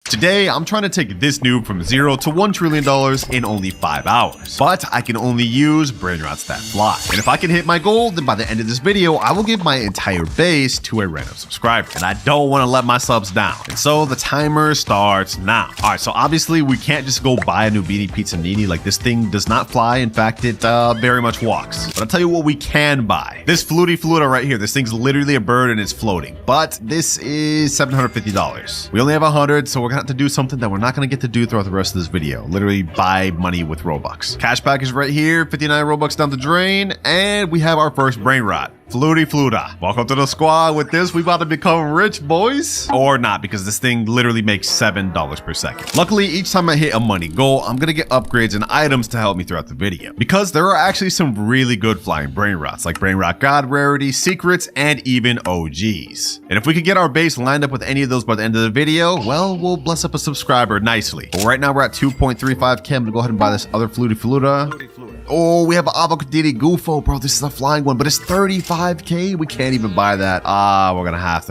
Today, I'm trying to take this noob from 0 to $1 trillion in only 5 hours. But I can only use Brainrots that fly. And if I can hit my goal, then by the end of this video, I will give my entire base to a random subscriber. And I don't want to let my subs down. And so the timer starts now. All right, so obviously we can't just go buy a Nubini Pizzanini. Like, this thing does not fly. In fact, it very much walks. But I'll tell you what we can buy. This Fluta right here. This thing's literally a bird and it's floating. But this is $750. We only have 100, so we're gonna have to do something that we're not gonna get to do throughout the rest of this video. Literally buy money with Robux. Cashback is right here, 59 Robux down the drain, and we have our first Brainrot. Fluta. Welcome to the squad. With this, we about to become rich, boys. Or not, because this thing literally makes $7 per second. Luckily, each time I hit a money goal, I'm gonna get upgrades and items to help me throughout the video. Because there are actually some really good flying Brainrots, like Brainrot God Rarity, Secrets, and even OGs. And if we could get our base lined up with any of those by the end of the video, well, we'll bless up a subscriber nicely. But right now, we're at 2.35K. I'm gonna go ahead and buy this other Fluta. Oh, we have an Avocadini Gufo, bro. This is a flying one, but it's 35K. We can't even buy that. We're gonna have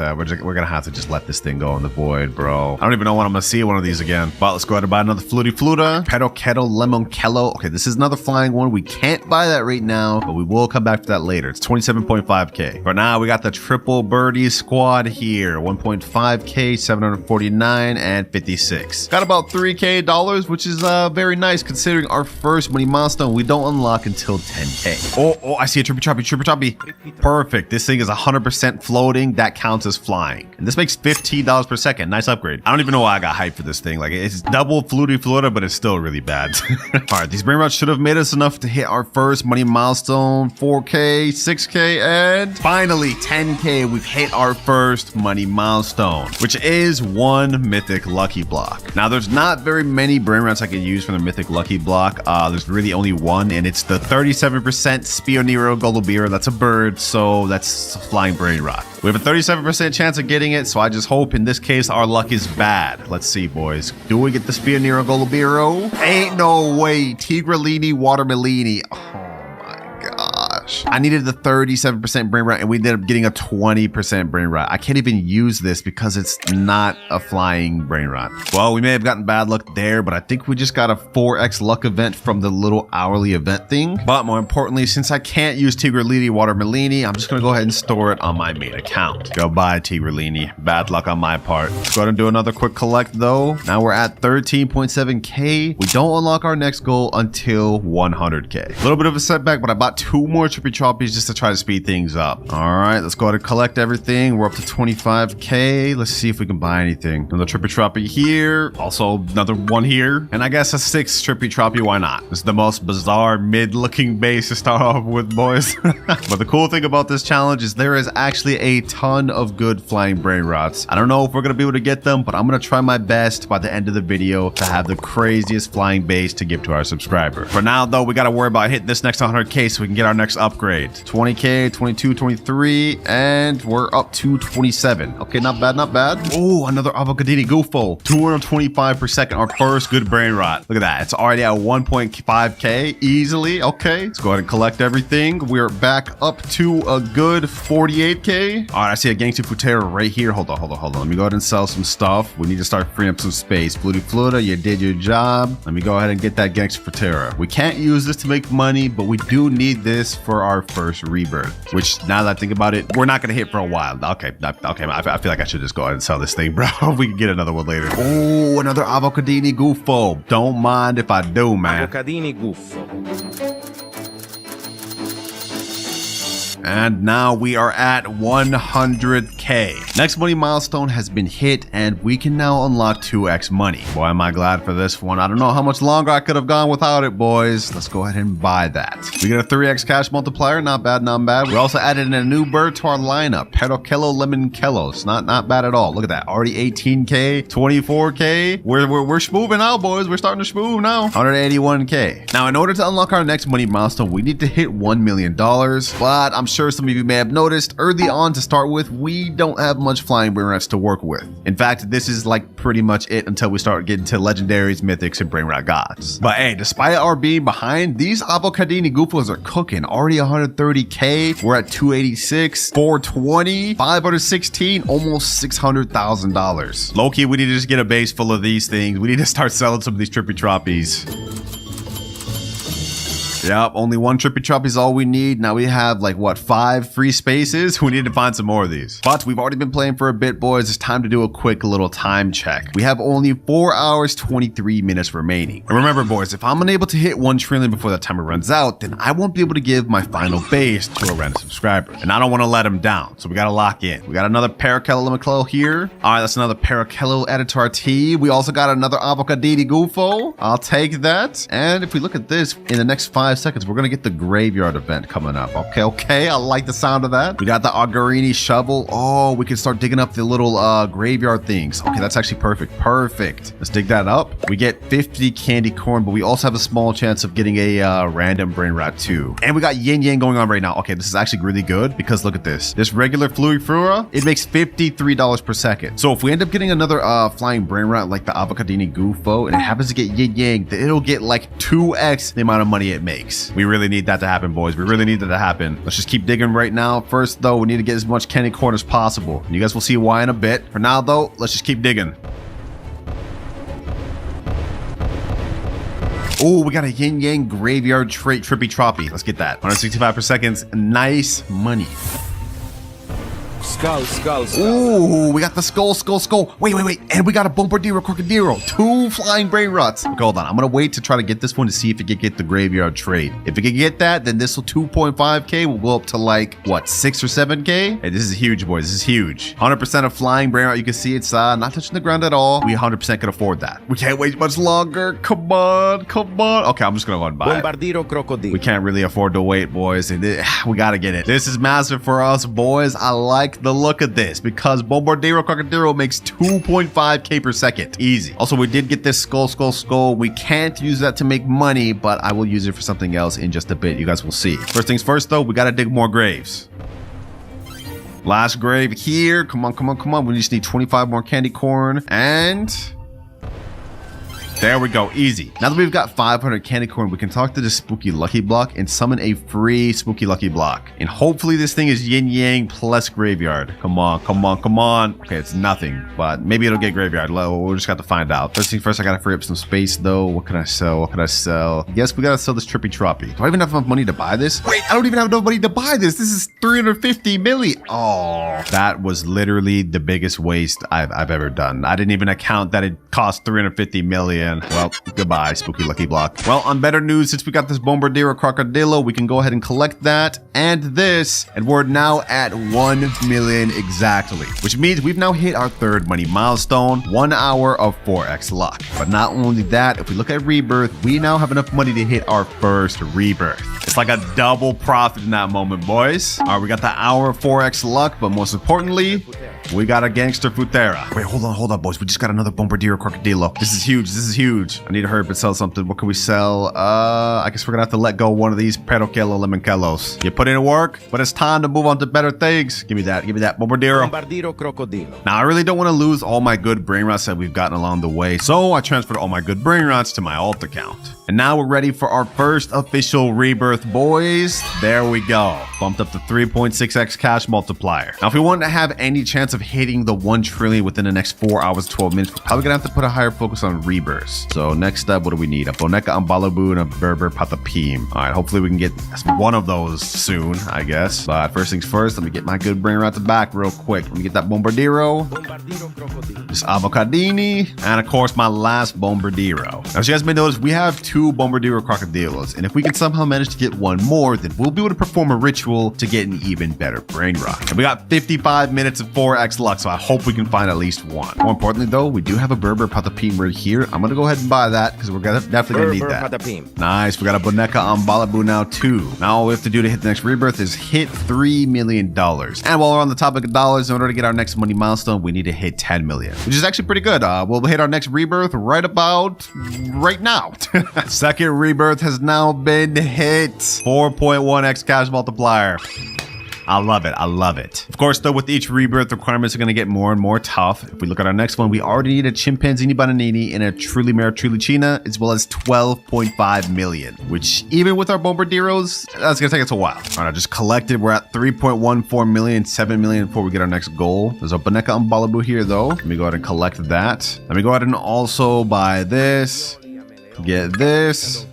to just let this thing go in the void, bro. I don't even know when I'm gonna see one of these again. But let's go ahead and buy another Fluta. Pedo Kettle Lemon Kello. Okay, this is another flying one. We can't buy that right now, but we will come back to that later. It's 27.5K. For now, we got the triple birdie squad here. 1.5K, 749, and 56. Got about $3K, which is very nice considering our first money milestone. We don't unlock until 10K. Oh, I see a trippy choppy. Perfect. This thing is 100% floating. That counts as flying. And this makes $15 per second. Nice upgrade. I don't even know why I got hyped for this thing. Like, it's double Fluta, but it's still really bad. All right, these Brainrots should have made us enough to hit our first money milestone. 4K, 6K, and finally 10K. We've hit our first money milestone, which is one mythic lucky block. Now, there's not very many Brainrots I can use from the mythic lucky block. There's really only one, and it's the 37% Spionero Golubira. That's a bird, so that's a flying Brainrot. We have a 37% chance of getting it, so I just hope in this case our luck is bad. Let's see, boys. Do we get the Spionero Golubiro? Ain't no way. Tigralini Watermelini. I needed the 37% Brainrot, and we ended up getting a 20% Brainrot. I can't even use this because it's not a flying Brainrot. Well, we may have gotten bad luck there, but I think we just got a 4x luck event from the little hourly event thing. But more importantly, since I can't use Tigralini Watermelini, I'm just gonna go ahead and store it on my main account. Goodbye, Tigralini. Bad luck on my part. Let's go ahead and do another quick collect though. Now we're at 13.7K. We don't unlock our next goal until 100K. A little bit of a setback, but I bought 2 more Trippy Choppies just to try to speed things up. All right, let's go ahead and collect everything. We're up to 25K. Let's see if we can buy anything. Another Trippy Choppy here. Also another one here. And I guess a 6 Trippy Choppy. Why not? This is the most bizarre mid-looking base to start off with, boys. But the cool thing about this challenge is there is actually a ton of good flying Brainrots. I don't know if we're going to be able to get them, but I'm going to try my best by the end of the video to have the craziest flying base to give to our subscriber. For now, though, we got to worry about hitting this next 100K so we can get our next upgrade. 20K, 22, 23, and we're up to 27. Okay, not bad. Oh, another Avocadini Gufo. 225 per second, our first good Brainrot. Look at that. It's already at 1.5K easily. Okay, let's go ahead and collect everything. We're back up to a good 48K. All right, I see a Gangster Futera right here. Hold on. Let me go ahead and sell some stuff. We need to start freeing up some space. Fluta, you did your job. Let me go ahead and get that Gangster Futera. We can't use this to make money, but we do need this for our first rebirth, which now that I think about it, we're not going to hit for a while. Okay. I feel like I should just go ahead and sell this thing, bro. We can get another one later. Oh, another Avocadini Gufo. Don't mind if I do, man. Avocadini Gufo. And now we are at 100K. Next money milestone has been hit, and we can now unlock 2x money. Boy, am I glad for this one. I don't know how much longer I could have gone without it, boys. Let's go ahead and buy that. We get a 3x cash multiplier. Not bad. We also added in a new bird to our lineup. Pedo Kello Lemon Kellos. Not bad at all. Look at that. Already 18K, 24K. We're schmooving out, boys. We're starting to schmoove now. 181K. Now, in order to unlock our next money milestone, we need to hit $1 million, but I'm sure sure some of you may have noticed, early on to start with, we don't have much flying Brainrots to work with. In fact, this is like pretty much it until we start getting to legendaries, mythics, and Brainrot gods. But hey, despite our being behind, these avocadini goofos are cooking. Already 130k, we're at 286, 420, 516, almost $600,000. Low-key, we need to just get a base full of these things. We need to start selling some of these trippy troppies. Yep, only one trippy troppy is all we need. Now we have like what, 5 free spaces? We need to find some more of these. But we've already been playing for a bit, boys. It's time to do a quick little time check. We have only 4 hours, 23 minutes remaining. And remember, boys, if I'm unable to hit 1 trillion before that timer runs out, then I won't be able to give my final base to a random subscriber. And I don't want to let him down, so we got to lock in. We got another Parakello here. All right, that's another Parakello added to our team. We also got another Avocadini Gufo. I'll take that. And if we look at this, in the next 5 seconds, we're gonna get the graveyard event coming up. Okay, I like the sound of that. We got the Augurini shovel. Oh, we can start digging up the little graveyard things. Okay, that's actually perfect. Let's dig that up. We get 50 candy corn, but we also have a small chance of getting a random brain rat too. And we got yin yang going on right now. Okay, this is actually really good because look at this. This regular Fluifrura, it makes $53 per second. So if we end up getting another flying brain rat like the Avocadini Gufo, and it happens to get yin yang, then it'll get like 2x the amount of money it makes. We really need that to happen, boys. We really need that to happen. Let's just keep digging right now. First, though, we need to get as much candy corn as possible. You guys will see why in a bit. For now, though, let's just keep digging. Oh, we got a yin yang graveyard trait trippy troppy. Let's get that. 165 per second. Nice money. Skull. Ooh, we got the skull. Wait. And we got a Bombardiro Crocodilo. 2 flying brain rots. Okay, hold on. I'm going to wait to try to get this one to see if it can get the graveyard trade. If it can get that, then this will 2.5k will go up to like, what, 6 or 7k? Hey, this is huge, boys. This is huge. 100% of flying brain rot. You can see it's not touching the ground at all. We 100% can afford that. We can't wait much longer. Come on. Okay, I'm just going to go and buy it. Bombardiro Crocodilo. We can't really afford to wait, boys. We got to get it. This is massive for us, boys. I like the look of this because Bombardiro Crocodilo makes 2.5k per second. Easy. Also, we did get this skull. We can't use that to make money, but I will use it for something else in just a bit. You guys will see. First things first, though, we got to dig more graves. Last grave here. Come on. We just need 25 more candy corn and... there we go, easy. Now that we've got 500 candy corn, we can talk to the spooky lucky block and summon a free spooky lucky block. And hopefully this thing is yin yang plus graveyard. Come on. Okay, it's nothing, but maybe it'll get graveyard. We'll just got to find out. First thing first, I gotta free up some space though. What can I sell? Yes, we gotta sell this trippy troppy. Do I even have enough money to buy this? Wait, I don't even have enough money to buy this. This is 350 million. Oh, that was literally the biggest waste I've ever done. I didn't even account that it cost 350 million. Well, goodbye, spooky lucky block. Well, on better news, since we got this Bombardiro Crocodilo, we can go ahead and collect that and this, and we're now at 1 million exactly, which means we've now hit our 3rd money milestone, 1 hour of 4x luck. But not only that, if we look at rebirth, we now have enough money to hit our 1st rebirth. It's like a double profit in that moment, boys. All right, we got the hour of 4x luck, but most importantly, we got a gangster Futera. Wait, hold on, boys. We just got another Bombardiro Crocodilo. This is huge. I need to hurry up and sell something. What can we sell? I guess we're gonna have to let go of one of these Parakello Lemonkellos. You put in work, but it's time to move on to better things. Give me that Bombardiro Crocodilo. Now, I really don't want to lose all my good brain rots that we've gotten along the way, so I transferred all my good brain rots to my alt account. And now we're ready for our first official rebirth, boys. There we go. Bumped up to 3.6x cash multiplier. Now, if we want to have any chance of hitting the 1 trillion within the next 4 hours, 12 minutes, we're probably gonna have to put a higher focus on rebirths. So next up, what do we need? A Boneka Ambalabu and a Berber Patapim. All right, hopefully we can get one of those soon, I guess. But first things first, let me get my good brain rot back real quick. Let me get that Bombardiro, this Avocadini, and of course my last Bombardiro. Now, as you guys may notice, we have 2 Bombardiro Crocodilos, and if we can somehow manage to get one more, then we'll be able to perform a ritual to get an even better brain rot. And we got 55 minutes of 4x luck, so I hope we can find at least one. More importantly though, we do have a Berber Patapim right here. I'm gonna go ahead and buy that because we're definitely gonna need that. Patapim. Nice, we got a Boneka on Balabu now too. Now all we have to do to hit the next rebirth is hit $3 million. And while we're on the topic of dollars, in order to get our next money milestone, we need to hit 10 million, which is actually pretty good. We'll hit our next rebirth right now. Second rebirth has now been hit. 4.1x cash multiplier. I love it. I love it. Of course, though, with each rebirth, the requirements are going to get more and more tough. If we look at our next one, we already need a Chimpanzini Bananini and a Truly Mare Trulicina, as well as 12.5 million, which even with our Bombarderos, that's going to take us a while. All right, I just collected. We're at 3.14 million, 7 million before we get our next goal. There's a Boneka Umbalabu here, though. Let me go ahead and collect that. Let me go ahead and also buy this, get this.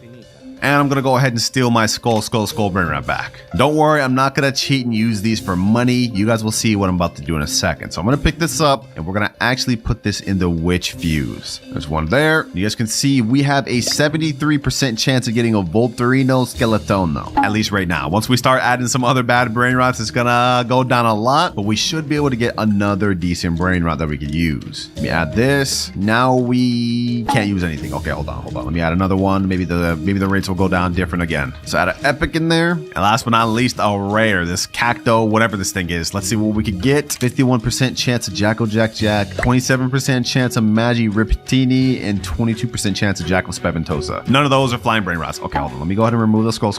And I'm going to go ahead and steal my Skull Brainrot back. Don't worry, I'm not going to cheat and use these for money. You guys will see what I'm about to do in a second. So I'm going to pick this up and we're going to actually put this in the Witch Fuse. There's one there. You guys can see we have a 73% chance of getting a Volturino Skeleton though. At least right now. Once we start adding some other bad Brainrots, it's going to go down a lot. But we should be able to get another decent Brainrot that we could use. Let me add this. Now we can't use anything. Okay, hold on. Let me add another one. Maybe the rates will go down different again. So add an epic in there. And last but not least, a rare. This Cacto, whatever this thing is. Let's see what we could get. 51% chance of Jacko Jack, 27% chance of Magi Riptini, and 22% chance of Jackal Speventosa. None of those are flying Brainrots. Okay, hold on. Let me go ahead and remove the Skull.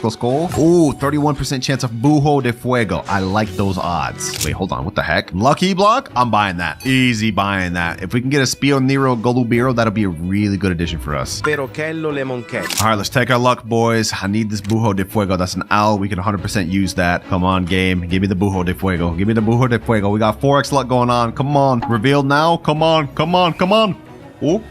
Ooh, 31% chance of Bujo de Fuego. I like those odds. Wait, hold on. What the heck? Lucky Block? I'm buying that. Easy buying that. If we can get a Spio Nero Golubiro, that'll be a really good addition for us. Perochello Lemonchello. All right, let's take our luck, boys. I need this Bujo de Fuego. That's an owl. We can 100% use that. Come on, game. Give me the Bujo de Fuego. Give me the Bujo de Fuego. We got 4x luck going on. Come on. Revealed now. Come on. Oh.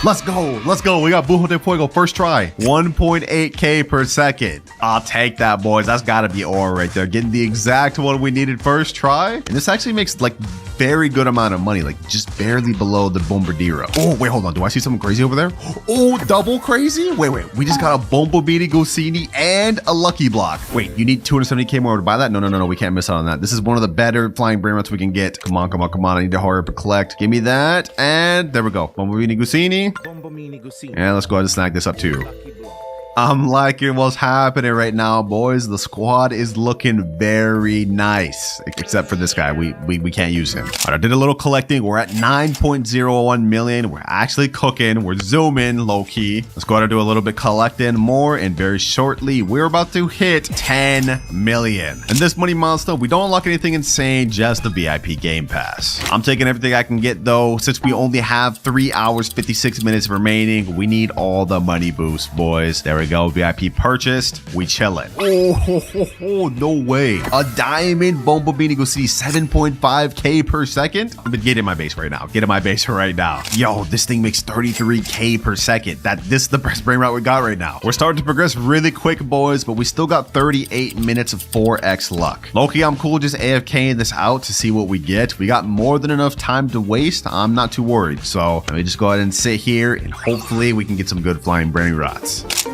Let's go. We got Bujo de Fuego first try. 1.8k per second. I'll take that, boys. That's got to be ore right there. Getting the exact one we needed first try. And this actually makes like very good amount of money, like just barely below the Bombardiro. Oh, wait, hold on. Do I see something crazy over there? Oh, double crazy? Wait. We just got a Bombobini Gosini and a Lucky Block. Wait, you need 270k more to buy that? No. We can't miss out on that. This is one of the better flying Brainrots we can get. Come on. I need to hurry up and collect. Give me that. And there we go. Bombobini Gosini. And let's go ahead and snag this up too. I'm liking what's happening right now, boys. The squad is looking very nice, except for this guy. We can't use him. All right, I did a little collecting. We're at 9.01 million. We're actually cooking. We're zooming low key. Let's go ahead and do a little bit collecting more. And very shortly, we're about to hit 10 million. And this money milestone, we don't unlock anything insane, just the VIP Game Pass. I'm taking everything I can get though. Since we only have 3 hours, 56 minutes remaining, we need all the money boost, boys. There we go. VIP purchased. We chillin'. Oh, no way. A diamond Bombobini Gosini 7.5k per second. I'm gonna get in my base right now. Yo, this thing makes 33k per second. This is the best Brainrot we got right now. We're starting to progress really quick, boys, but we still got 38 minutes of 4x luck. Loki, I'm cool just AFKing this out to see what we get. We got more than enough time to waste. I'm not too worried. So let me just go ahead and sit here and hopefully we can get some good flying Brainrots.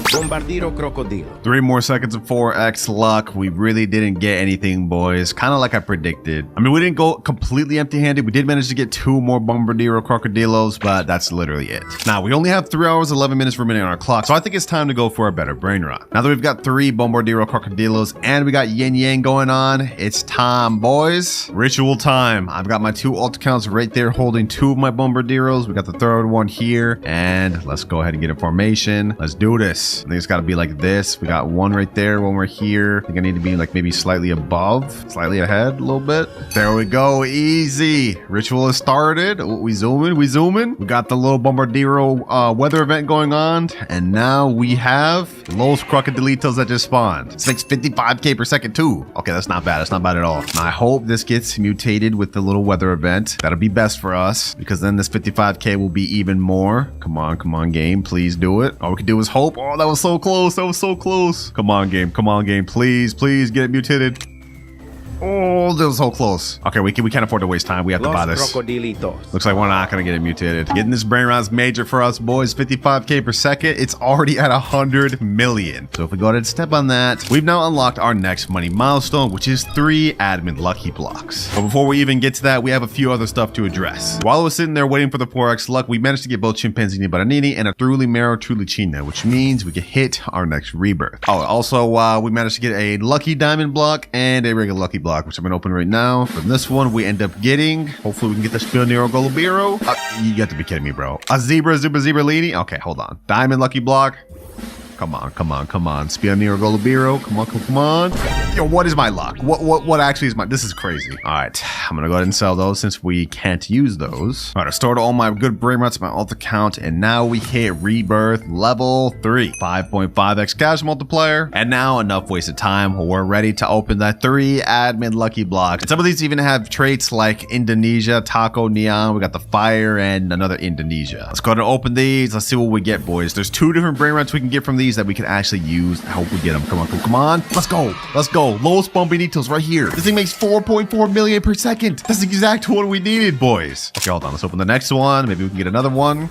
Bombardiro Crocodilo. 3 more seconds of 4x luck. We really didn't get anything, boys. Kind of like I predicted. I mean, we didn't go completely empty-handed. We did manage to get 2 more Bombardiro Crocodilos, but that's literally it. Now, we only have 3 hours, 11 minutes remaining on our clock, so I think it's time to go for a better Brainrot. Now that we've got 3 Bombardiro Crocodilos and we got Yin Yang going on, it's time, boys. Ritual time. I've got my 2 alt accounts right there holding 2 of my Bombardiros. We got the 3rd one here, and let's go ahead and get in formation. Let's do this. I think it's got to be like this. We got 1 right there, 1 right here. I think I need to be like maybe slightly above, slightly ahead a little bit. There we go. Easy. Ritual has started. Oh, we zooming. We got the little Bombardiro weather event going on. And now we have Los Crocodilitos that just spawned. It's like 55k per second too. Okay, that's not bad. That's not bad at all. Now, I hope this gets mutated with the little weather event. That'll be best for us because then this 55k will be even more. Come on, game. Please do it. All we can do is hope. Oh, that was so close. Come on, game. Please get it mutated. Oh, that was so close. Okay, we can't afford to waste time. We have to buy this. Looks like we're not gonna get it mutated. Getting this Brainrot's major for us, boys. 55k per second. It's already at 100 million. So if we go ahead and step on that, we've now unlocked our next money milestone, which is 3 admin lucky blocks. But before we even get to that, we have a few other stuff to address. While I was sitting there waiting for the 4x luck, we managed to get both Chimpanzini Baranini and a Truly Mare Trulicina, which means we can hit our next rebirth. Oh, also, we managed to get a lucky diamond block and a regular lucky block, which I'm gonna open right now. From this one, we end up getting, hopefully we can get the Spionero Golubiro. You got to be kidding me, bro. A zebra Lini. Okay, hold on. Diamond lucky block. Come on, come on, come on. Spionero Golubiro. Come on, come on. Yo, what is my luck? What actually is my... This is crazy. All right, I'm going to go ahead and sell those since we can't use those. All right, I stored all my good Brainrots, my alt account, and now we hit Rebirth level 3. 5.5x cash multiplier. And now enough wasted time. We're ready to open that 3 admin lucky blocks. And some of these even have traits like Indonesia, Taco, Neon. We got the fire and another Indonesia. Let's go ahead and open these. Let's see what we get, boys. There's 2 different Brainrots we can get from these that we can actually use. I hope we get them. Come on, come on. Let's go. Let's go. Lowest Bombinitos right here. This thing makes 4.4 million per second. That's the exact one we needed, boys. Okay, hold on. Let's open the next one. Maybe we can get another one.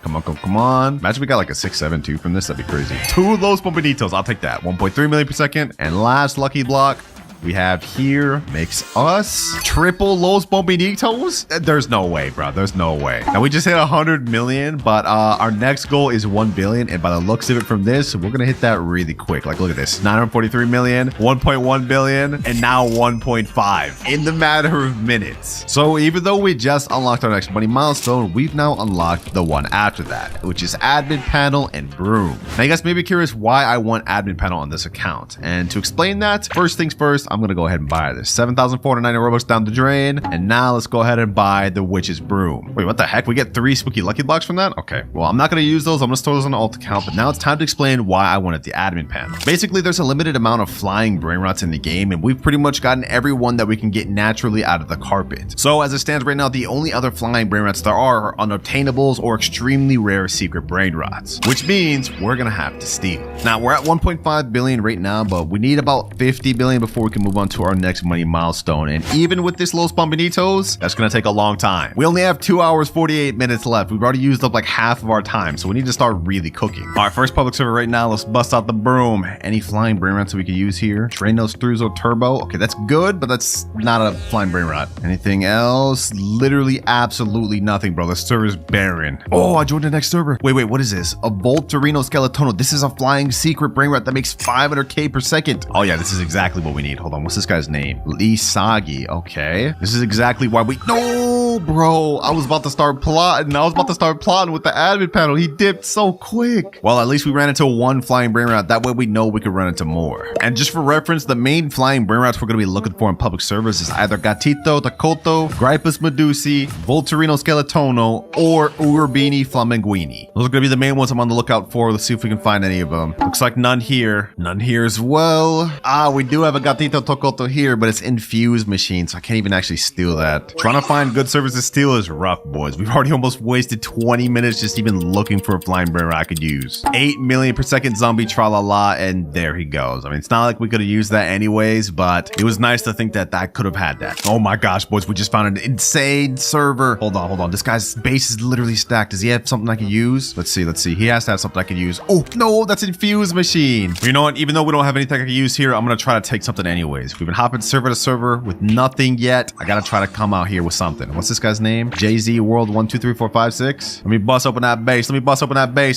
Come on, come on. Imagine we got like a 6.72 from this. That'd be crazy. 2 Los Bombinitos. I'll take that. 1.3 million per second. And last lucky block we have here makes us triple Los Bombinitos. There's no way, bro. There's no way. Now we just hit 100 million, but our next goal is 1 billion. And by the looks of it from this, we're going to hit that really quick. Like, look at this. 943 million, 1.1 billion, and now 1.5 in the matter of minutes. So even though we just unlocked our next money milestone, we've now unlocked the one after that, which is admin panel and broom. Now you guys may be curious why I want admin panel on this account. And to explain that, first things first, I'm going to go ahead and buy this. 7,490 Robux down the drain. And now let's go ahead and buy the witch's broom. Wait, what the heck? We get 3 spooky lucky blocks from that? Okay, well, I'm not going to use those. I'm going to store those on the alt account, but now it's time to explain why I wanted the admin panel. Basically, there's a limited amount of flying Brainrots in the game, and we've pretty much gotten every one that we can get naturally out of the carpet. So as it stands right now, the only other flying Brainrots there are unobtainables or extremely rare secret Brainrots, which means we're going to have to steal. Now, we're at 1.5 billion right now, but we need about 50 billion before we can move on to our next money milestone. And even with this Los Bombinitos, that's going to take a long time. We only have 2 hours, 48 minutes left. We've already used up like half of our time, so we need to start really cooking. All right, first public server right now. Let's bust out the broom. Any flying Brainrots we could use here? Trainose Thruzo Turbo. Okay, that's good, but that's not a flying Brainrot. Anything else? Literally absolutely nothing, bro. The server's barren. Oh, I joined the next server. Wait, what is this? A Volturino Skeletono. This is a flying secret Brainrot that makes 500k per second. Oh yeah, this is exactly what we need. Hold on, what's this guy's name? Lee Sagi. Okay, this is exactly why we... No, bro, I was about to start plotting. With the admin panel. He dipped so quick. Well, at least we ran into 1 flying Brainrot. That way we know we could run into more. And just for reference, the main flying Brainrots we're going to be looking for in public servers is either Gatito Takoto, Gripus Medusi, Volturino Skeletono, or Urbini Flaminguini. Those are going to be the main ones I'm on the lookout for. Let's see if we can find any of them. Looks like none here. None here as well. Ah, we do have a Gatito Takoto here, but it's infused machine, so I can't even actually steal that. Trying to find good servers to steal is rough, boys. We've already almost wasted 20 minutes just even looking for a flying Brainrot I could use. 8 million per second zombie tralala, and there he goes. I mean, it's not like we could have used that anyways, but it was nice to think that I could have had that. Oh my gosh, boys, we just found an insane server. Hold on. This guy's base is literally stacked. Does he have something I could use? Let's see. He has to have something I could use. Oh, no, that's infused machine. You know what? Even though we don't have anything I can use here, I'm going to try to take something anyways. We've been hopping server to server with nothing yet. I got to try to come out here with something. What's this guy's name? JZ World 12345 Let me bust open that base.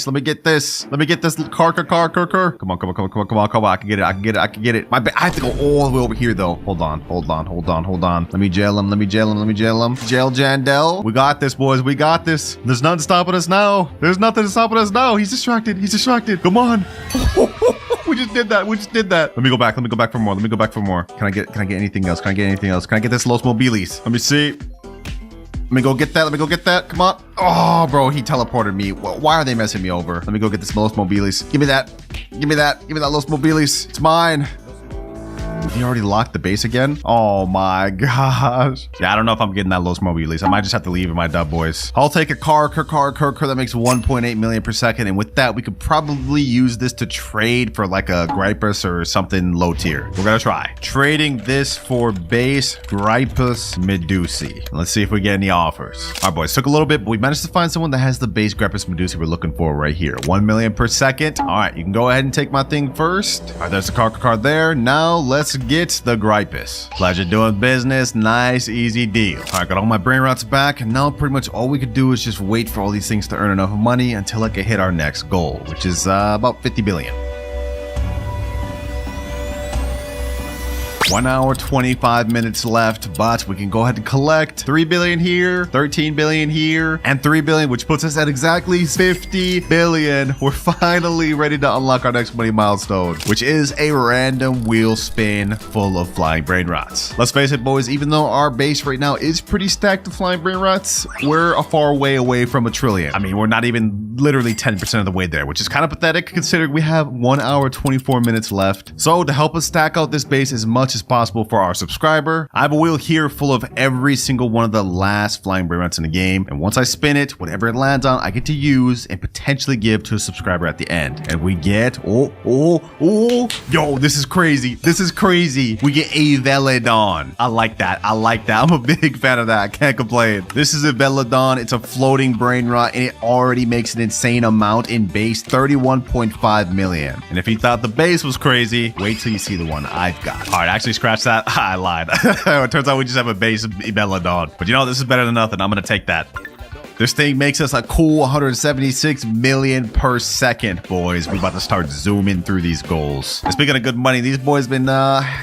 Let me get this. Car. Come on. I can get it. I have to go all the way over here though. Hold on. Let me jail him. Jail Jandel. We got this, boys. We got this. There's nothing stopping us now. He's distracted. Come on. We just did that. Let me go back for more. Can I get anything else? Can I get this Los Mobilis? Let me see. Let me go get that. Come on. Oh, bro, he teleported me. Why are they messing me over? Let me go get this Los Mobilis. Give me that Los Mobilis. It's mine. He already locked the base again? Oh my gosh. Yeah, I don't know if I'm getting that Los Mobilis. I might just have to leave in my dub, boys. I'll take a car that makes 1.8 million per second. And with that, we could probably use this to trade for like a Gripus or something low tier. We're gonna try trading this for base Gripus Medusi. Let's see if we get any offers. All right, boys, took a little bit, but we managed to find someone that has the base Gripus Medusi we're looking for right here. 1 million per second. All right, you can go ahead and take my thing first. All right, there's the car there. Now let's get the Gripus. Pleasure doing business. Nice, easy deal. All right, got all my Brainrots back, and now pretty much all we could do is just wait for all these things to earn enough money until I can hit our next goal, which is about 50 billion. 1 hour, 25 minutes left, but we can go ahead and collect 3 billion here, 13 billion here, and 3 billion, which puts us at exactly 50 billion. We're finally ready to unlock our next money milestone, which is a random wheel spin full of flying brain rots. Let's face it, boys, even though our base right now is pretty stacked with flying brain rots, we're a far way away from a trillion. I mean, we're not even literally 10% of the way there, which is kind of pathetic considering we have 1 hour, 24 minutes left. So to help us stack out this base as much as possible for our subscriber, I have a wheel here full of every single one of the last flying brain rots in the game. And once I spin it, whatever it lands on, I get to use and potentially give to a subscriber at the end. And we get, yo, this is crazy. This is crazy. We get a Velodon. I like that. I like that. I'm a big fan of that. I can't complain. This is a Velodon. It's a floating brain rot and it already makes an insane amount in base, 31.5 million. And if you thought the base was crazy, wait till you see the one I've got. All right, actually scratch that. I lied. It turns out we just have a base Velodon. But you know, this is better than nothing. I'm going to take that. This thing makes us a cool 176 million per second, boys. We're about to start zooming through these goals. And speaking of good money, these boys been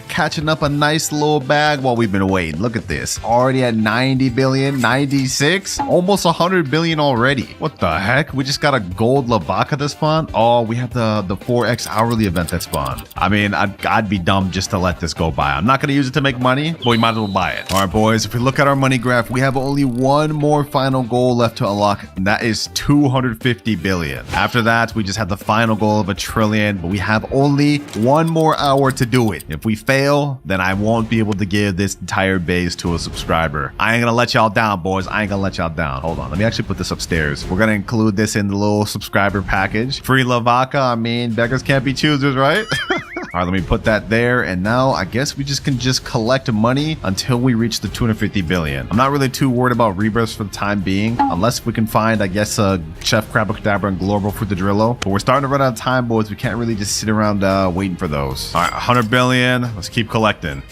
catching up a nice little bag while we've been waiting. Look at this. Already at 90 billion, 96, almost 100 billion already. What the heck? We just got a gold Lavaca to spawn. Oh, we have the 4x hourly event that spawned. I mean, I'd be dumb just to let this go by. I'm not going to use it to make money, but we might as well buy it. All right, boys, if we look at our money graph, we have only one more final goal left to unlock, and that is 250 billion. After that, we just have the final goal of a trillion, but we have only 1 more hour to do it. If we fail, then I won't be able to give this entire base to a subscriber. I ain't gonna let y'all down, boys. I ain't gonna let y'all down. Hold on, let me actually put this upstairs. We're gonna include this in the little subscriber package. Free Lavaca. I mean, beggars can't be choosers, right? All right, let me put that there. And now I guess we can collect money until we reach the 250 billion. I'm not really too worried about rebirths for the time being, unless we can find, I guess, Chef Crabacadabra and Global Fruit the Drillo. But we're starting to run out of time, boys. We can't really just sit around waiting for those. All right, 100 billion. Let's keep collecting.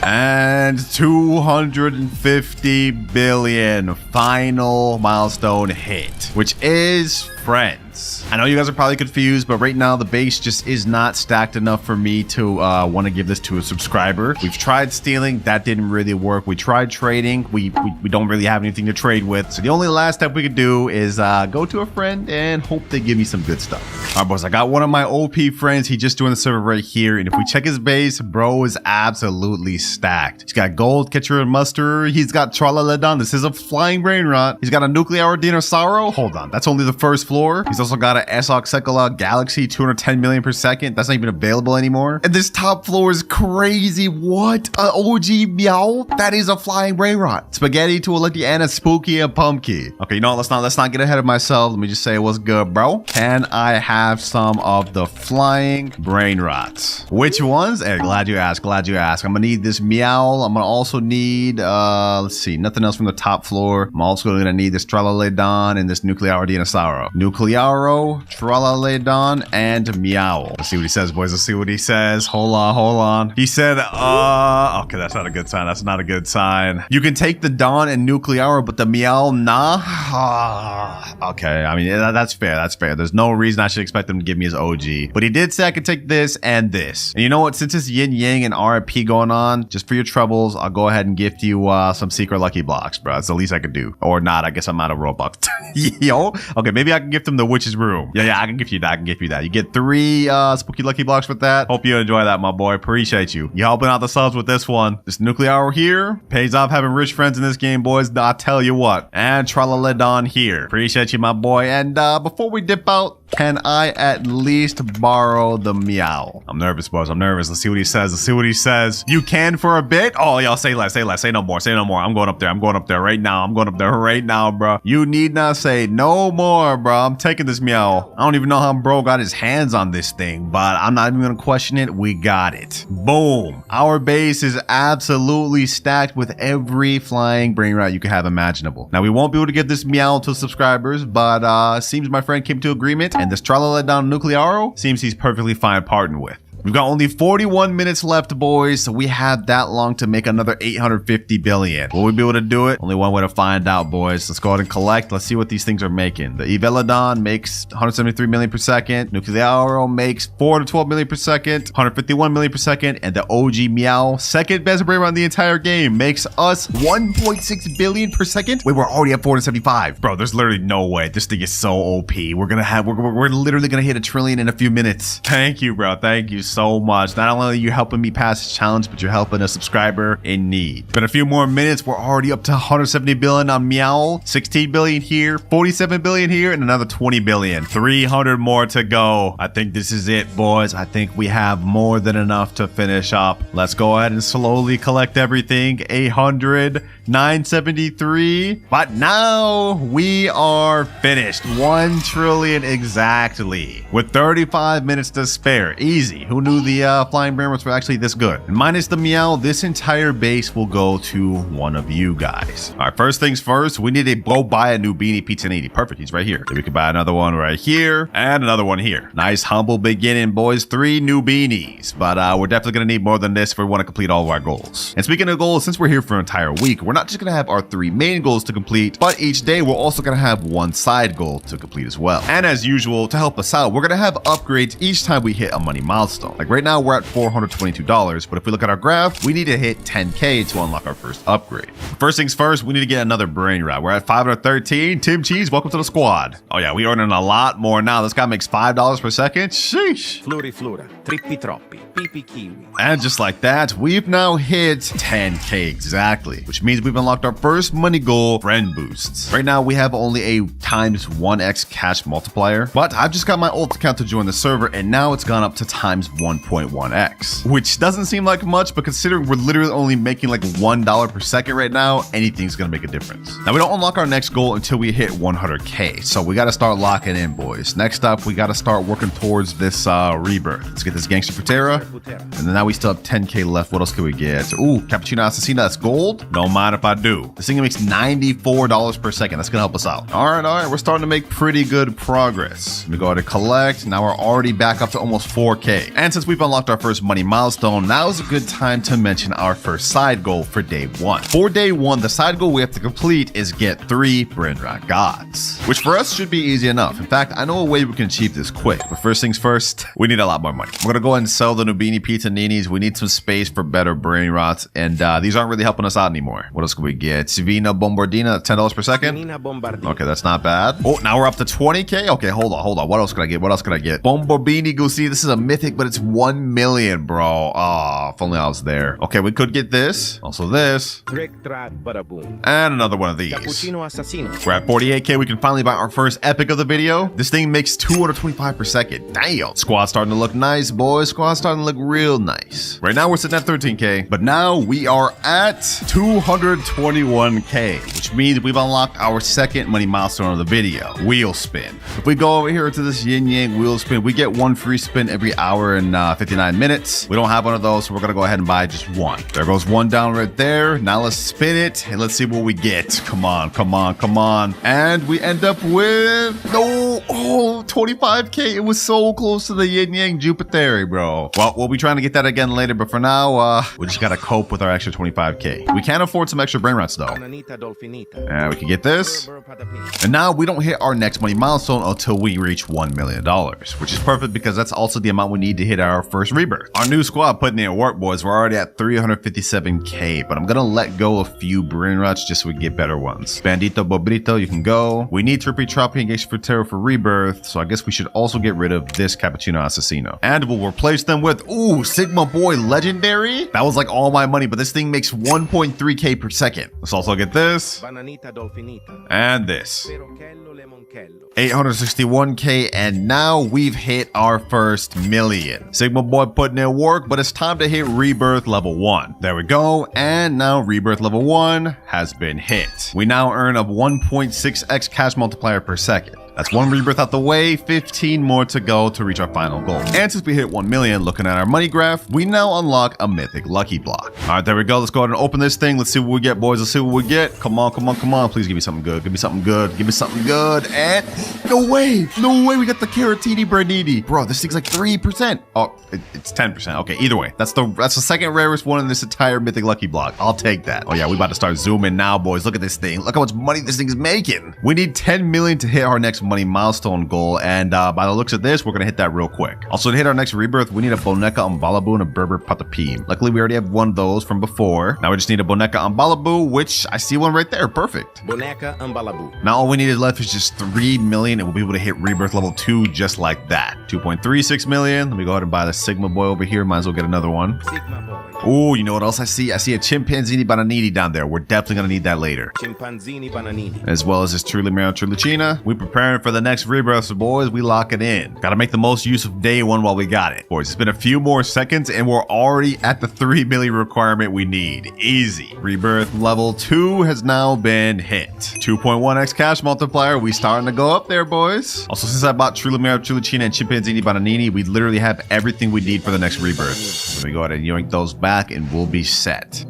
And 250 billion final milestone hit, which is friends. I know you guys are probably confused, but right now the base just is not stacked enough for me to want to give this to a subscriber. We've tried stealing. That didn't really work. We tried trading. We don't really have anything to trade with. So the only last step we could do is go to a friend and hope they give me some good stuff. All right, boys, I got one of my OP friends. He just joined the server right here. And if we check his base, bro is absolutely stacked. He's got gold catcher and muster. He's got Tralaledon. This is a flying brain rot. He's got a nuclear dinosaur. Hold on, that's only the first floor. He's also got an Esoxecola Galaxy 210 million per second. That's not even available anymore. And this top floor is crazy. What? OG Meow? That is a flying brain rot. Spaghetti to Electiana, Spooky, and Pumpkin. Okay, you know what? Let's not get ahead of myself. Let me just say what's good, bro. Can I have some of the flying brain rots? Which ones? Hey, glad you asked. Glad you asked. I'm gonna need this Meow. I'm gonna also need let's see, nothing else from the top floor. I'm also gonna need this Tralaledon and this Nuclear Dinosaur. Nuclearo, Tralaledon, and Meow. Let's see what he says, boys. Let's see what he says. Hold on. He said, okay, that's not a good sign. That's not a good sign. You can take the Dawn and Nuclearo, but the Meow, nah. Okay, I mean, that's fair. That's fair. There's no reason I should expect him to give me his OG. But he did say I could take this and this. And you know what? Since it's yin yang and RIP going on, just for your troubles, I'll go ahead and gift you some secret lucky blocks, bro. That's the least I could do. Or not. I guess I'm out of Robux. Yo. Okay, maybe I can gift him the witch's room. Yeah, I can gift you that. You get 3 spooky lucky blocks with that. Hope you enjoy that, my boy. Appreciate you. You helping out the subs with this one. This Nuclear here pays off having rich friends in this game, boys. I tell you what. And Tralaledon here. Appreciate you, my boy. And before we dip out, can I at least borrow the Meow? I'm nervous, boys. I'm nervous. Let's see what he says. You can for a bit? Oh, y'all say less. Say no more. I'm going up there right now. Bro. You need not say no more, bro. I'm taking this Meow. I don't even know how bro got his hands on this thing, but I'm not even gonna question it. We got it. Boom. Our base is absolutely stacked with every flying brain rot you could have imaginable. Now, we won't be able to get this Meow to subscribers, but seems my friend came to agreement, and this Tralaledon Nuclearo seems he's perfectly fine parting with. We've got only 41 minutes left, boys, so we have that long to make another 850 billion. Will we be able to do it? Only one way to find out, boys. Let's go ahead and collect. Let's see what these things are making. The Evelodon makes 173 million per second. Nuclearo makes 412 million per second, 151 million per second, and the OG Meow, second best Brainrot in the entire game, makes us 1.6 billion per second. Wait, we're already at 475. Bro, there's literally no way. This thing is so OP. We're literally gonna hit a trillion in a few minutes. Thank you, bro. Thank you so much. Not only are you helping me pass this challenge, but you're helping a subscriber in need. Been a few more minutes. We're already up to 170 billion on Meow, 16 billion here, 47 billion here, and another 20 billion. 300 more to go. I think this is it, boys. I think we have more than enough to finish up. Let's go ahead and slowly collect everything. 800, 973. But now we are finished. 1 trillion exactly. With 35 minutes to spare. Easy. Who knew the flying Brainrots were actually this good? And minus the Meow, this entire base will go to one of you guys. All right, first things first, we need to go buy a new beanie pizza 80. Perfect, he's right here. Then we can buy another one right here and another one here. Nice humble beginning, boys. 3 new beanies, but we're definitely gonna need more than this if we want to complete all of our goals. And speaking of goals, since we're here for an entire week, we're not just gonna have our 3 main goals to complete, but each day we're also gonna have 1 side goal to complete as well. And as usual, to help us out, we're gonna have upgrades each time we hit a money milestone. Like right now we're at $422, but if we look at our graph, we need to hit 10K to unlock our first upgrade. First things first, we need to get another Brainrot. We're at 513. Tim Cheese, welcome to the squad. Oh yeah, we earning a lot more now. This guy makes $5 per second. Sheesh. Fluri flura, trippi troppi, pipi kiwi. And just like that, we've now hit 10K exactly, which means we've unlocked our first money goal, friend boosts. Right now we have only a times 1x cash multiplier, but I've just got my ult account to join the server and now it's gone up to times 1.1x, which doesn't seem like much, but considering we're literally only making like $1 per second right now, anything's gonna make a difference. Now we don't unlock our next goal until we hit 100K, so we gotta start locking in, boys. Next up, we gotta start working towards this rebirth. Let's get this Gangster Futera, and then now we still have 10K left. What else can we get? Ooh, Cappuccino Assassina, that's gold. Don't mind if I do. This thing makes $94 per second. That's gonna help us out. All right, we're starting to make pretty good progress. Let me go ahead and collect. Now we're already back up to almost 4K. And since we've unlocked our first money milestone, now is a good time to mention our first side goal for day 1. For day 1, the side goal we have to complete is get 3 Brainrot gods, which for us should be easy enough. In fact, I know a way we can achieve this quick, but first things first, we need a lot more money. We're gonna go ahead and sell the Nubini Pizza Ninis. We need some space for better Brainrots, and these aren't really helping us out anymore. What else can we get? Sivina Bombardina, $10 per second. Okay, that's not bad. Oh, now we're up to 20K. Okay, hold on. What else can I get? Bombardini Goosey. This is a mythic, but it's 1 million, bro. Oh, if only I was there. Okay, we could get this. Also this. And another one of these. We're at 48K. We can finally buy our first epic of the video. This thing makes 225 per second. Damn. Squad's starting to look nice, boys. Squad's starting to look real nice. Right now we're sitting at 13K, but now we are at 221K, which means we've unlocked our second money milestone of the video, wheel spin. If we go over here to this yin yang wheel spin, we get 1 free spin every hour and 59 minutes. We don't have one of those, so we're gonna go ahead and buy just 1. There goes 1 down right there. Now let's spin it and let's see what we get. Come on. And we end up with 25K. It was so close to the yin yang Jupiter, bro. Well, we'll be trying to get that again later, but for now, we just gotta cope with our extra 25K. We can afford some extra Brainrots though. And we can get this. And now we don't hit our next money milestone until we reach $1 million, which is perfect because that's also the amount we need to hit our first rebirth. Our new squad putting in work, boys. We're already at 357K, but I'm gonna let go a few Brainrots just so we can get better ones. Bandito Bobrito, you can go. We need Trippy Troppy and Gangster Futero for rebirth, so I guess we should also get rid of this Cappuccino Assassino. And we'll replace them with, ooh, Sigma Boy Legendary. That was like all my money, but this thing makes 1.3K per second. Let's also get this. And this. 861K, and now we've hit our first million. Sigma Boy putting in work, but it's time to hit rebirth level 1. There we go, and now rebirth level 1 has been hit. We now earn a 1.6x cash multiplier per second. That's 1 rebirth out the way, 15 more to go to reach our final goal. And since we hit 1 million, looking at our money graph, we now unlock a mythic lucky block. All right, there we go. Let's go ahead and open this thing. Let's see what we get, boys. Let's see what we get. Come on, come on, come on. Please give me something good. Give me something good. Give me something good. And no way. No way. We got the Caratini Branini. Bro, this thing's like 3%. Oh, it's 10%. Okay, either way. That's the second rarest one in this entire mythic lucky block. I'll take that. Oh yeah, we about to start zooming now, boys. Look at this thing. Look how much money this thing is making. We need 10 million to hit our next money milestone goal. And by the looks of this, we're going to hit that real quick. Also, to hit our next rebirth, we need a Boneca Ambalabu and a Berber Patapim. Luckily, we already have one of those from before. Now we just need a Boneca Ambalabu, which I see one right there. Perfect. Boneca Ambalabu. Now all we needed left is just 3 million and we'll be able to hit rebirth level 2 just like that. 2.36 million. Let me go ahead and buy the Sigma Boy over here. Might as well get another one. Sigma Boy. Oh, you know what else I see? I see a Chimpanzini Bananini down there. We're definitely going to need that later. Chimpanzini Bananini. As well as this Trulimero Trulicina. We preparing for the next rebirth, so boys, we lock it in. Got to make the most use of day one while we got it. Boys, it's been a few more seconds and we're already at the 3 million requirement we need. Easy. Rebirth level 2 has now been hit. 2.1x cash multiplier. We starting to go up there, boys. Also, since I bought Trulimero Trulicina and Chimpanzini Bananini, we literally have everything we need for the next rebirth. Let me go ahead and yoink those back and we'll be set.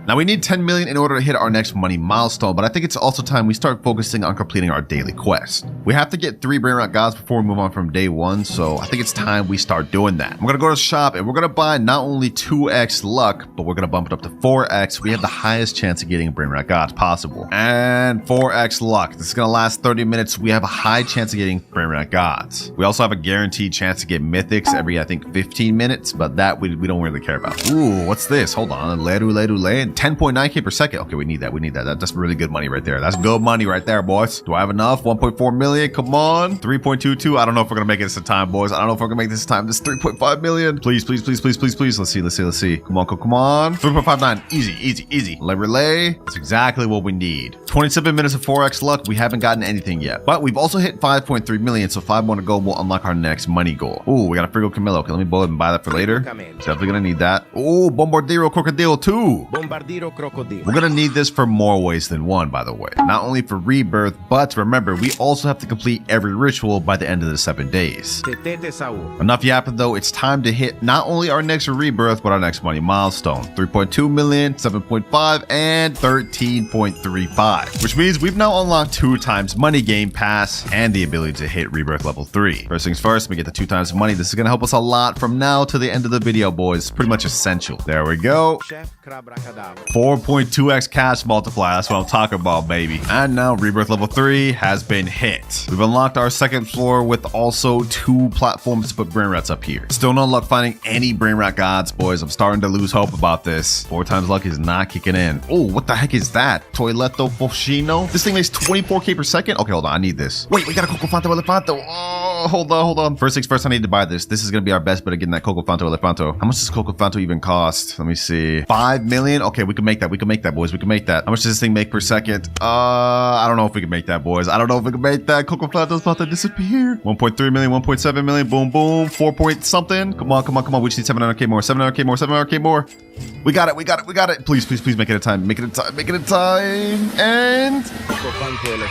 Now we need 10 million in order to hit our next money milestone, but I think it's also time we start focusing on completing our daily quest. We have to get 3 Brainrot gods before we move on from day 1, so I think it's time we start doing that. I'm gonna go to the shop and we're gonna buy not only 2x luck, but we're gonna bump it up to 4x. We have the highest chance of getting Brainrot gods possible. And 4x luck. This is gonna last 30 minutes. We have a high chance of getting Brainrot gods. We also have a guaranteed chance to get mythics every, I think, 15 minutes, but that we don't really care about. Ooh, what's this? Hold on. Ledu. 10.9k per second. Okay, we need that. We need that. That's really good money right there. That's good money right there, boys. Do I have enough? 1.4 million. Come on. 3.22. I don't know if we're gonna make it this time, boys. I don't know if we're gonna make this time. This is 3.5 million. Please, please, please, please, please, please. Let's see. Come on, come on. 3.59. Easy. Relay. That's exactly what we need. 27 minutes of 4x luck. We haven't gotten anything yet, but we've also hit 5.3 million. So 5 more to go. We'll unlock our next money goal. Ooh, we got a Frigo Camillo. Okay, let me go ahead and buy that for later. Definitely gonna need that. Ooh, Bombardiro Crocodile too. Bombardiro Crocodile. We're gonna need this for more ways than one, by the way. Not only for rebirth, but remember, we also have to complete every ritual by the end of the 7 days. Enough yapping though, it's time to hit not only our next rebirth, but our next money milestone. 3.2 million, 7.5, and 13.35. Which means we've now unlocked 2 times money game pass and the ability to hit rebirth level 3. First things first, we get the 2 times money. This is gonna help us a lot from now to the end of the video, boys. It's pretty much essential. There we go. 4.2x cash multiplier. That's what I'm talking about, baby. And now rebirth level 3 has been hit. We've unlocked our second floor with also 2 platforms to put Brainrots up here. Still no luck finding any Brainrot gods, boys. I'm starting to lose hope about this. 4 times luck is not kicking in. Oh, what the heck is that? Toiletto Foschino? This thing makes 24k per second? Okay, hold on. I need this. Wait, we got a Coco Fanto Elefanto. Oh, hold on. First things first, I need to buy this. This is going to be our best bet of getting that Coco Fanto Elefanto. How much does Coco Fanto even cost? Let me see. 5 million? Okay, we can make that. We can make that, boys. We can make that. How much does this thing make per second? I don't know if we can make that, boys. I don't know if we can make that. Coco Fanto's about to disappear. 1.3 million, 1.7 million. Boom. 4 point something. Come on. We just need 700k more. 700k more. We got it. Please make it a time. Make it a time. And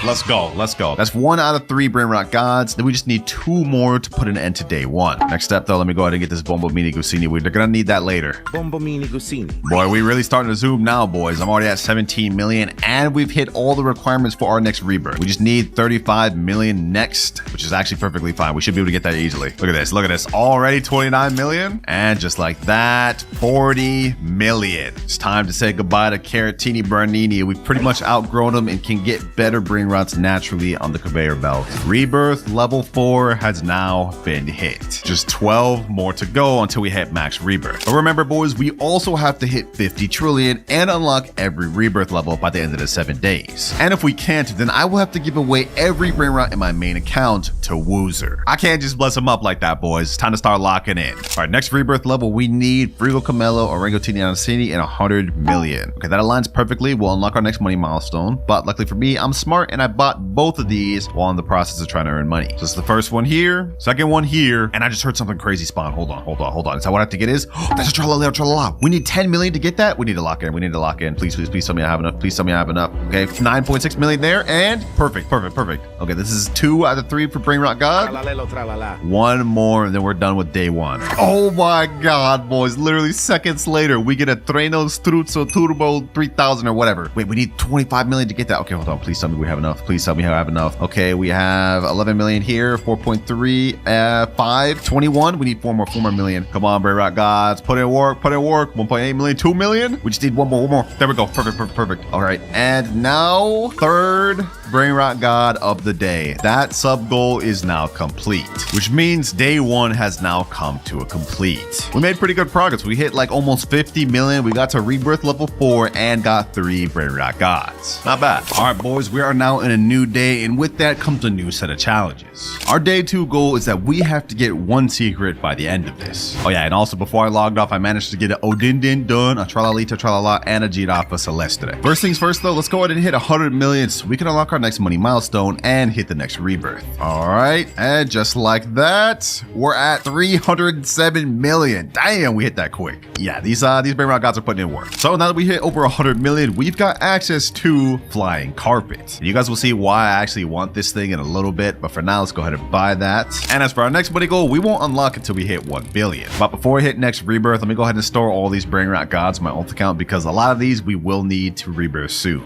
let's go. That's 1 out of 3 Brainrot gods. Then we just need 2 more to put an end to day 1. Next step though, let me go ahead and get this Bombo Mini Gusini. We're gonna need that later. Bombo Mini Gusini. Boy, we really starting to zoom now, boys. I'm already at 17 million and we've hit all the requirements for our next rebirth. We just need 35 million next, which is actually perfectly fine. We should be able to get that easily. Look at this. Already 29 million. And just like that, 40 million. It's time to say goodbye to Caratini Bernini. We've pretty much outgrown them and can get better Brainrots naturally on the conveyor belt. Rebirth level 4 has now been hit. Just 12 more to go until we hit max rebirth. But remember, boys, we also have to hit 50 trillion and unlock every rebirth level by the end of the 7 days. And if we can't, then I will have to give away every Brainrot in my main account to Woozer. I can't just bless him up like that, boys. It's time to start locking in. All right, next rebirth level, we need Frigo Camelo, Orangutini Gusini, and 100 million. Okay, that aligns perfectly. We'll unlock our next money milestone. But luckily for me, I'm smart and I bought both of these while in the process of trying to earn money. So this is the first one here, second one here, and I just heard something crazy spawn. Hold on. Is that what I have to get is? That's a tralala. We need 10 million to get that. We need to lock in. Please tell me I have enough. Please tell me I have enough. Okay, 9.6 million there, and perfect. Okay, this is 2 out of 3 for Brainrot God. Tralalelo, tralala. One more, and then we're done with day 1. Oh my God, boys. Literally seconds later, we get a Treno Struzzo Turbo 3000 or whatever. Wait, we need 25 million to get that. Okay, hold on. Please tell me we have enough. Please tell me I have enough. Okay, we have 11 million here, 4.3, 5, 21. We need 4 more million. Come on, Brainrot Gods. Put in work. 1.8 million, 2 million. We just need one more. There we go. Perfect. All right, and now third Brainrot God of the day. That sub goal is now complete, which means day 1 has now come to a complete. We made pretty good progress. We hit like almost 50 million. We got to rebirth level 4 and got 3 Brainrot Gods. Not bad. All right, boys, we are now in a new day, and with that comes a new set of challenges. Our day 2 goal is that we have to get 1 secret by the end of this. Oh yeah, and also before I logged off, I managed to get an Odindin done, a Tralalita Tralala, and a Girafa Celeste. First things first though, let's go ahead and hit 100 million so we can unlock our next money milestone and hit the next rebirth. All right, and just like that, we're at 307 million. Damn, we hit that quick. Yeah, these Brainrot Gods are putting in work. So now that we hit over 100 million, we've got access to Flying Carpet. And you guys will see why I actually want this thing in a little bit, but for now, let's go ahead and buy that. And as for our next money goal, we won't unlock until we hit 1 billion. But before we hit next rebirth, let me go ahead and store all these Brainrot Gods in my ult account because a lot of these we will need to rebirth soon.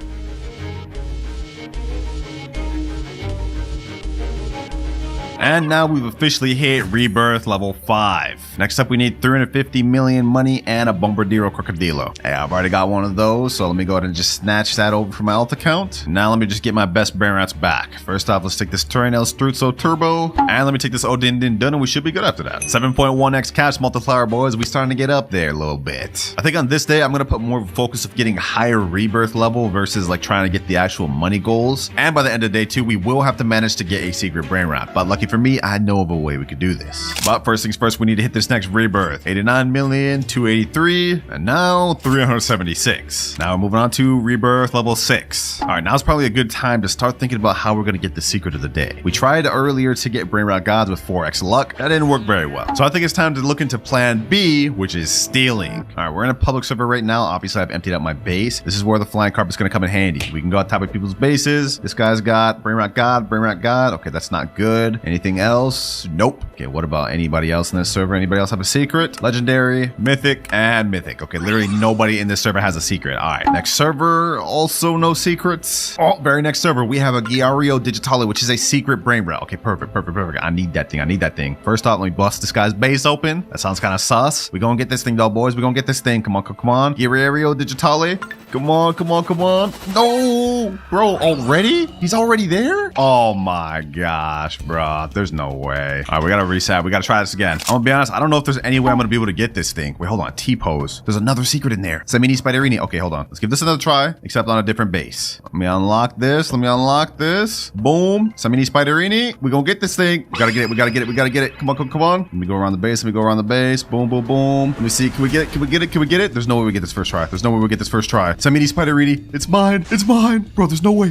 And now we've officially hit rebirth level 5. Next up, we need 350 million money and a Bombardiro Crocodilo. Hey, I've already got one of those, so let me go ahead and just snatch that over from my alt account. Now let me just get my best Brainrots back. First off, let's take this Turinel Struzzo Turbo, and let me take this Odindin done, and we should be good after that. 7.1x cash multiplier, boys. We starting to get up there a little bit. I think on this day, I'm gonna put more of a focus of getting higher rebirth level versus like trying to get the actual money goals. And by the end of day 2, we will have to manage to get a secret Brainrot. But lucky for me, I know of a way we could do this. But first things first, we need to hit this next rebirth. 89 million, 283, and now 376. Now we're moving on to rebirth level 6. All right, now's probably a good time to start thinking about how we're going to get the secret of the day. We tried earlier to get Brainrot Gods with 4x luck. That didn't work very well. So I think it's time to look into plan B, which is stealing. All right, we're in a public server right now. Obviously, I've emptied out my base. This is where the flying carpet's going to come in handy. We can go on top of people's bases. This guy's got Brainrot God. Okay, that's not good. Anything else? Nope. Okay, what about anybody else in this server? Anybody else have a secret? Legendary, mythic, and mythic. Okay, literally nobody in this server has a secret. All right, next server, also no secrets. Oh, very next server, we have a Giario Digitale, which is a secret Brainrot. Okay, perfect. I need that thing. First off, let me bust this guy's base open. That sounds kind of sus. We gonna get this thing though, boys. We gonna get this thing. Come on. Giario Digitale. Come on. No, bro, already? He's already there? Oh my gosh, bro. There's no way. All right, we gotta reset. We gotta try this again. I'm gonna be honest, I don't know if there's any way I'm gonna be able to get this thing. Wait, hold on. T-pose. There's another secret in there. Samini Spiderini. Okay, hold on. Let's give this another try, except on a different base. Let me unlock this. Boom. Samini Spiderini. We gonna get this thing. We gotta get it. Come on. Let me go around the base. Boom. Let me see. Can we get it? There's no way we get this first try. Samini Spiderini. It's mine. Bro, there's no way.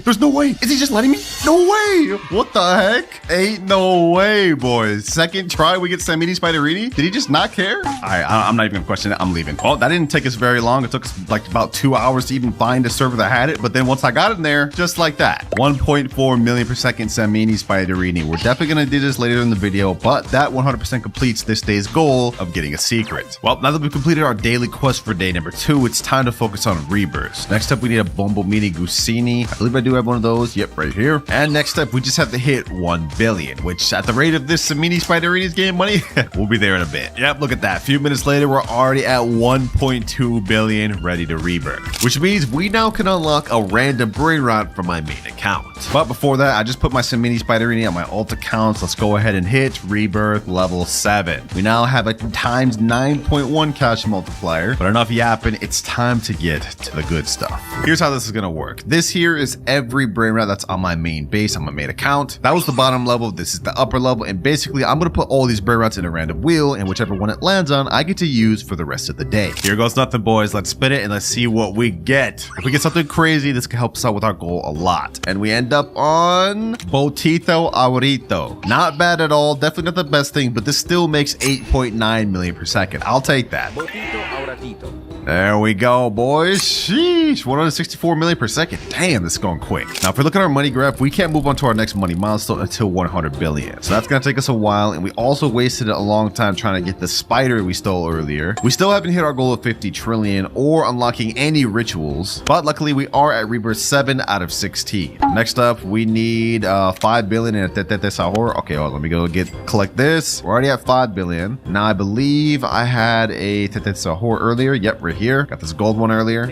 Is he just letting me? No way. What the heck? Ain't no way, boys. Second try, we get Samini Spiderini? Did he just not care? All right, I'm not even gonna question it. I'm leaving. Well, that didn't take us very long. It took us like about 2 hours to even find a server that had it. But then once I got in there, just like that. 1.4 million per second Samini Spiderini. We're definitely gonna do this later in the video, but that 100% completes this day's goal of getting a secret. Well, now that we've completed our daily quest for day number 2, it's time to focus on rebirths. Next up, we need a Bombo Mini Gusini. I believe I do have one of those. Yep, right here. And next up, we just have to hit 1 billion, which at the rate of this Samini Spiderini's game money, we'll be there in a bit. Yep, look at that. A few minutes later, we're already at 1.2 billion ready to rebirth, which means we now can unlock a random Brainrot from my main account. But before that, I just put my Samini Spiderini on my alt accounts. Let's go ahead and hit rebirth level 7. We now have a times 9.1 cash multiplier, but enough yapping. It's time to get to the the good stuff. Here's how this is gonna work. This here is every Brainrot that's on my main base, on my main account. That was the bottom level, this is the upper level, and basically I'm gonna put all these Brainrots in a random wheel, and whichever one it lands on, I get to use for the rest of the day. Here goes nothing, boys. Let's spin it and let's see what we get. If we get something crazy, this can help us out with our goal a lot. And we end up on Botito Aurito. Not bad at all, definitely not the best thing, but this still makes 8.9 million per second. I'll take that. Botito Auratito. There we go, boys. Sheesh, 164 million per second. Damn, this is going quick. Now, if we look at our money graph, we can't move on to our next money milestone until 100 billion. So that's gonna take us a while, and we also wasted a long time trying to get the spider we stole earlier. We still haven't hit our goal of 50 trillion or unlocking any rituals, but luckily we are at rebirth 7 out of 16. Next up, we need 5 billion in a Tete Sahur. Okay, well, let me go collect this. We're already at 5 billion. Now, I believe I had a Tete Sahur earlier. Yep, right here. Got this gold one earlier.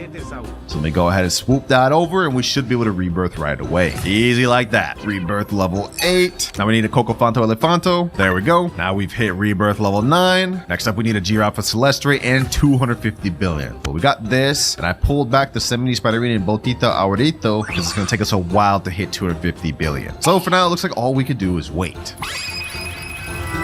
So let me go ahead and swoop that over, and we should be able to rebirth right away. Easy like that. Rebirth level 8. Now we need a Cocofanto Elefanto. There we go. Now we've hit rebirth level 9. Next up, we need a Giraffa Celestre and 250 billion. But we got this, and I pulled back the 70 Spiderine and Botita Aurito because it's going to take us a while to hit 250 billion. So for now, it looks like all we could do is wait.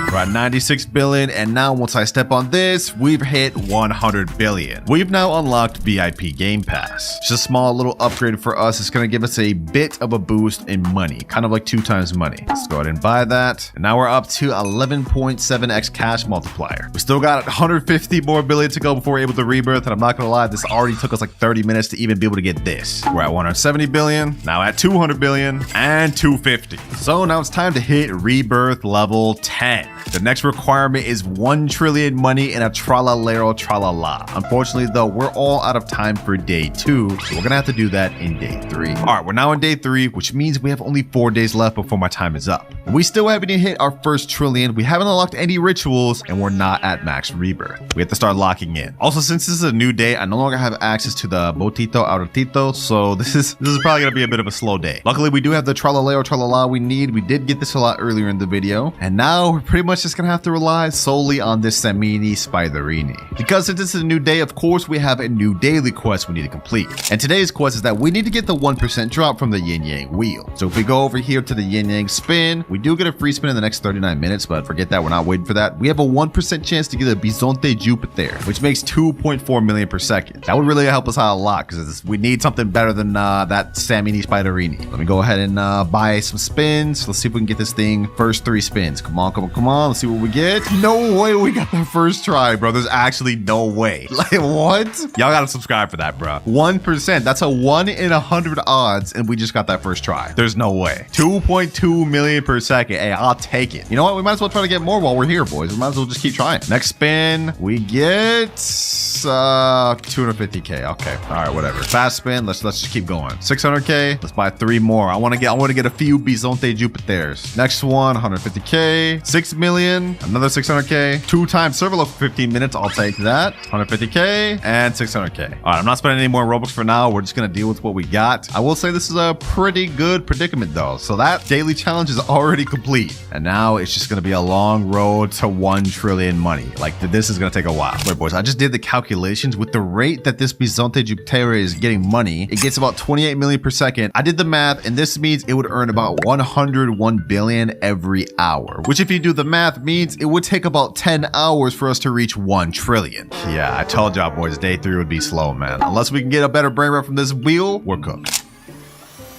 We're at 96 billion, and now once I step on this, we've hit 100 billion. We've now unlocked VIP Game Pass. Just a small little upgrade for us. It's gonna give us a bit of a boost in money, kind of like 2 times money. Let's go ahead and buy that. And now we're up to 11.7x cash multiplier. We still got 150 more billion to go before we're able to rebirth, and I'm not gonna lie, this already took us like 30 minutes to even be able to get this. We're at 170 billion, now at 200 billion, and 250. So now it's time to hit rebirth level 10. The next requirement is 1 trillion money and a tralalero tralala. Unfortunately though, we're all out of time for day 2, so we're gonna have to do that in day 3. All right, we're now in day 3, which means we have only 4 days left before my time is up. We still haven't hit our first trillion, we haven't unlocked any rituals, and we're not at max rebirth. We have to start locking in. Also, since this is a new day, I no longer have access to the Botito Auratito, so this is probably gonna be a bit of a slow day. Luckily, we do have the tralalero tralala we need. We did get this a lot earlier in the video, and now we're pretty much just gonna have to rely solely on this Samini Spiderini. Because since this is a new day, of course, we have a new daily quest we need to complete. And today's quest is that we need to get the 1% drop from the yin yang wheel. So if we go over here to the yin yang spin, we do get a free spin in the next 39 minutes, but forget that, we're not waiting for that. We have a 1% chance to get a Bisonte Jupiter, which makes 2.4 million per second. That would really help us out a lot because we need something better than that Samini Spiderini. Let me go ahead and buy some spins. Let's see if we can get this thing first 3 spins. Come on, come on, come on. Let's see what we get. No way we got that first try, bro. There's actually no way. Like, what? Y'all gotta subscribe for that, bro. 1%. That's a 1 in 100 odds, and we just got that first try. There's no way. 2.2 million per second. Hey, I'll take it. You know what? We might as well try to get more while we're here, boys. We might as well just keep trying. Next spin, we get 250k. Okay. All right, whatever. Fast spin. Let's just keep going. 600k. Let's buy 3 more. I want to get a few Bisonte Jupiters. Next one, 150k. 6 million. Another 600k. 2 times server load for 15 minutes. I'll take that. 150k and 600k. All right, I'm not spending any more Robux for now. We're just gonna deal with what we got. I will say this is a pretty good predicament though. So that daily challenge is already complete, and now it's just gonna be a long road to 1 trillion money. Like, this is gonna take a while. Wait, boys, I just did the calculations. With the rate that this Bisonte Jupiter is getting money, it gets about 28 million per second. I did the math, and this means it would earn about 101 billion every hour, which if you do the math means it would take about 10 hours for us to reach 1 trillion. Yeah, I told y'all boys, day 3 would be slow, man. Unless we can get a better brain rot from this wheel, we're cooked.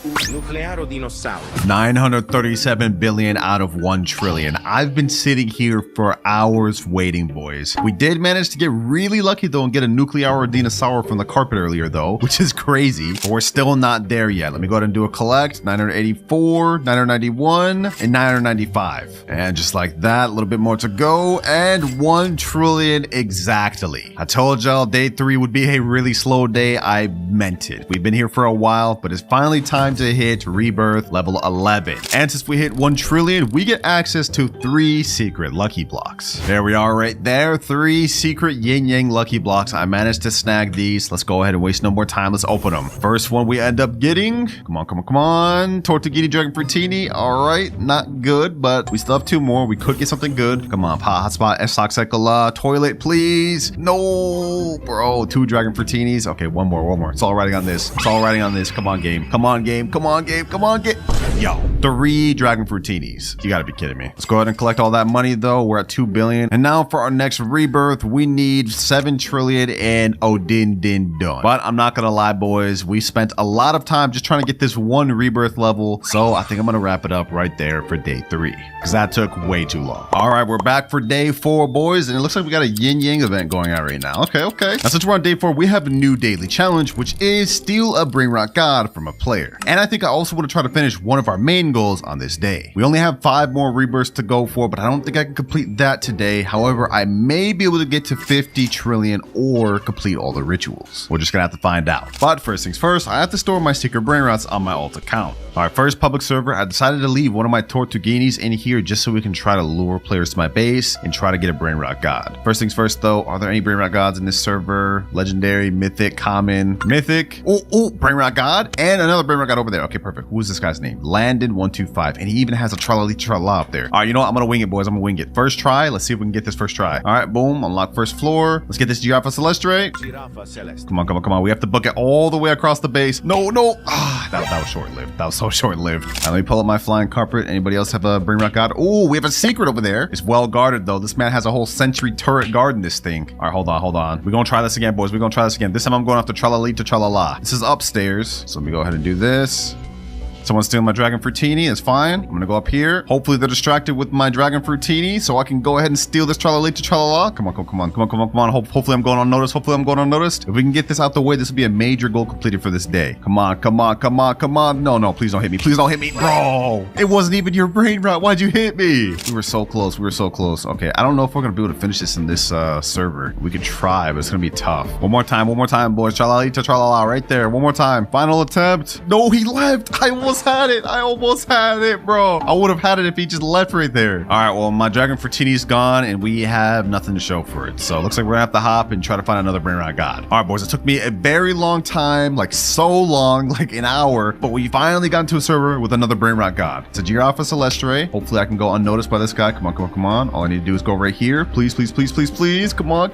Nuclearo Dinosauro. 937 billion out of 1 trillion. I've been sitting here for hours waiting, boys. We did manage to get really lucky though and get a Nuclearo Dinosaur from the carpet earlier though, which is crazy, but we're still not there yet. Let me go ahead and do a collect. 984, 991, and 995. And just like that, a little bit more to go, and 1 trillion exactly. I told y'all day 3 would be a really slow day. I meant it. We've been here for a while, but it's finally time to hit rebirth level 11. And since we hit 1 trillion, we get access to 3 secret lucky blocks. There we are right there, 3 secret yin yang lucky blocks. I managed to snag these. Let's go ahead and waste no more time. Let's open them. First one we end up getting, come on, come on, come on. Tortuguini Dragon Fruitini. All right, not good, but we still have 2 more. We could get something good. Come on, hotspot, F-Sox toilet, please. No, bro, 2 Dragon Fruitinis. Okay, one more. It's all riding on this. It's all riding on this. Come on, game. Come on, game. Come on, game. Come on, game. Yo, 3 Dragon Fruitinis. You gotta be kidding me. Let's go ahead and collect all that money though. We're at 2 billion. And now for our next rebirth, we need 7 trillion and Odin Din Dun. But I'm not gonna lie, boys. We spent a lot of time just trying to get this 1 rebirth level. So I think I'm gonna wrap it up right there for day 3, because that took way too long. All right, we're back for day 4, boys. And it looks like we got a yin yang event going on right now. Okay. Now since we're on day 4, we have a new daily challenge, which is steal a Brainrot God from a player. And I think I also want to try to finish one of our main goals on this day. We only have 5 more rebirths to go for, but I don't think I can complete that today. However, I may be able to get to 50 trillion or complete all the rituals. We're just gonna have to find out. But first things first, I have to store my secret Brainrots on my alt account. All right, first public server, I decided to leave one of my Tortuguinis in here just so we can try to lure players to my base and try to get a Brainrot God. First things first though, are there any Brainrot Gods in this server? Legendary, mythic, common, mythic. Oh, Brainrot God and another Brainrot God over there. Okay, perfect. Who is this guy's name? Landon125, and he even has a Tralali Trala up there. All right, you know what? I'm gonna wing it, boys. I'm gonna wing it. First try. Let's see if we can get this first try. All right, boom. Unlock first floor. Let's get this Giraffa Celestre. Come on. We have to book it all the way across the base. No. Ah, that was short-lived. That was so short-lived. All right, let me pull up my flying carpet. Anybody else have a Brainrot God? Oh, we have a secret over there. It's well guarded though. This man has a whole sentry turret guarding this thing. All right, hold on. We're gonna try this again, boys. We're gonna try this again. This time I'm going after Tralali to Tralala. This is upstairs. So let me go ahead and do this. Someone's stealing my Dragon Fruitini. It's fine. I'm gonna go up here. Hopefully they're distracted with my Dragon Fruitini so I can go ahead and steal this Tralali to Tralala. Come on. Hopefully I'm going unnoticed. If we can get this out the way, this will be a major goal completed for this day. Come on. No, please don't hit me. Bro, it wasn't even your Brainrot. Why'd you hit me? We were so close. Okay, I don't know if we're gonna be able to finish this in this server. We could try, but it's gonna be tough. One more time, boys. Tralali to Tralala right there. One more time. Final attempt. No, he left. I almost had it, bro. I would have had it if he just left right there. All right, well, my Dragon Fruitini's gone and we have nothing to show for it. So it looks like we're gonna have to hop and try to find another Brainrot God. All right, boys, it took me a very long time, like so long, like an hour, but we finally got into a server with another Brainrot God. It's a Giraffa Celestre. Hopefully I can go unnoticed by this guy. Come on. All I need to do is go right here. Please. Come on.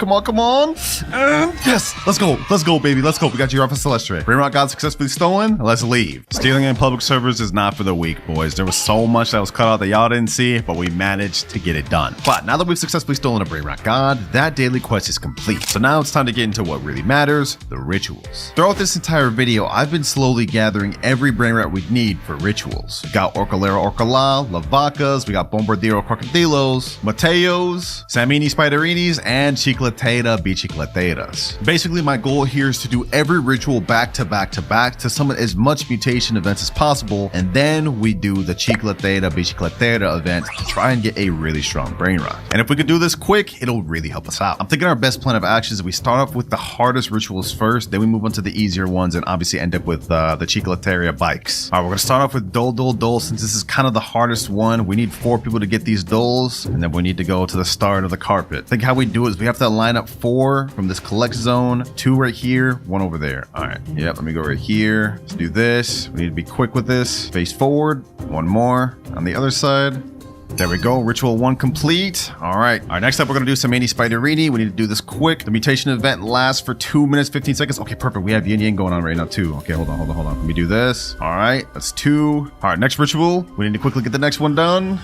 Yes, let's go, baby. Let's go. We got Giraffa Celestre. Brainrot God successfully stolen. Let's leave. Stealing in public servers is not for the weak, boys. There was so much that was cut out that y'all didn't see, but we managed to get it done. But now that we've successfully stolen a Brainrot God, that daily quest is complete. So now it's time to get into what really matters, the rituals. Throughout this entire video, I've been slowly gathering every Brainrot we need for rituals. We got Orcalera Orcala, Lavacas, we got Bombardiro Crocodilos, Mateos, Samini Spiderinis, and Chicletera Bicicleteras. Basically, my goal here is to do every ritual back to back to summon as much mutation events as possible, and then we do the Chicletera Bicicletera event to try and get a really strong Brainrot. And if we could do this quick, it'll really help us out. I'm thinking our best plan of action is we start off with the hardest rituals first, then we move on to the easier ones and obviously end up with the Chicletera bikes. All right, we're gonna start off with Dole. Since this is kind of the hardest one, we need 4 people to get these Doles, and then we need to go to the start of the carpet. I think how we do it is we have to line up 4 from this collect zone, 2 right here, 1 over there. All right, yep, let me go right here. Let's do this. We need to be quick with this. Face forward, 1 more on the other side. There we go, ritual 1 complete. All right, next up we're gonna do Samini Spiderini. We need to do this quick. The mutation event lasts for 2 minutes, 15 seconds. Okay, perfect, we have yin yang going on right now too. Okay, hold on. Let me do this. All right, that's 2. All right, next ritual. We need to quickly get the next one done.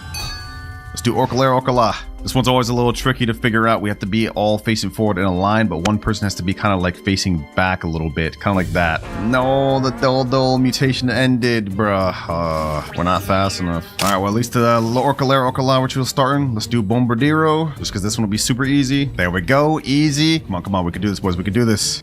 Let's do Orcalera Orcala. This one's always a little tricky to figure out. We have to be all facing forward in a line, but one person has to be kind of like facing back a little bit, kind of like that. No, the Dole mutation ended, bruh. We're not fast enough. All right, well, at least the Orcalera Orcala ritual starting. Let's do Bombardiro, just because this one will be super easy. There we go, easy. Come on, we can do this, boys. We can do this.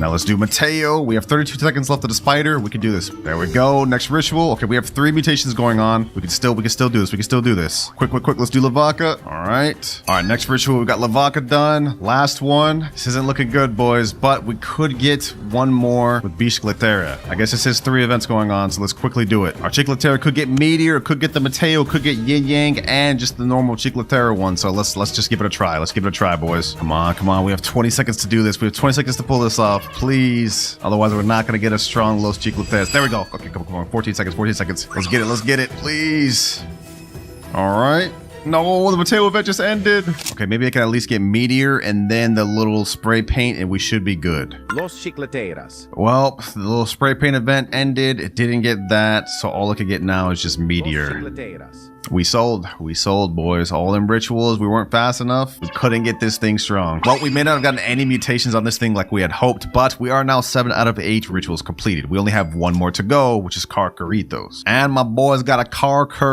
Now let's do Mateo. We have 32 seconds left of the spider. We can do this. There we go. Next ritual. Okay, we have 3 mutations going on. We can still do this. We can still do this. Quick. Let's do Lavaka. All right, next ritual. We got Lavaka done. Last one. This isn't looking good, boys, but we could get one more with Bicicletera. I guess this is 3 events going on, so let's quickly do it. Our Chicletera could get Meteor, could get the Mateo, could get Yin Yang, and just the normal Chicletera one. So let's just give it a try. Let's give it a try, boys. Come on. We have 20 seconds to do this. We have 20 seconds to pull this off. Please. Otherwise, we're not going to get a strong Los Chicleteras. There we go. Okay, come on. 14 seconds. Let's get it. Please. All right. No, the Mateo event just ended. Okay, maybe I can at least get Meteor and then the little spray paint and we should be good. Los Chicleteras. Well, the little spray paint event ended. It didn't get that, so all I could get now is just Meteor. Los Chicleteras. We sold, boys. All in rituals. We weren't fast enough. We couldn't get this thing strong. Well, we may not have gotten any mutations on this thing like we had hoped, but we are now 7 out of 8 rituals completed. We only have 1 more to go, which is Carcaritos. And my boys got a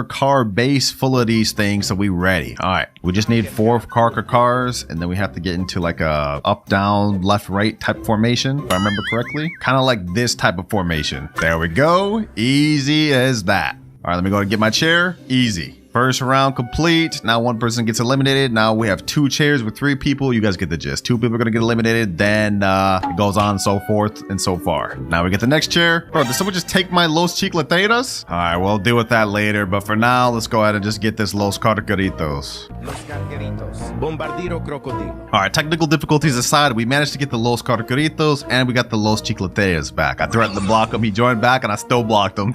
car base full of these things, so we ready. All right, we just need 4 cars, and then we have to get into like a up, down, left, right type formation, if I remember correctly. Kind of like this type of formation. There we go. Easy as that. All right, let me go and get my chair. Easy. First round complete. Now 1 person gets eliminated. Now we have 2 chairs with 3 people. You guys get the gist. 2 people are going to get eliminated. Then it goes on so forth and so far. Now we get the next chair. Bro, did someone just take my Los Chicleteras? All right, we'll deal with that later. But for now, let's go ahead and just get this Los Carcaritos. Los Carcaritos. Bombardiro Crocodilo. All right, technical difficulties aside, we managed to get the Los Carcaritos and we got the Los Chicleteras back. I threatened to block him. He joined back and I still blocked him.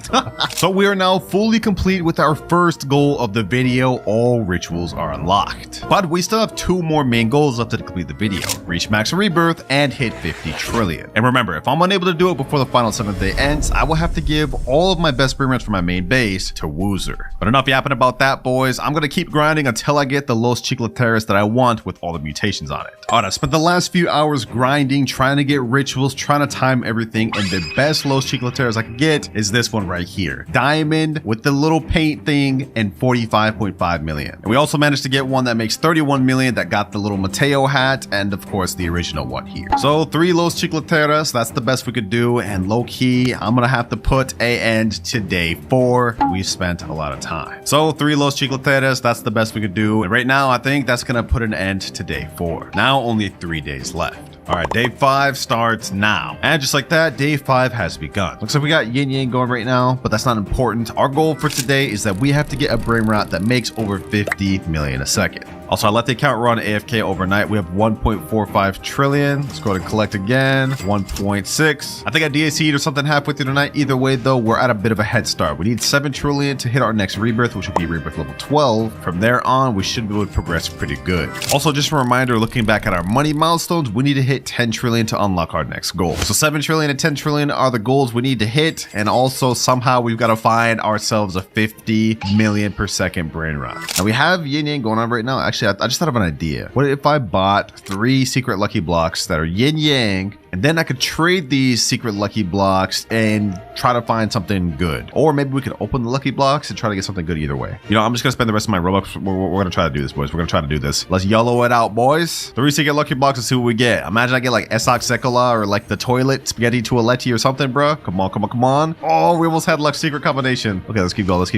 So we are now fully complete with our first goal of the video. All rituals are unlocked, but we still have 2 more main goals left to complete the video: reach max rebirth and hit 50 trillion. And remember, if I'm unable to do it before the final 7th day ends, I will have to give all of my best Brainrots for my main base to Woozer. But enough yapping about that, boys. I'm gonna keep grinding until I get the Los Chicleteras that I want with all the mutations on it. All right, I spent the last few hours grinding, trying to get rituals, trying to time everything, and the best Los Chicleteras I could get is this one right here. Diamond with the little paint thing and 45.5 million. And we also managed to get one that makes 31 million that got the little Mateo hat and of course the original one here. So 3 Los Chicleteras, that's the best we could do, and low key, I'm gonna have to put a end to day 4. We spent a lot of time. So 3 Los Chicleteras, that's the best we could do. And right now, I think that's gonna put an end to day 4. Now only 3 days left. All right, day 5 starts now. And just like that, day 5 has begun. Looks like we got Yin Yang going right now, but that's not important. Our goal for today is that we have to get a Brainrot that makes over 50 million a second. Also, I let the account run AFK overnight. We have 1.45 trillion. Let's go ahead and collect again. 1.6. I think I DAC'd or something halfway through the night. Either way, though, we're at a bit of a head start. We need 7 trillion to hit our next rebirth, which will be rebirth level 12. From there on, we should be able to progress pretty good. Also, just a reminder, looking back at our money milestones, we need to hit 10 trillion to unlock our next goal. So 7 trillion and 10 trillion are the goals we need to hit. And also, somehow, we've got to find ourselves a 50 million per second Brainrot. Now, we have Yin Yang going on right now. Actually, I just thought of an idea. What if I bought 3 secret lucky blocks that are yin yang, and then I could trade these secret lucky blocks and try to find something good? Or maybe we could open the lucky blocks and try to get something good either way. You know, I'm just gonna spend the rest of my Robux. We're gonna try to do this, boys. We're gonna try to do this. Let's YOLO it out, boys. 3 secret lucky blocks and see what we get. Imagine I get like Esak Sekola or like the toilet spaghetti toiletti or something, bro. Come on. Oh, we almost had luck secret combination. Okay, let's keep going. Let's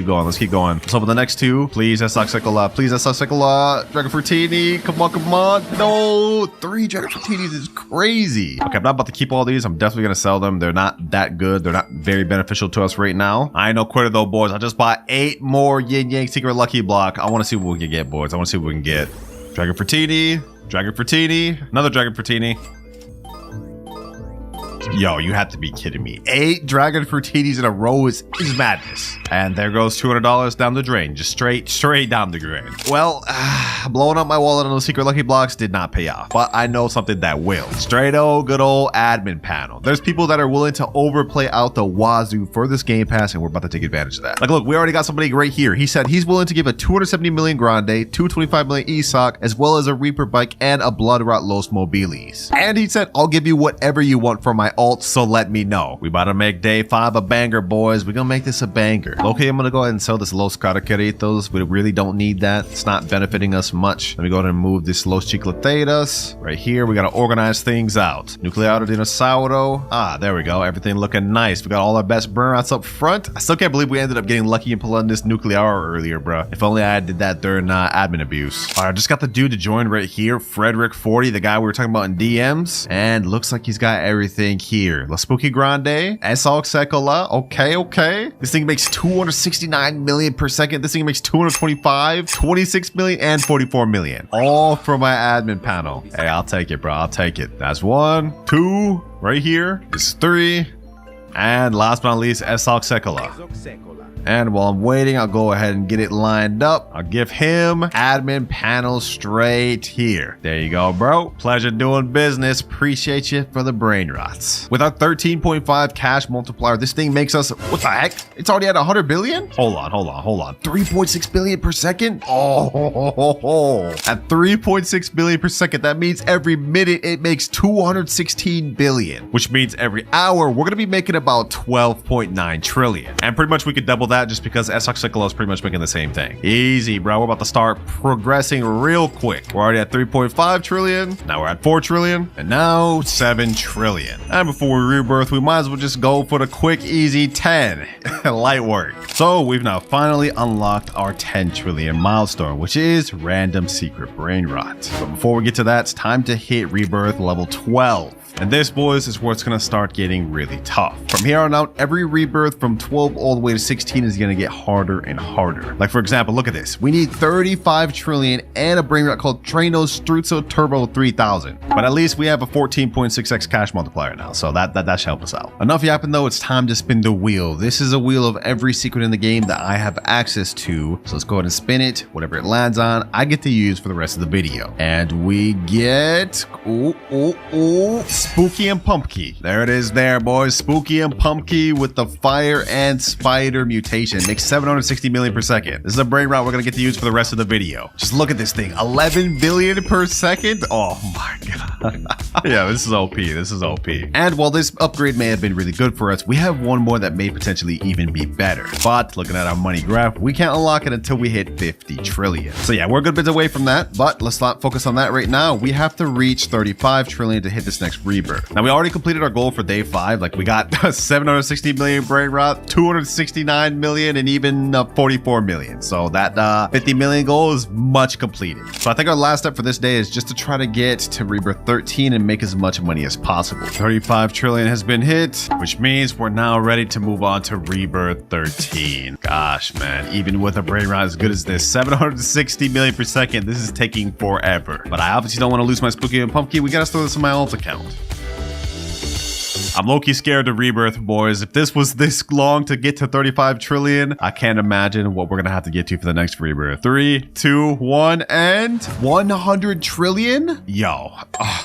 open the next 2. Please, Esak Sekola. Please, Esak Sekola. Dragon Fruitini. Come on. No, 3 Dragon Fruitinis is crazy. Okay, I'm not about to keep all these. I'm definitely gonna sell them. They're not that good. They're not very beneficial to us right now. I ain't no quitter though, boys. I just bought 8 more Yin Yang secret lucky block. I want to see what we can get, boys. I want to see what we can get. Dragon Fruitini, another Dragon Fruitini. Yo, you have to be kidding me. 8 Dragon Fruitinis in a row is madness. And there goes $200 down the drain. Just straight down the drain. Well, blowing up my wallet on those secret lucky blocks did not pay off. But I know something that will. Straight old good old admin panel. There's people that are willing to overplay out the wazoo for this Game Pass, and we're about to take advantage of that. Like, look, we already got somebody right here. He said he's willing to give a 270 million Grande, 225 million Isak, as well as a Reaper bike and a Blood Rot Los Mobilis. And he said, I'll give you whatever you want for my alt, so let me know. We about to make day 5 a banger, boys. We're gonna make this a banger. Okay, I'm gonna go ahead and sell this Los Caracaritos. We really don't need that. It's not benefiting us much. Let me go ahead and move this Los Chicleteras right here. We gotta organize things out. Nuclear Dinosaurio. Ah, there we go. Everything looking nice. We got all our best Brainrots up front. I still can't believe we ended up getting lucky and pulling this Nuclear earlier, bro. If only I did that during admin abuse. All right, I just got the dude to join right here. Frederick40, the guy we were talking about in DMs. And looks like he's got everything here. La Spooky Grande. Esok Sekola. Okay. This thing makes 269 million per second. This thing makes 225, 26 million, and 44 million. All from my admin panel. Hey, I'll take it, bro. I'll take it. That's 1, 2, right here. This is 3. And last but not least, Esok Sekola. And while I'm waiting, I'll go ahead and get it lined up. I'll give him admin panel straight here. There you go, bro. Pleasure doing business. Appreciate you for the Brainrots. With our 13.5 cash multiplier, this thing makes us, what the heck? It's already at 100 billion? Hold on. 3.6 billion per second? Oh. At 3.6 billion per second, that means every minute it makes 216 billion, which means every hour we're going to be making about 12.9 trillion. And pretty much we could double that just because Esok Sekola is pretty much making the same thing. Easy, bro. We're about to start progressing real quick. We're already at 3.5 trillion. Now we're at 4 trillion. And now 7 trillion. And before we rebirth, we might as well just go for the quick, easy 10. Light work. So we've now finally unlocked our 10 trillion milestone, which is random secret Brainrot. But before we get to that, it's time to hit rebirth level 12. And this, boys, is where it's going to start getting really tough. From here on out, every rebirth from 12 all the way to 16 is going to get harder and harder. Like, for example, look at this. We need 35 trillion and a Brainrot called Tranos Struzzo Turbo 3000. But at least we have a 14.6x cash multiplier now, so that should help us out. Enough yapping, though. It's time to spin the wheel. This is a wheel of every secret in the game that I have access to. So let's go ahead and spin it. Whatever it lands on, I get to use for the rest of the video. And we get... Spooky and Pumpkin. There it is there, boys. Spooky and Pumpkin with the fire and spider mutation. Makes 760 million per second. This is a Brainrot we're going to get to use for the rest of the video. Just look at this thing. 11 billion per second. Oh my god. Yeah, this is OP. This is OP. And while this upgrade may have been really good for us, we have one more that may potentially even be better. But looking at our money graph, we can't unlock it until we hit 50 trillion. So yeah, we're a good bit away from that, but let's not focus on that right now. We have to reach 35 trillion to hit this next rebirth. Now, we already completed our goal for day 5. Like, we got 760 million Brainrot, 269 million, and even 44 million. So that 50 million goal is much completed. So I think our last step for this day is just to try to get to rebirth 13 and make as much money as possible. 35 trillion has been hit, which means we're now ready to move on to rebirth 13. Gosh, man, even with a Brainrot as good as this, 760 million per second, this is taking forever. But I obviously don't want to lose my Spooky and Pumpkin. We gotta store this in my alt account. I'm low-key scared to rebirth, boys. If this was this long to get to 35 trillion, I can't imagine what we're gonna have to get to for the next rebirth. 3, 2, 1, and 100 trillion? Yo.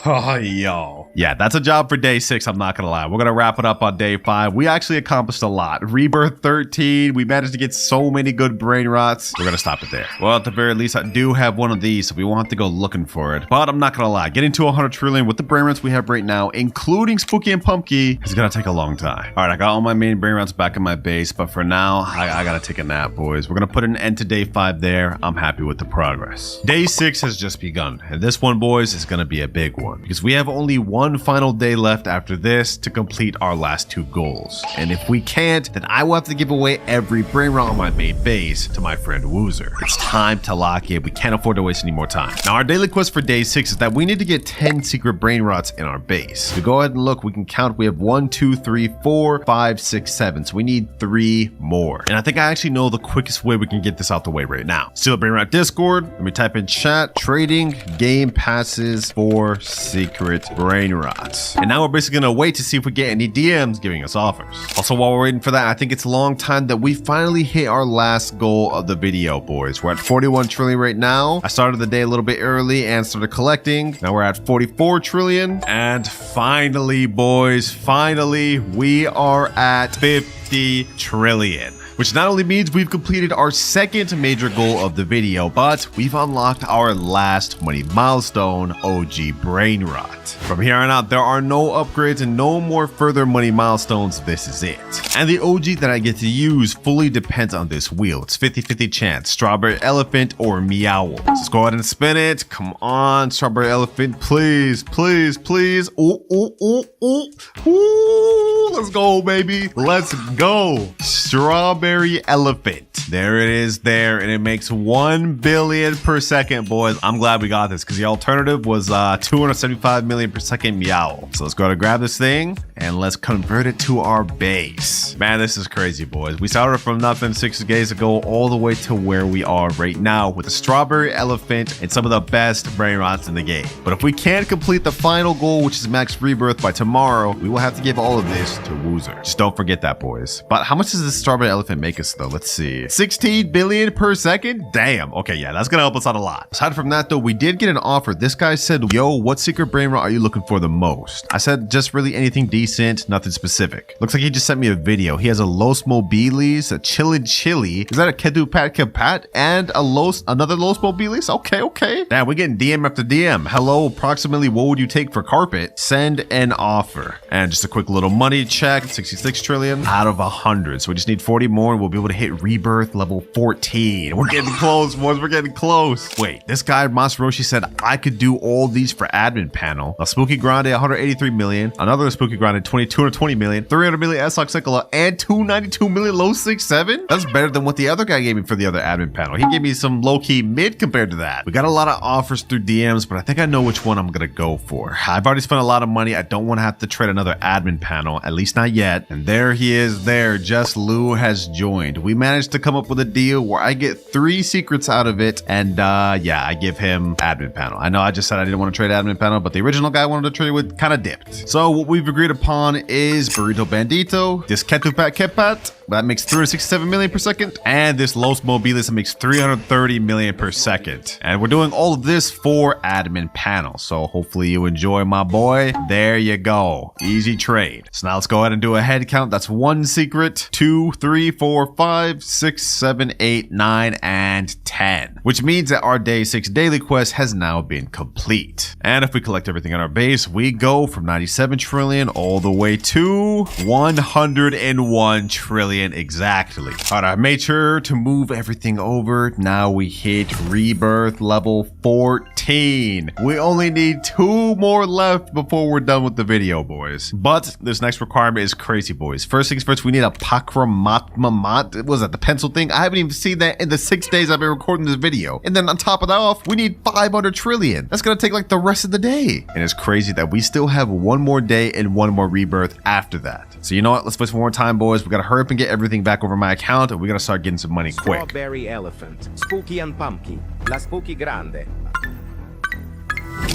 Oh, yo. Yeah, that's a job for day 6, I'm not gonna lie. We're gonna wrap it up on day 5. We actually accomplished a lot. Rebirth 13, we managed to get so many good Brainrots. We're gonna stop it there. Well, at the very least, I do have one of these, so we won't have to go looking for it. But I'm not gonna lie, getting to 100 trillion with the Brainrots we have right now, including Spooky and Pumpkin, is gonna take a long time. All right, I got all my main Brainrots back in my base, but for now, I gotta take a nap, boys. We're gonna put an end to day 5 there. I'm happy with the progress. Day 6 has just begun, and this one, boys, is gonna be a big one because we have only one final day left after this to complete our last 2 goals. And if we can't, then I will have to give away every Brainrot on my main base to my friend Woozer. It's time to lock in. We can't afford to waste any more time. Now, our daily quest for day 6 is that we need to get 10 secret Brainrots in our base. If we go ahead and look, we can count. We have 1, 2, 3, 4, 5, 6, 7. So we need 3 more. And I think I actually know the quickest way we can get this out the way right now. Still Brainrot Discord. Let me type in chat, trading game passes for secret Brainrots. And now we're basically gonna wait to see if we get any DMs giving us offers. Also, while we're waiting for that, I think it's a long time that we finally hit our last goal of the video, boys. We're at 41 trillion right now. I started the day a little bit early and started collecting. Now we're at 44 trillion. And finally, boys, finally, we are at 50 trillion. which not only means we've completed our second major goal of the video, but we've unlocked our last money milestone, OG Brainrot. From here on out, there are no upgrades and no more further money milestones. This is it. And the OG that I get to use fully depends on this wheel. It's 50-50 chance, strawberry elephant or meow. So let's go ahead and spin it. Come on, strawberry elephant, please, please, please. Oh, oh, oh, oh. Ooh, let's go, baby. Let's go. Strawberry elephant. There it is there, and it makes 1 billion per second, boys. I'm glad we got this because the alternative was 275 million per second meow. So let's go ahead and grab this thing and let's convert it to our base. Man, this is crazy, boys. We started from nothing 6 days ago all the way to where we are right now with a strawberry elephant and some of the best Brainrots in the game. But if we can't complete the final goal, which is max rebirth, by tomorrow, we will have to give all of this to Woozer. Just don't forget that, boys. But how much does this strawberry elephant make us, though? Let's see. 16 billion per second? Damn. Okay, yeah, that's gonna help us out a lot. Aside from that, though, we did get an offer. This guy said, yo, what secret Brainrot are you looking for the most? I said, just really anything decent, nothing specific. Looks like he just sent me a video. He has a Los Mobilis, a Chillin' Chili. Is that a Kedu Pat Kapat? And another Los Mobilis? Okay, okay. Damn, we're getting DM after DM. Hello, approximately what would you take for carpet? Send an offer. And just a quick little money check, 66 trillion out of 100. So we just need 40 more and we'll be able to hit rebirth level 14. We're getting close, boys. We're getting close. Wait, this guy, Masaroshi, said I could do all these for admin panel. A Spooky Grande, 183 million. Another Spooky Grande, 220 million. 300 million S-Lock Cycler, and 292 million low 6-7. That's better than what the other guy gave me for the other admin panel. He gave me some low-key mid compared to that. We got a lot of offers through DMs, but I think I know which one I'm gonna go for. I've already spent a lot of money. I don't want to have to trade another admin panel, at least not yet. And there he is there. Just Lou has joined. We managed to come up with a deal where I get 3 secrets out of it, and yeah, I give him admin panel. I know I just said I didn't want to trade admin panel, but the original guy I wanted to trade with kind of dipped. So what we've agreed upon is Burrito Bandito, this Ketupat Kepat, that makes 367 million per second, and this Los Mobilis that makes 330 million per second. And we're doing all of this for admin panel, so hopefully you enjoy, my boy. There you go. Easy trade. So now let's go ahead and do a head count. That's 1 secret, 2, 3, 4, 5, 6, 7, 8, 9, and 10. Which means that our day 6 daily quest has now been complete. And if we collect everything on our base, we go from 97 trillion all the way to 101 trillion exactly. All right, I made sure to move everything over. Now we hit rebirth level 14. We only need 2 more left before we're done with the video, boys. But this next requirement is crazy, boys. First things first, we need a Pakramatmamat. What was that, the pencil thing? I haven't even seen that in the 6 days I've been recording this video. And then on top of that off, we need 500 trillion. That's gonna take like the rest of the day. And it's crazy that we still have 1 more day and 1 more rebirth after that. So you know what? Let's waste one more time, boys. We gotta hurry up and get everything back over my account, and we gotta start getting some money quick. Strawberry elephant, spooky and pumpkin, la spooky grande.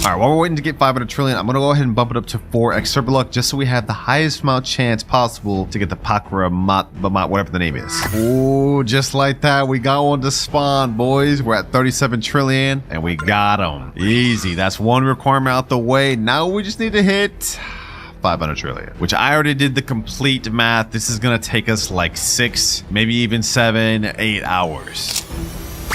All right, while we're waiting to get 500 trillion, I'm gonna go ahead and bump it up to 4x super luck just so we have the highest amount chance possible to get the Pakramatmamat, whatever the name is. Ooh, just like that, we got one to spawn, boys. We're at 37 trillion, and we got them. Easy, that's 1 requirement out the way. Now we just need to hit 500 trillion, which I already did the complete math. This is gonna take us like 6, maybe even 7, 8 hours.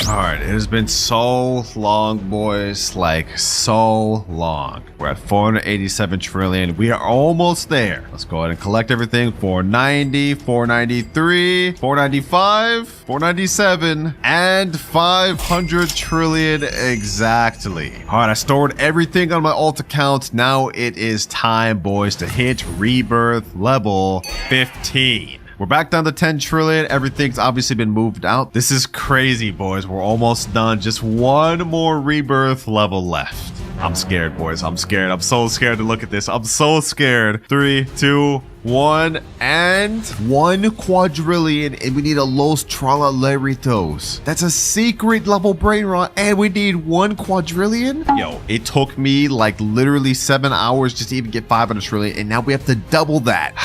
All right, it has been so long, boys, like so long. We're at 487 trillion. We are almost there. Let's go ahead and collect everything. 490, 493, 495, 497, and 500 trillion exactly. All right, I stored everything on my alt account. Now it is time, boys, to hit rebirth level 15. We're back down to 10 trillion. Everything's obviously been moved out. This is crazy, boys. We're almost done. Just 1 more rebirth level left. I'm scared, boys. I'm scared. I'm so scared to look at this. I'm so scared. 3, 2, 1, and 1 quadrillion, and we need a Los Tralaleritos. That's a secret level Brainrot, and we need 1 quadrillion? Yo, it took me like literally 7 hours just to even get 500 trillion, and now we have to double that.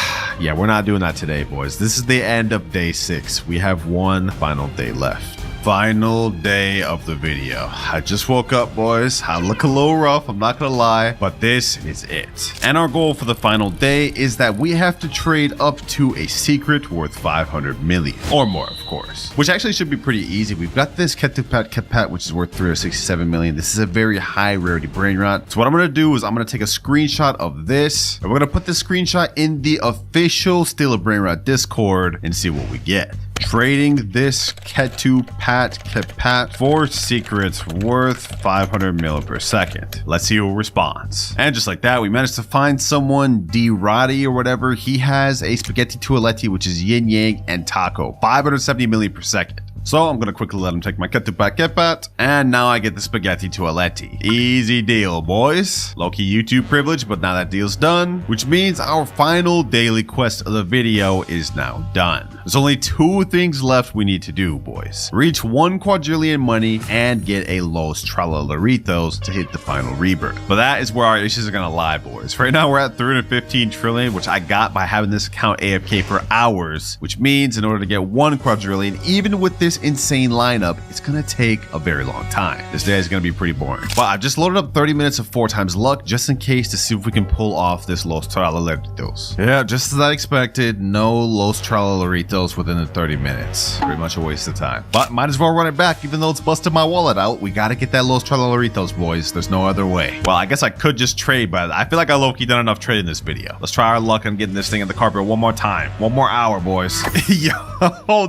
Yeah, we're not doing that today, boys. This is the end of day 6. We have 1 final day left. final day of the video. I just woke up, boys. I look a little rough, I'm not gonna lie, but this is it. And our goal for the final day is that we have to trade up to a secret worth 500 million or more, of course, which actually should be pretty easy. We've got this Ketupat, which is worth 367 million. This is a very high rarity brain rot. So what I'm gonna do is I'm gonna take a screenshot of this, and we're gonna put this screenshot in the official Steal a Brain Rot Discord and see what we get. Trading this Ketupat for secrets worth 500 mil per second. Let's see who responds. And just like that, we managed to find someone, D-Roddy or whatever. He has a spaghetti toaletti, which is yin yang and taco, 570 million per second. So I'm gonna quickly let him take my Ketupat, and now I get the spaghetti toaletti. Easy deal, boys. Low-key YouTube privilege, but now that deal's done, which means our final daily quest of the video is now done. There's only 2 things left we need to do, boys. Reach 1 quadrillion money and get a Los Tralalaritos to hit the final rebirth. But that is where our issues are gonna lie, boys. Right now we're at 315 trillion, which I got by having this account AFK for hours, which means in order to get 1 quadrillion, even with this insane lineup, it's gonna take a very long time. This day is gonna be pretty boring. But I've just loaded up 30 minutes of 4 times luck just in case to see if we can pull off this Los Tralalaritos. Yeah, just as I expected, no Los Tralalaritos within the 30 minutes. Pretty much a waste of time. But might as well run it back even though it's busted my wallet out. We gotta get that Los Tralalaritos, boys. There's no other way. Well, I guess I could just trade, but I feel like I low-key done enough trading this video. Let's try our luck on getting this thing in the carpet one more time. 1 more hour, boys. Yo,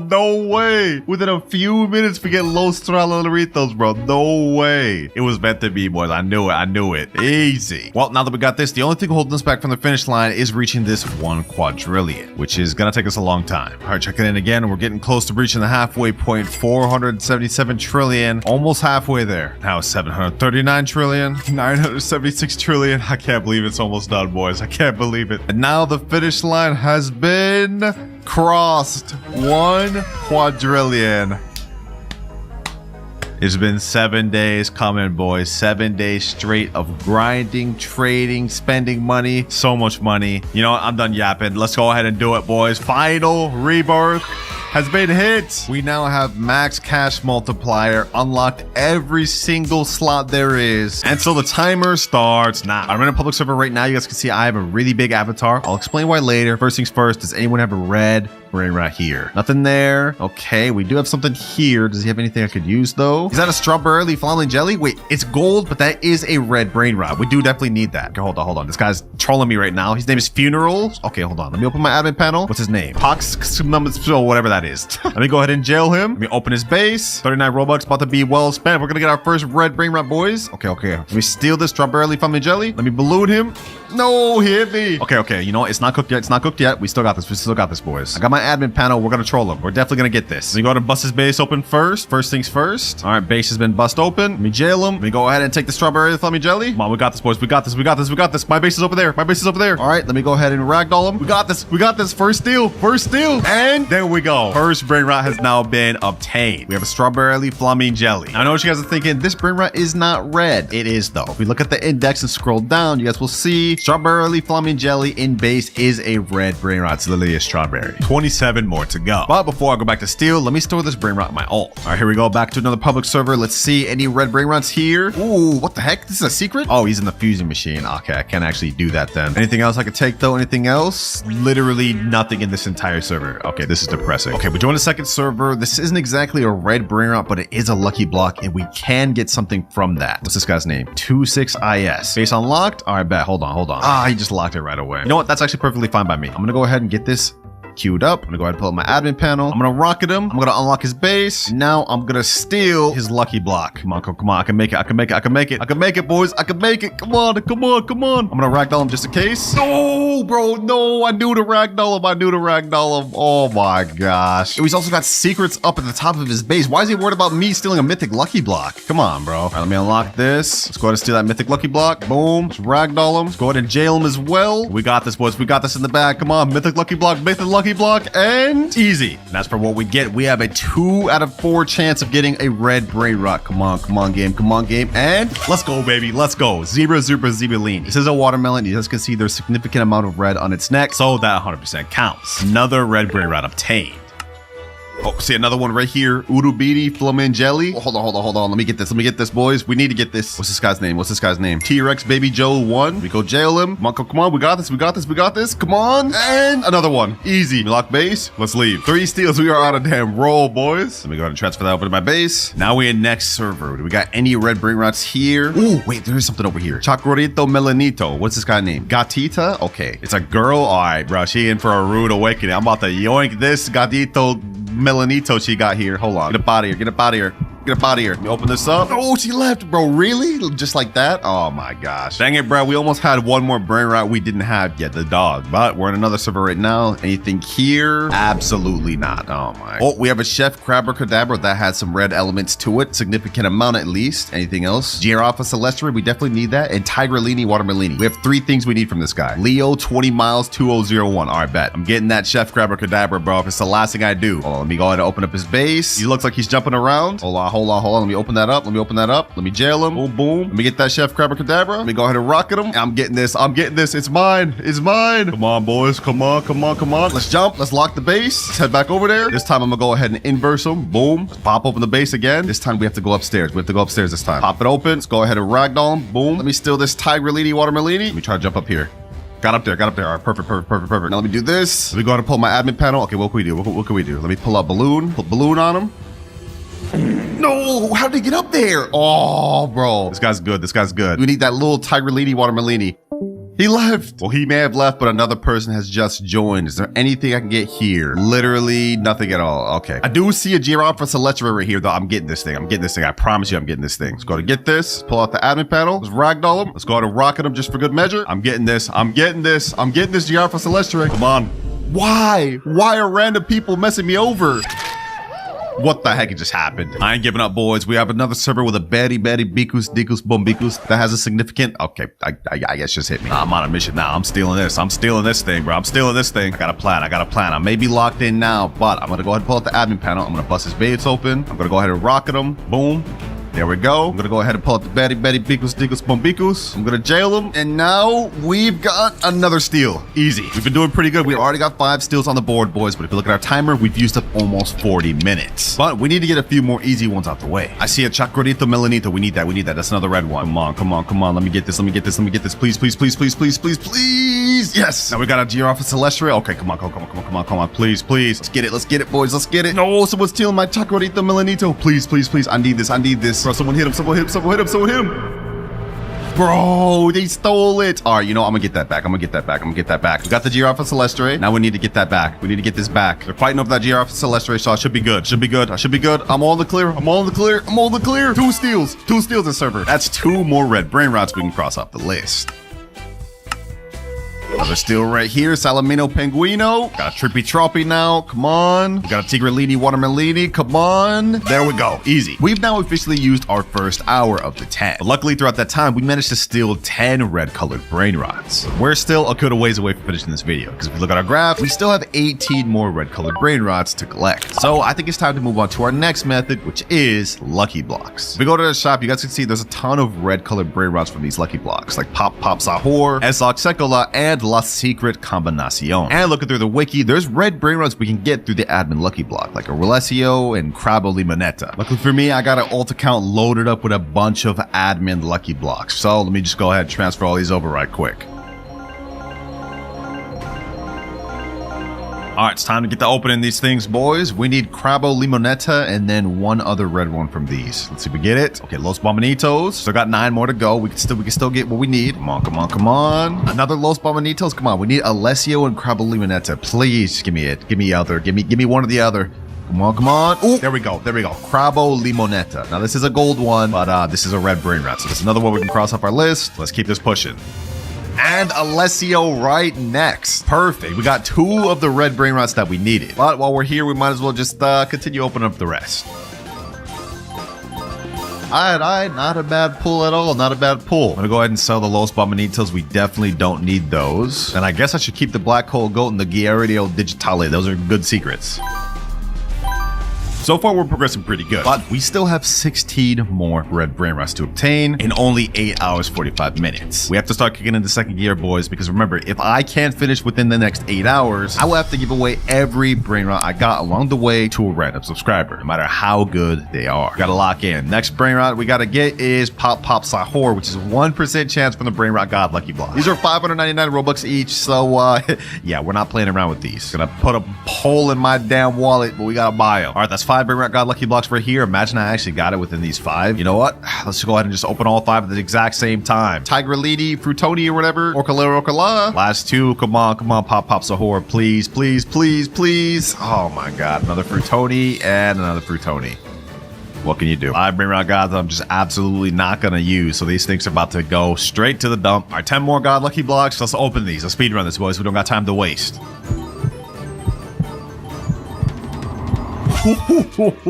no way. Within a few minutes we get Los Tralalaritos, bro. No way. It was meant to be, boys. I knew it. Easy. Well, now that we got this, the only thing holding us back from the finish line is reaching this 1 quadrillion, which is gonna take us a long time. All right, check it in again. We're getting close to reaching the halfway point. 477 trillion. Almost halfway there. Now 739 trillion. 976 trillion. I can't believe it's almost done, boys. I can't believe it. And now the finish line has been crossed. 1 quadrillion. It's been 7 days coming, boys. 7 days straight of grinding, trading, spending money. So much money. You know what? I'm done yapping. Let's go ahead and do it, boys. Final rebirth has been hit. We now have max cash multiplier, unlocked every single slot there is. And so the timer starts now. I'm in a public server right now. You guys can see I have a really big avatar. I'll explain why later. First things first, does anyone have a red brain right here? Nothing there. Okay, we do have something here. Does he have anything I could use though? Is that a strawberry flaming jelly? Wait, it's gold, but that is a red brain rot. We do definitely need that. Okay, hold on. This guy's trolling me right now. His name is Funerals. Okay, hold on. Let me open my admin panel. What's his name? Pox, whatever that is. Let me go ahead and jail him. Let me open his base. 39 Robux about to be well spent. We're gonna get our first red brain rot, boys. Okay. Let me steal this strawberry flaming jelly. Let me balloon him. No, he hit me. Okay. You know what? It's not cooked yet. We still got this, boys. I got my admin panel. We're gonna troll him. We're definitely gonna get this. Let me go ahead and bust his base open first. First things first. All right, base has been bust open. Let me jail him. Let me go ahead and take the strawberry flaming jelly. Come on, we got this, boys. We got this. My base is over there. All right, let me go ahead and ragdoll him. We got this. First steal. And there we go. First brain rot has now been obtained. We have a strawberry flaming jelly. Now, I know what you guys are thinking. This brain rot is not red. It is though. If we look at the index and scroll down, you guys will see strawberry flaming jelly in base is a red brain rot. It's literally a strawberry. 27 more to go. But before I go back to steal, let me store this brain rot in my ult. All right, here we go. Back to another public server. Let's see any red brain rots here. Ooh, what the heck? This is a secret? Oh, he's in the fusing machine. Okay, I can't actually do that then. Anything else I could take though? Anything else? Literally nothing in this entire server. Okay, this is depressing. Okay, we joined a second server. This isn't exactly a red brain rot, but it is a lucky block and we can get something from that. What's this guy's name? 26IS. Base unlocked. All right, bet. Hold on. Ah, he just locked it right away. You know what? That's actually perfectly fine by me. I'm gonna go ahead and get this queued up. I'm gonna go ahead and pull up my admin panel. I'm gonna rocket him. I'm gonna unlock his base. And now I'm gonna steal his lucky block. Come on. I can make it, boys. I can make it. Come on. I'm gonna ragdoll him just in case. No, bro. No, I knew to ragdoll him. Oh my gosh. He's also got secrets up at the top of his base. Why is he worried about me stealing a mythic lucky block? Come on, bro. All right, let me unlock this. Let's go ahead and steal that mythic lucky block. Boom. Let's ragdoll him. Let's go ahead and jail him as well. We got this, boys. We got this in the bag. Come on. Mythic lucky block, and easy. And as for what we get, we have a 2 out of 4 chance of getting a red brain rot. Come on, game. And let's go, baby. Let's go. Zebra Zebellini. This is a watermelon. You guys can see there's a significant amount of red on its neck, so that 100% counts. Another red brain rot obtained. Oh, see another one right here. Urubidi Flamangeli. Oh, hold on. Let me get this, boys. We need to get this. What's this guy's name? T-Rex Baby Joe 1. We go jail him. Come on. We got this. Come on. And another one. Easy. Lock base. Let's leave. 3 steals. We are on a damn roll, boys. Let me go ahead and transfer that over to my base. Now we in next server. Do we got any red Brainrots here? Ooh, wait, there is something over here. Chacorito Melanito. What's this guy name? Gatita? Okay. It's a girl. All right, bro. She in for a rude awakening. I'm about to yoink this Gatito Melanito she got here. Hold on. Get up out of here. Let me open this up. Oh, she left, bro. Really? Just like that? Oh my gosh. Dang it, bro. We almost had one more Brainrot we didn't have yet, the dog. But we're in another server right now. Anything here? Absolutely not. Oh my. Oh, we have a Chef Crabber that has some red elements to it. Significant amount at least. Anything else? Giraffa Celestri, we definitely need that. And Tigrellini Watermelini. We have 3 things we need from this guy. Leo 20 miles 2001. All right, bet. I'm getting that Chef Crabber, bro. If it's the last thing I do. Hold on, let me go ahead and open up his base. He looks like he's jumping around. Hold on. Let me open that up. Let me jail him. Boom. Let me get that Chef Crabber. Let me go ahead and rocket him. I'm getting this. It's mine. Come on, boys. Come on. Let's jump. Let's lock the base. Let's head back over there. This time I'm gonna go ahead and inverse him. Boom. Let's pop open the base again. This time we have to go upstairs. This time. Pop it open. Let's go ahead and ragdoll him. Boom. Let me steal this Tigrellini Watermelini. Let me try to jump up here. Got up there. All right, perfect. Now let me do this. Let me go ahead and pull my admin panel. Okay, what can we do? What can we do? Let me pull out balloon. Put balloon on him. No, how did he get up there? Oh, bro. This guy's good. We need that little Tigrellini Watermelini. He left. Well, he may have left, but another person has just joined. Is there anything I can get here? Literally nothing at all. Okay. I do see a Giraffa Celestri right here, though. I'm getting this thing. I promise you I'm getting this thing. Let's go to get this. Pull out the admin panel. Let's ragdoll him. Let's go ahead and rocket him just for good measure. I'm getting this. Giraffa Celestri. Come on. Why? Why are random people messing me over? What the heck just happened? I ain't giving up, boys. We have another server with a Betty Bikus Dikus Bombikus that has a significant. Okay, I guess just hit me. I'm on a mission now. I'm stealing this thing, bro. I got a plan. I may be locked in now, but I'm gonna go ahead and pull out the admin panel. I'm gonna bust his base open. I'm gonna go ahead and rocket him. Boom. There we go. I'm gonna go ahead and pull out the Betty Bikus Dikus Bombikus. I'm gonna jail him. And now we've got another steal. Easy. We've been doing pretty good. We already got 5 steals on the board, boys. But if you look at our timer, we've used up almost 40 minutes. But we need to get a few more easy ones out the way. I see a Chacorito Melanito. We need that. That's another red one. Come on. Let me get this. Please. Yes. Now we got a Giraffa Celestri. Okay, come on. Please. Let's get it, boys. Let's get it. No, someone's stealing my Chacorito Melanito. Please. I need this. Bro, someone hit him. Bro, they stole it. All right, I'm gonna get that back. We got the Giraffa Celestri. Now we need to get that back. We need to get this back. They're fighting over that Giraffa Celestri, so I should be good. I'm all in the clear. 2 steals in server. That's 2 more red Brainrots we can cross off the list. Another steal right here. Salamino Penguino. Got a Trippy Troppy now. Come on. We got a Tigrellini Watermelini. Come on. There we go. Easy. We've now officially used our first hour of the 10. But luckily, throughout that time, we managed to steal 10 red-colored Brainrots. We're still a good ways away from finishing this video, because if you look at our graph, we still have 18 more red-colored Brainrots to collect. So I think it's time to move on to our next method, which is Lucky Blocks. If we go to the shop, you guys can see there's a ton of red-colored Brainrots from these Lucky Blocks, like Pop Sahur, Esoc Sekola, and La Secret Combinacion. And looking through the wiki, there's red Brainrots we can get through the admin Lucky Block, like a Relesio and Crabbo Limonetta. Luckily for me, I got an alt account loaded up with a bunch of admin Lucky Blocks. So let me just go ahead and transfer all these over right quick. All right, it's time to get to opening these things, boys. We need Crabbo Limonetta and then 1 other red one from these. Let's see if we get it. Okay, Los Bombonitos. Still got 9 more to go. We can still get what we need. Come on. Another Los Bombonitos. Come on. We need Alessio and Crabbo Limonetta. Please give me it. Give me other. Give me one or the other. Come on. Ooh, there we go. Crabbo Limonetta. Now this is a gold one, but this is a red Brainrot. So there's another one we can cross off our list. Let's keep this pushing. And Alessio right next. Perfect. We got 2 of the red Brainrots that we needed. But while we're here, we might as well just continue opening up the rest. Alright, not a bad pull at all. I'm gonna go ahead and sell the Los Bombonitos. We definitely don't need those. And I guess I should keep the Black Hole Goat and the Gyaradio Digitale. Those are good secrets. So far, we're progressing pretty good, but we still have 16 more red Brainrots to obtain in only 8 hours, 45 minutes. We have to start kicking into second gear, boys, because remember, if I can't finish within the next 8 hours, I will have to give away every Brainrot I got along the way to a random subscriber, no matter how good they are. Gotta lock in. Next Brainrot we gotta get is Pop Pop Sahur, which is 1% chance from the Brainrot God Lucky Block. These are 599 Robux each, so yeah, we're not playing around with these. Gonna put a hole in my damn wallet, but we gotta buy them. All right, that's 5 Brainrot God Lucky Blocks right here. Imagine I actually got it within these 5. You know what? Let's go ahead and just open all 5 at the exact same time. Tiger Lady, Fruitoni or whatever. Orcala. Last 2. Come on, Pop Pop Sahur. Please, please, please, please. Oh my god. Another Fruitoni and another Fruitoni. What can you do? 5 Brainrot gods I'm just absolutely not gonna use, so these things are about to go straight to the dump. All right, 10 more God Lucky Blocks. Let's open these. Let's speedrun this, boys. We don't got time to waste.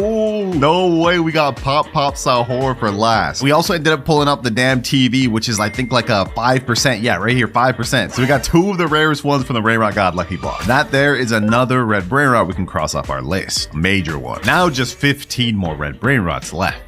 No way we got Pop Pop Sahur for last. We also ended up pulling up the damn TV, which is I think like a 5%. Yeah, right here, 5%. So we got 2 of the rarest ones from the Brainrot God Lucky Block. That there is another red Brainrot we can cross off our list. Major one. Now just 15 more red Brainrots left.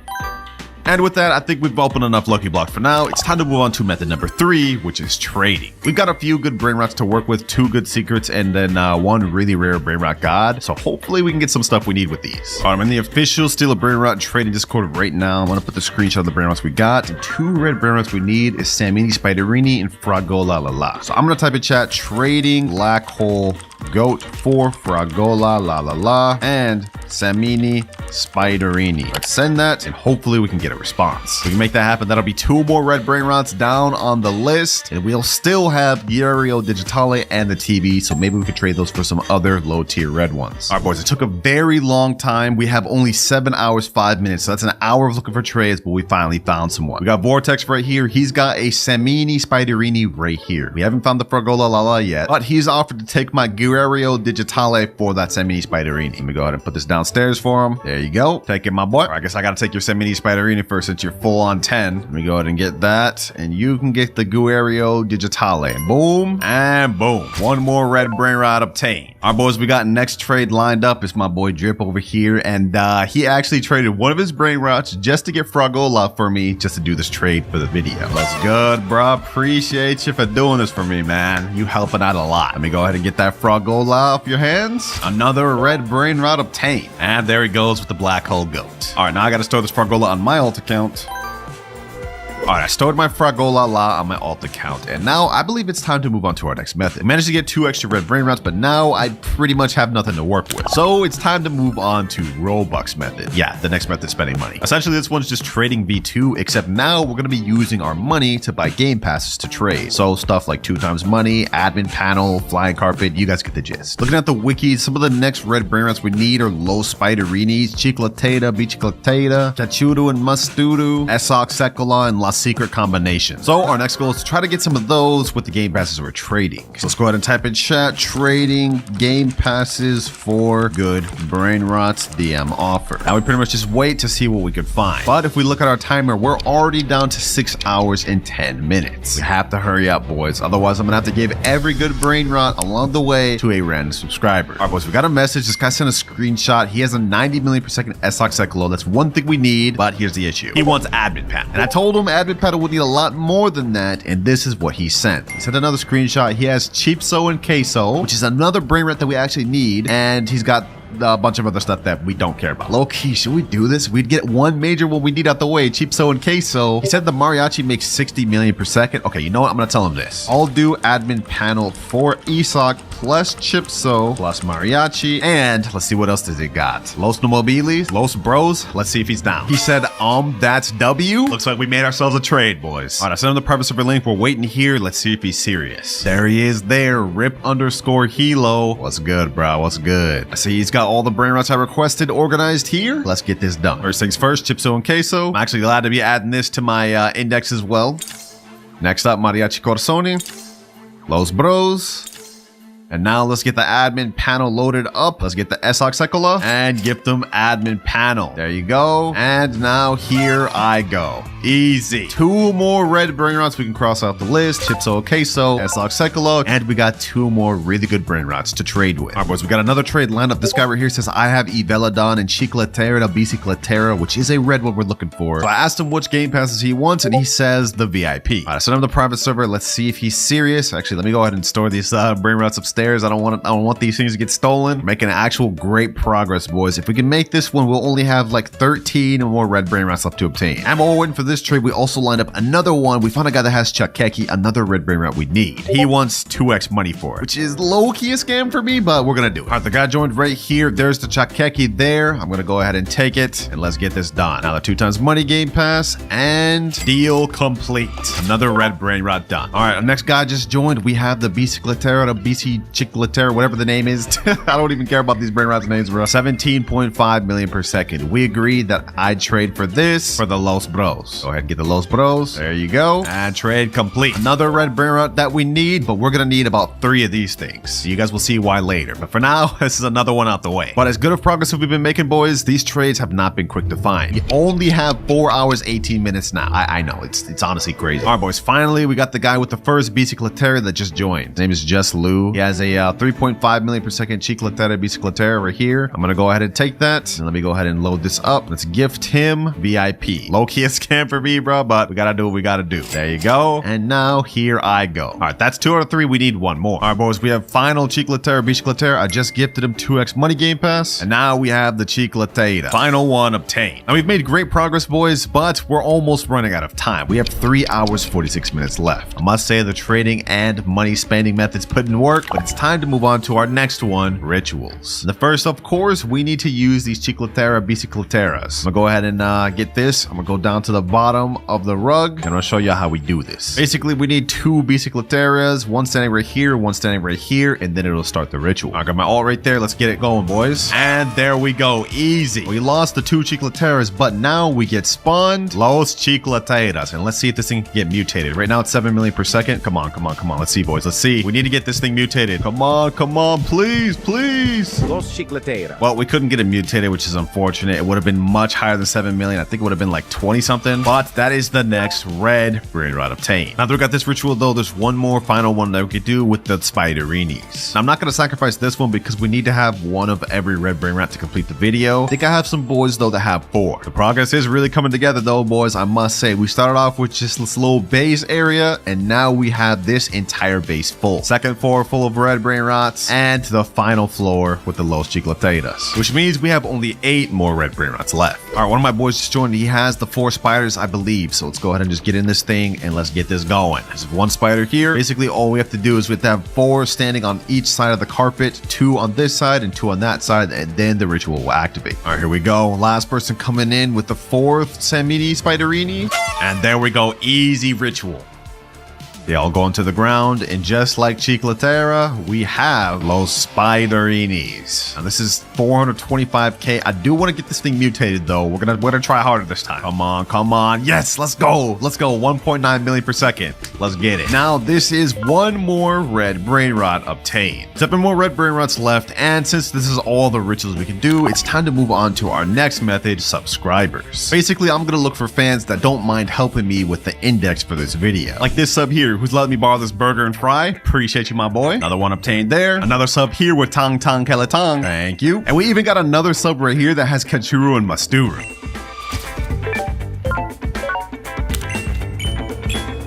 And with that, I think we've opened enough Lucky Blocks for now. It's time to move on to method number 3, which is trading. We've got a few good Brainrots to work with, 2 good secrets, and then 1 really rare Brainrot God. So hopefully we can get some stuff we need with these. All right, I'm in the official Steal a Brainrot trading Discord right now. I'm gonna put the screenshot of the Brainrots we got. And 2 red Brainrots we need is Samini, Spiderini, and Fragola la la. So I'm gonna type in chat, trading black hole goat for Fragola la la la and Samini Spiderini. Let's send that and hopefully we can get a response. If we can make that happen, that'll be 2 more red Brainrots down on the list, and we'll still have Uriel Digitale and the TV, so maybe we could trade those for some other low tier red ones. All right, boys, it took a very long time. We have only 7 hours, 5 minutes, so that's an hour of looking for trades, but we finally found someone. We got Vortex right here. He's got a Samini Spiderini right here. We haven't found the Fragola la la yet, but he's offered to take my Uriel Digitale for that Samini Spiderini. Let me go ahead and put this downstairs for him. There you go. Take it, my boy. I guess I gotta take your Samini Spiderini first since you're full on 10. Let me go ahead and get that, and you can get the Uriel Digitale. Boom and boom. 1 more red Brainrot obtained. All right, boys, we got next trade lined up. It's my boy Drip over here, and he actually traded 1 of his Brainrots just to get Fragola for me, just to do this trade for the video. That's good, bro. Appreciate you for doing this for me, man. You helping out a lot. Let me go ahead and get that Fragola off your hands. Another red Brainrot obtained. And there he goes with the black hole goat. All right, now I got to store this Fragola on my alt account. All right, I stored my Fragola la on my alt account, and now I believe it's time to move on to our next method. I managed to get 2 extra red Brainrots, but now I pretty much have nothing to work with. So it's time to move on to Robux method. Yeah, the next method, spending money. Essentially, this one's just trading V2, except now we're gonna be using our money to buy game passes to trade. So stuff like 2 times money, admin panel, flying carpet, you guys get the gist. Looking at the wiki, some of the next red Brainrots we need are Los Spiderinis, Chiclateta, Biciclateta, Chachudo and Mustudu, Esok Sekola, and La Secret Combination. So our next goal is to try to get some of those with the game passes we're trading. So let's go ahead and type in chat, trading game passes for good Brainrots DM offer. Now we pretty much just wait to see what we could find. But if we look at our timer, we're already down to 6 hours and 10 minutes. We have to hurry up, boys. Otherwise, I'm gonna have to give every good Brainrot along the way to a random subscriber. All right, boys, we got a message. This guy sent a screenshot. He has a 90 million per second SOC Cyclo. That's one thing we need, but here's the issue. He wants admin panel. And I told him admin panel would need a lot more than that, and this is what he sent. He sent another screenshot. He has Cheapso and Queso, which is another Brainrot that we actually need, and he's got a bunch of other stuff that we don't care about. Low key, should we do this? We'd get one major what we need out the way, Cheapso and Queso. He said the Mariachi makes 60 million per second. Okay, you know what? I'm gonna tell him this. I'll do admin panel for Isak plus Chipso plus Mariachi, and let's see what else does he got. Los Nomobiles, Los Bros. Let's see if he's down. He said, that's W. Looks like we made ourselves a trade, boys. All right, I sent him the private server link. We're waiting here. Let's see if he's serious. There he is there. Rip_Hilo. What's good, bro? What's good? I see he's got all the Brainrots I requested organized here. Let's get this done. First things first, Chipso and Queso. I'm actually glad to be adding this to my index as well. Next up, Mariachi Corsoni, Los Bros, And now let's get the admin panel loaded up. Let's get the Esoxecola and gift them admin panel. There you go. And now here I go. Easy. 2 more red Brainrots we can cross off the list. Chipso Queso, Esoxecola, and we got 2 more really good Brainrots to trade with. All right, boys, we got another trade lined up. This guy right here says, I have Evelodon and Chicletera, Bicicletera, which is a red one we're looking for. So I asked him which game passes he wants, and he says the VIP. All right, so I'm the private server. Let's see if he's serious. Actually, let me go ahead and store these Brainrots upstairs. I don't want these things to get stolen. We're making actual great progress, boys. If we can make this one, we'll only have like 13 more red Brainrots left to obtain. And while we're waiting for this trade, we also lined up another one. We found a guy that has Chakeki, another red Brainrot we need. He wants 2x money for it, which is low-key a scam for me, but we're gonna do it. All right, the guy joined right here. There's the Chakeki there. I'm gonna go ahead and take it, and let's get this done. Now the 2 times money game pass, and deal complete. Another red Brainrot done. All right, our next guy just joined. We have the Bicicletera, the Bicicletera, whatever the name is. I don't even care about these Brainrots names, bro. 17.5 million per second. We agreed that I'd trade for this for the Los Bros. Go ahead and get the Los Bros. There you go. And trade complete. Another red Brainrot that we need, but we're gonna need about 3 of these things. You guys will see why later. But for now, this is another one out the way. But as good of progress as we've been making, boys, these trades have not been quick to find. We only have 4 hours, 18 minutes now. I know, it's honestly crazy. All right, boys, finally, we got the guy with the first Bicicletera that just joined. His name is Just Lou. He has a 3.5 million per second Chicletera Bicicletera right here. I'm gonna go ahead and take that. And let me go ahead and load this up. Let's gift him VIP. Low-key a scam for me, bro, but we gotta do what we gotta do. There you go. And now here I go. All right, that's 2 out of 3. We need 1 more. All right, boys, we have final Chicletera Bicicletera. I just gifted him 2x money game pass. And now we have the Chicletera. Final one obtained. Now we've made great progress, boys, but we're almost running out of time. We have 3 hours, 46 minutes left. I must say the trading and money spending methods put in work, but it's time to move on to our next one, rituals. The first, of course, we need to use these Chicletera Bicicleteras. I'm gonna go ahead and get this. I'm gonna go down to the bottom of the rug, and I'll show you how we do this. Basically, we need 2 Bicicleteras, one standing right here, one standing right here, and then it'll start the ritual. I got my alt right there. Let's get it going, boys. And there we go. Easy. We lost the 2 Chicleteras, but now we get spawned Los Chicleteras. And let's see if this thing can get mutated. Right now, it's 7 million per second. Come on, come on, come on. Let's see, boys. Let's see. We need to get this thing mutated. Come on, please, please. Los Chicletera. Well, we couldn't get it mutated, which is unfortunate. It would have been much higher than 7 million. I think it would have been like 20 something, but that is the next red Brainrot obtained. Now that we got this ritual though, there's one more final one that we could do with the Spiderinis. Now, I'm not going to sacrifice this one because we need to have 1 of every red Brainrot to complete the video. I think I have some boys though that have 4. The progress is really coming together though, boys. I must say, we started off with just this little base area, and now we have this entire base full. Second floor full of red Brainrots, and the final floor with the Los Chicleteras, which means we have only 8 more red Brainrots left. All right, one of my boys just joined. He has the 4 spiders, I believe. So let's go ahead and just get in this thing and let's get this going. There's 1 spider here. Basically, all we have to do is we have to have 4 standing on each side of the carpet, 2 on this side and 2 on that side, and then the ritual will activate. All right, here we go. Last person coming in with the 4th Samini Spiderini. And there we go. Easy ritual. They all go into the ground, and just like Chicletera, we have Los Spiderinis. Now this is 425k. I do want to get this thing mutated though. We're gonna try harder this time. Come on, come on. Yes, let's go. Let's go. 1.9 million per second. Let's get it. Now this is 1 more red Brainrot obtained. 7 more red Brainrots left, and since this is all the rituals we can do, it's time to move on to our next method, subscribers. Basically, I'm gonna look for fans that don't mind helping me with the index for this video. Like this sub here, who's letting me borrow this burger and fry. Appreciate you, my boy. Another one obtained there. Another sub here with Tang Tang Kelatang. Thank you. And we even got another sub right here that has Kachuru and Masturu.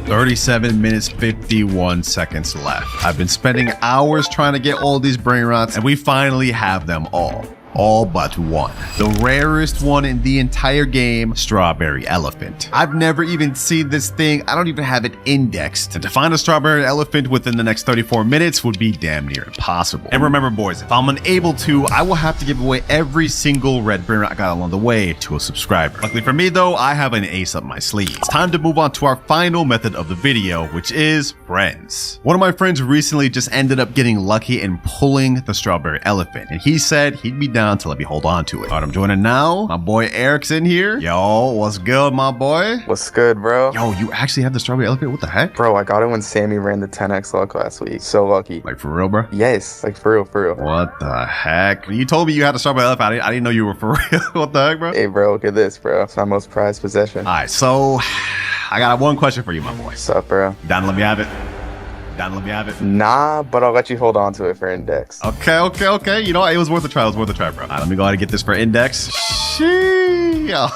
37 minutes, 51 seconds left. I've been spending hours trying to get all these Brainrots, and we finally have them all. All but 1. The rarest one in the entire game, Strawberry Elephant. I've never even seen this thing. I don't even have it indexed. And to find a Strawberry Elephant within the next 34 minutes would be damn near impossible. And remember, boys, if I'm unable to, I will have to give away every single red Brainrot I got along the way to a subscriber. Luckily for me though, I have an ace up my sleeve. It's time to move on to our final method of the video, which is friends. One of my friends recently just ended up getting lucky and pulling the Strawberry Elephant, and he said he'd be down down to let me hold on to it. All right, I'm joining now. My boy Eric's in here. Yo, what's good, my boy? What's good, bro? Yo, you actually have the strawberry elephant? What the heck? Bro, I got it when Sammy ran the 10x luck last week. So lucky. Like, for real, bro? Yes, like for real, for real. What the heck? You told me you had the strawberry elephant. I didn't know you were for real. What the heck, bro? Hey, bro, look at this, bro. It's my most prized possession. All right, so I got one question for you, my boy. What's up, bro? Down to let me have it. Down to let me have it. Nah, but I'll let you hold on to it for index. Okay. You know what? It was worth a try. It was worth a try, bro. All right, let me go ahead and get this for index. Yo.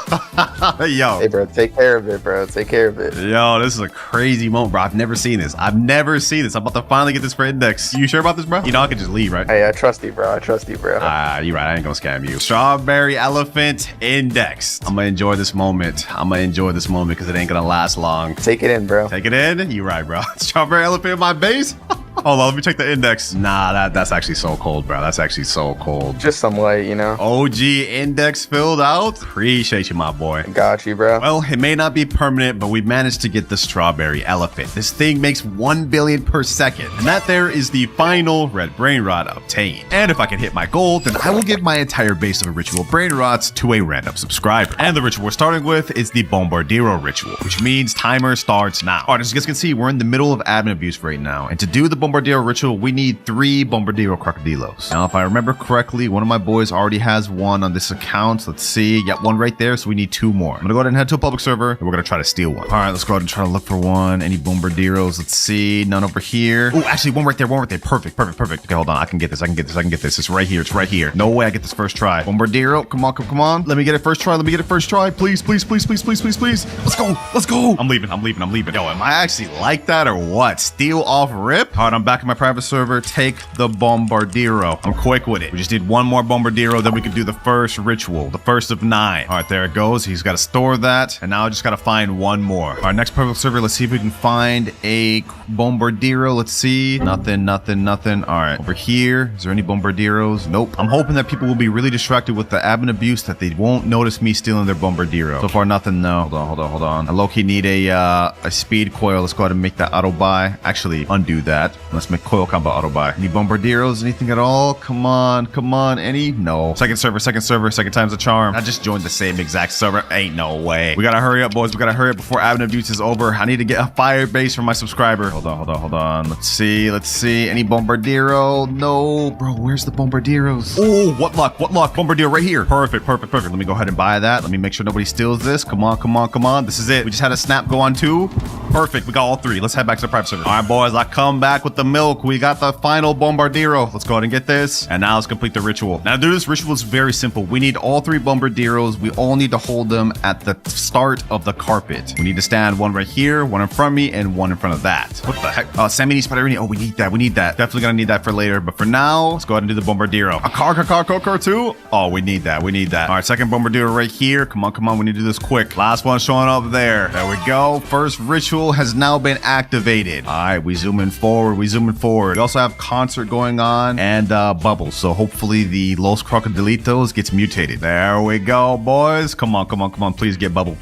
Hey, bro, take care of it, bro. Take care of it. Yo, this is a crazy moment, bro. I've never seen this. I'm about to finally get this for index. You sure about this, bro? You know I could just leave, right? Hey, I trust you, bro. You're right. You're right. I ain't gonna scam you. Strawberry elephant indexed. I'm gonna enjoy this moment because it ain't gonna last long. Take it in, bro. Take it in? You right, bro. Strawberry elephant in my base? Hold on, let me check the index. Nah, that's actually so cold, bro. That's actually so cold. Just some light, you know? OG index filled out. Appreciate you, my boy. Got you, bro. Well, it may not be permanent, but we managed to get the strawberry elephant. This thing makes 1 billion per second. And that there is the final red brain rot obtained. And if I can hit my goal, then I will give my entire base of ritual brain rots to a random subscriber. And the ritual we're starting with is the Bombardiro ritual, which means timer starts now. All right, as you guys can see, we're in the middle of admin abuse right now. And to do the Bombardiro ritual, we need 3 Bombardiro crocodilos. Now, if I remember correctly, one of my boys already has one on this account. Let's see. Got one right there, so we need 2 more. I'm gonna go ahead and head to a public server, and we're gonna try to steal one. All right, let's go ahead and try to look for one. Any Bombardiros? Let's see. None over here. Oh, actually, one right there. Perfect. Okay, hold on. I can get this. It's right here. No way I get this first try. Bombardiro, come on. Let me get it first try. Please. Let's go. I'm leaving. Yo, am I actually like that or what? Steal off rip? All right, I'm back in my private server. Take the Bombardiro. I'm quick with it. We just need one more Bombardiro, then we can do the first ritual, the first of 9. All right, there it goes. He's got to store that, and now I just got to find one more. All right, next private server. Let's see if we can find a Bombardiro. Let's see. Nothing. All right, over here. Is there any Bombardiros? Nope. I'm hoping that people will be really distracted with the admin abuse that they won't notice me stealing their Bombardiro. So far, nothing. No. Hold on. I low-key need a speed coil. Let's go ahead and make that auto buy. Actually, undo that. Let's make coil combo auto buy. Any Bombardiros? Anything at all? Come on. Any? No. Second server. Second time's a charm. I just joined the same exact server. Ain't no way. We gotta hurry up, boys. We gotta hurry up before admin abuse is over. I need to get a fire base for my subscriber. Hold on. Let's see. Any Bombardiro? No. Bro, where's the Bombardiros? Oh, what luck. Bombardiro right here. Perfect. Let me go ahead and buy that. Let me make sure nobody steals this. Come on. This is it. We just had a snap go on 2. Perfect. We got all 3. Let's head back to the private server. All right, boys. I come back with the milk. We got the final Bombardiro. Let's go ahead and get this. And now let's complete the ritual. Now, to do this ritual is very simple. We need all 3 Bombardiros. We all need to hold them at the start of the carpet. We need to stand one right here, one in front of me, and one in front of that. What the heck? Sammy Spiderini. Oh, we need that. Definitely gonna need that for later. But for now, let's go ahead and do the Bombardiro. A car too? Oh, we need that. All right, second Bombardiro right here. Come on. We need to do this quick. Last one showing up there. There we go. First ritual has now been activated. All right, we zooming forward. We also have concert going on and bubbles. So hopefully the Los Crocodilitos gets mutated. There we go, boys. Come on. Please get bubble.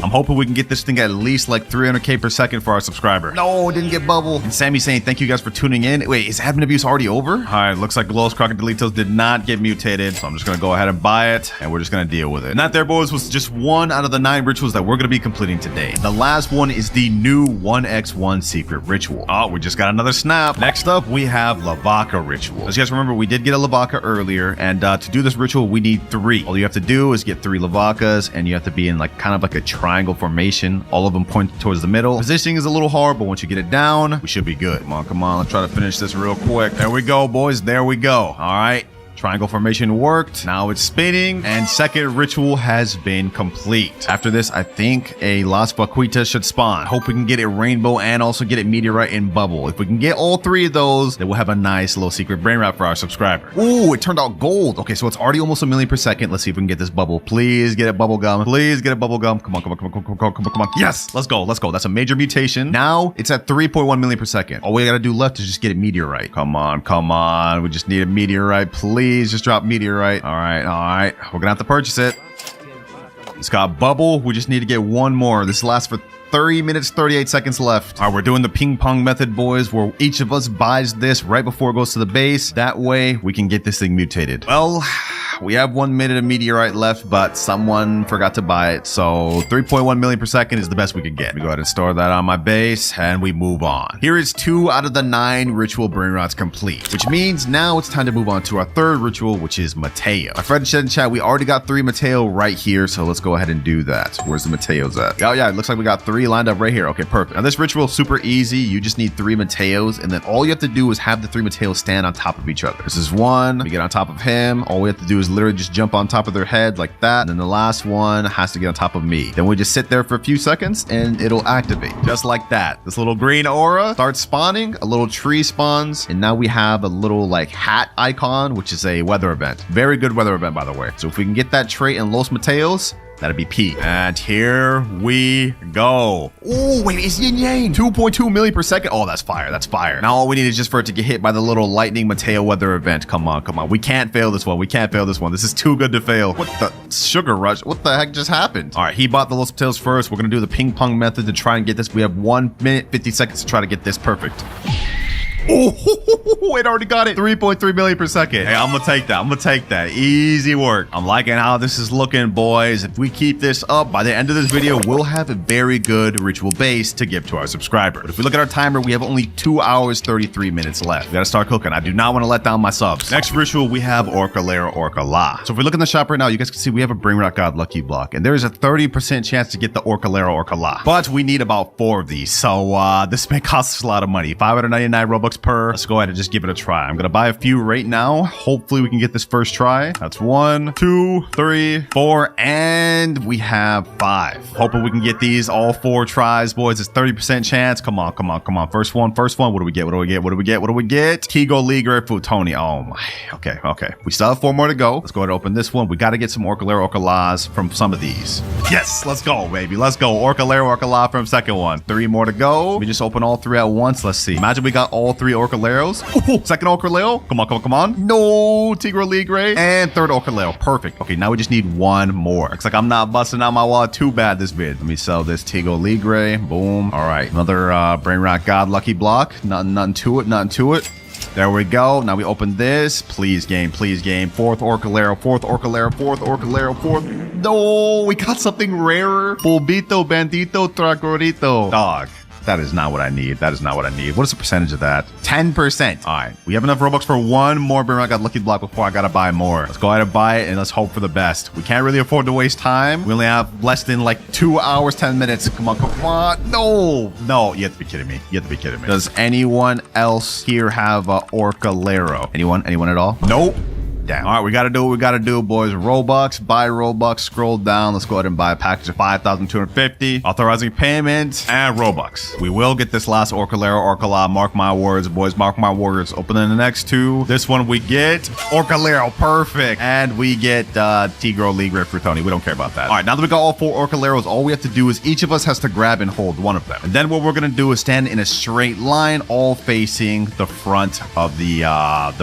I'm hoping we can get this thing at least like 300k per second for our subscriber. No, didn't get bubble. And Sammy's saying thank you guys for tuning in. Wait, is admin abuse already over? All right, looks like Los Crocodilitos did not get mutated. So I'm just gonna go ahead and buy it, and we're just gonna deal with it. And that there, boys, was just one out of the 9 rituals that we're gonna be completing today. The last one is the new 1x1 secret ritual. Oh, we just got another snap. Next up, we have Lavaca ritual. As you guys remember, we did get a Lavaca earlier, and to do this ritual, we need 3. All you have to do is get 3 Lavacas, and you have to be in like kind of like a triangle formation. All of them point towards the middle. Positioning is a little hard, but once you get it down, we should be good. Come on. Let's try to finish this real quick. There we go, boys. There we go. All right. Triangle formation worked. Now it's spinning, and second ritual has been complete. After this, I think a Las Vaquitas should spawn. Hope we can get it rainbow and also get it meteorite and bubble. If we can get all 3 of those, then we'll have a nice little secret brain rot for our subscriber. Ooh, it turned out gold. Okay, so it's already almost 1 million per second. Let's see if we can get this bubble. Please get it bubble gum. Come on. Yes, let's go. That's a major mutation. Now it's at 3.1 million per second. All we gotta do left is just get it meteorite. Come on. We just need a meteorite, please. Just drop meteorite. All right. We're gonna have to purchase it. It's got bubble. We just need to get one more. This lasts for 30 minutes, 38 seconds left. All right, we're doing the ping pong method, boys, where each of us buys this right before it goes to the base. That way we can get this thing mutated. Well, We have 1 minute of meteorite left, but someone forgot to buy it. So 3.1 million per second is the best we could get. Let me go ahead and store that on my base and we move on. Here is 2 out of the 9 ritual Brainrots complete, which means now it's time to move on to our third ritual, which is Mateo. My friend said in chat, we already got 3 Mateo right here. So let's go ahead and do that. Where's the Mateos at? Oh yeah, it looks like we got 3 lined up right here. Okay, perfect. Now this ritual is super easy. You just need 3 Mateos, and then all you have to do is have the 3 Mateos stand on top of each other. This is one. We get on top of him. All we have to do is literally just jump on top of their head like that. And then the last one has to get on top of me. Then we just sit there for a few seconds and it'll activate just like that. This little green aura starts spawning, a little tree spawns, and now we have a little like hat icon, which is a weather event. Very good weather event, by the way. So if we can get that trait in Los Mateos, that'd be P. And here we go. Oh, wait, it's yin yang. 2.2 million per second. Oh, that's fire. That's fire. Now all we need is just for it to get hit by the little lightning Mateo weather event. Come on, come on. We can't fail this one. We can't fail this one. This is too good to fail. What the sugar rush? What the heck just happened? All right, he bought the Los Mateos first. We're going to do the ping pong method to try and get this. We have 1 minute, 50 seconds to try to get this perfect. Oh, it already got it. 3.3 million per second. Hey, I'm gonna take that. I'm gonna take that. Easy work. I'm liking how this is looking, boys. If we keep this up, by the end of this video, we'll have a very good ritual base to give to our subscribers. But if we look at our timer, we have only 2 hours, 33 minutes left. We gotta start cooking. I do not want to let down my subs. Next ritual, we have Orca-Lera Orca-La. So if we look in the shop right now, you guys can see we have a Brainrot God Lucky Block, and there is a 30% chance to get the Orca-Lera Orca-La. But we need about 4 of these. So this may cost us a lot of money. 599 Robux per. Let's go ahead and just give it a try. I'm gonna buy a few right now. Hopefully we can get this first try. That's 1, 2, 3, 4, and we have 5. Hoping we can get these all 4 tries, boys. It's 30% chance. Come on, come on, come on. First one, first one. What do we get? What do we get? What do we get? What do we get? Tigo Ligre Futoni. Oh my. Okay, okay. We still have 4 more to go. Let's go ahead and open this one. We got to get some Orca-Lera Orca-Las from some of these. Yes, let's go, baby. Let's go. Orca-Lera Orca-La from second one. 3 more to go. We just open all 3 at once. Let's see. Imagine we got all 3 Orca-Leros. Ooh, second Orca-Lero. Come on, come on, come on. No, Tigre Ligre. And third Orca-Lero. Perfect. Okay, now we just need 1 more. Looks like I'm not busting out my wallet too bad this vid. Let me sell this Tigre Ligre. Boom. All right, another Brainrot God Lucky Block. Nothing to it, nothing to it. There we go. Now we open this. Please game, please game. 4th Orca-Lero, 4th Orca-Lero, 4th Orca-Lero, 4th. No, we got something rarer. Bulbito, Bandito, Tracorito. Dog. That is not what I need. That is not what I need. What is the percentage of that? 10%. All right. We have enough Robux for 1 more Brainrot God Lucky Block before I got to buy more. Let's go ahead and buy it and let's hope for the best. We can't really afford to waste time. We only have less than like 2 hours, 10 minutes. Come on, come on. No, no. You have to be kidding me. You have to be kidding me. Does anyone else here have a Orca-Lero? Anyone? Anyone at all? Nope. Damn. All right, we got to do what we got to do, boys. Robux, buy Robux, scroll down. Let's go ahead and buy a package of 5,250. Authorizing payment and Robux. We will get this last Orca-Lera Orca-La. Mark my words, boys. Mark my words. Opening the next 2. This one we get Orca-Lera. Perfect. And we get Tigre Ligre Frutoni. We don't care about that. All right, now that we got all 4 Orca-Leros, all we have to do is each of us has to grab and hold 1 of them. And then what we're going to do is stand in a straight line, all facing the front of the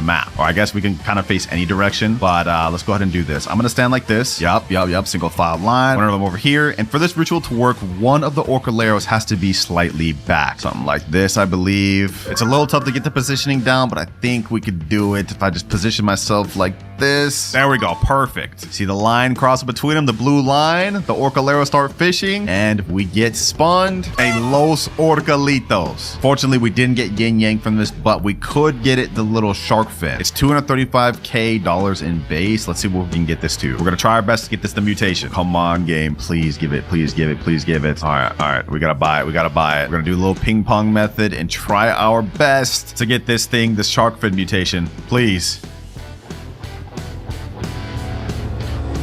map. Or I guess we can kind of face any direction, but let's go ahead and do this. I'm gonna stand like this. Yup. Single file line. 1 of them over here. And for this ritual to work, 1 of the Orca-Leros has to be slightly back. Something like this, I believe. It's a little tough to get the positioning down, but I think we could do it if I just position myself like this. There we go. Perfect. See the line crossing between them, the blue line. The Orca-Leros start fishing, and we get spawned a Los Orcalitos. Fortunately, we didn't get yin yang from this, but we could get it the little shark fin. It's $235K in base. Let's see what we can get this to. We're gonna try our best to get this to mutation. Come on, game. Please give it. Please give it. Please give it. All right. We gotta buy it. We gotta buy it. We're gonna do a little ping pong method and try our best to get this thing, this shark fin mutation. Please.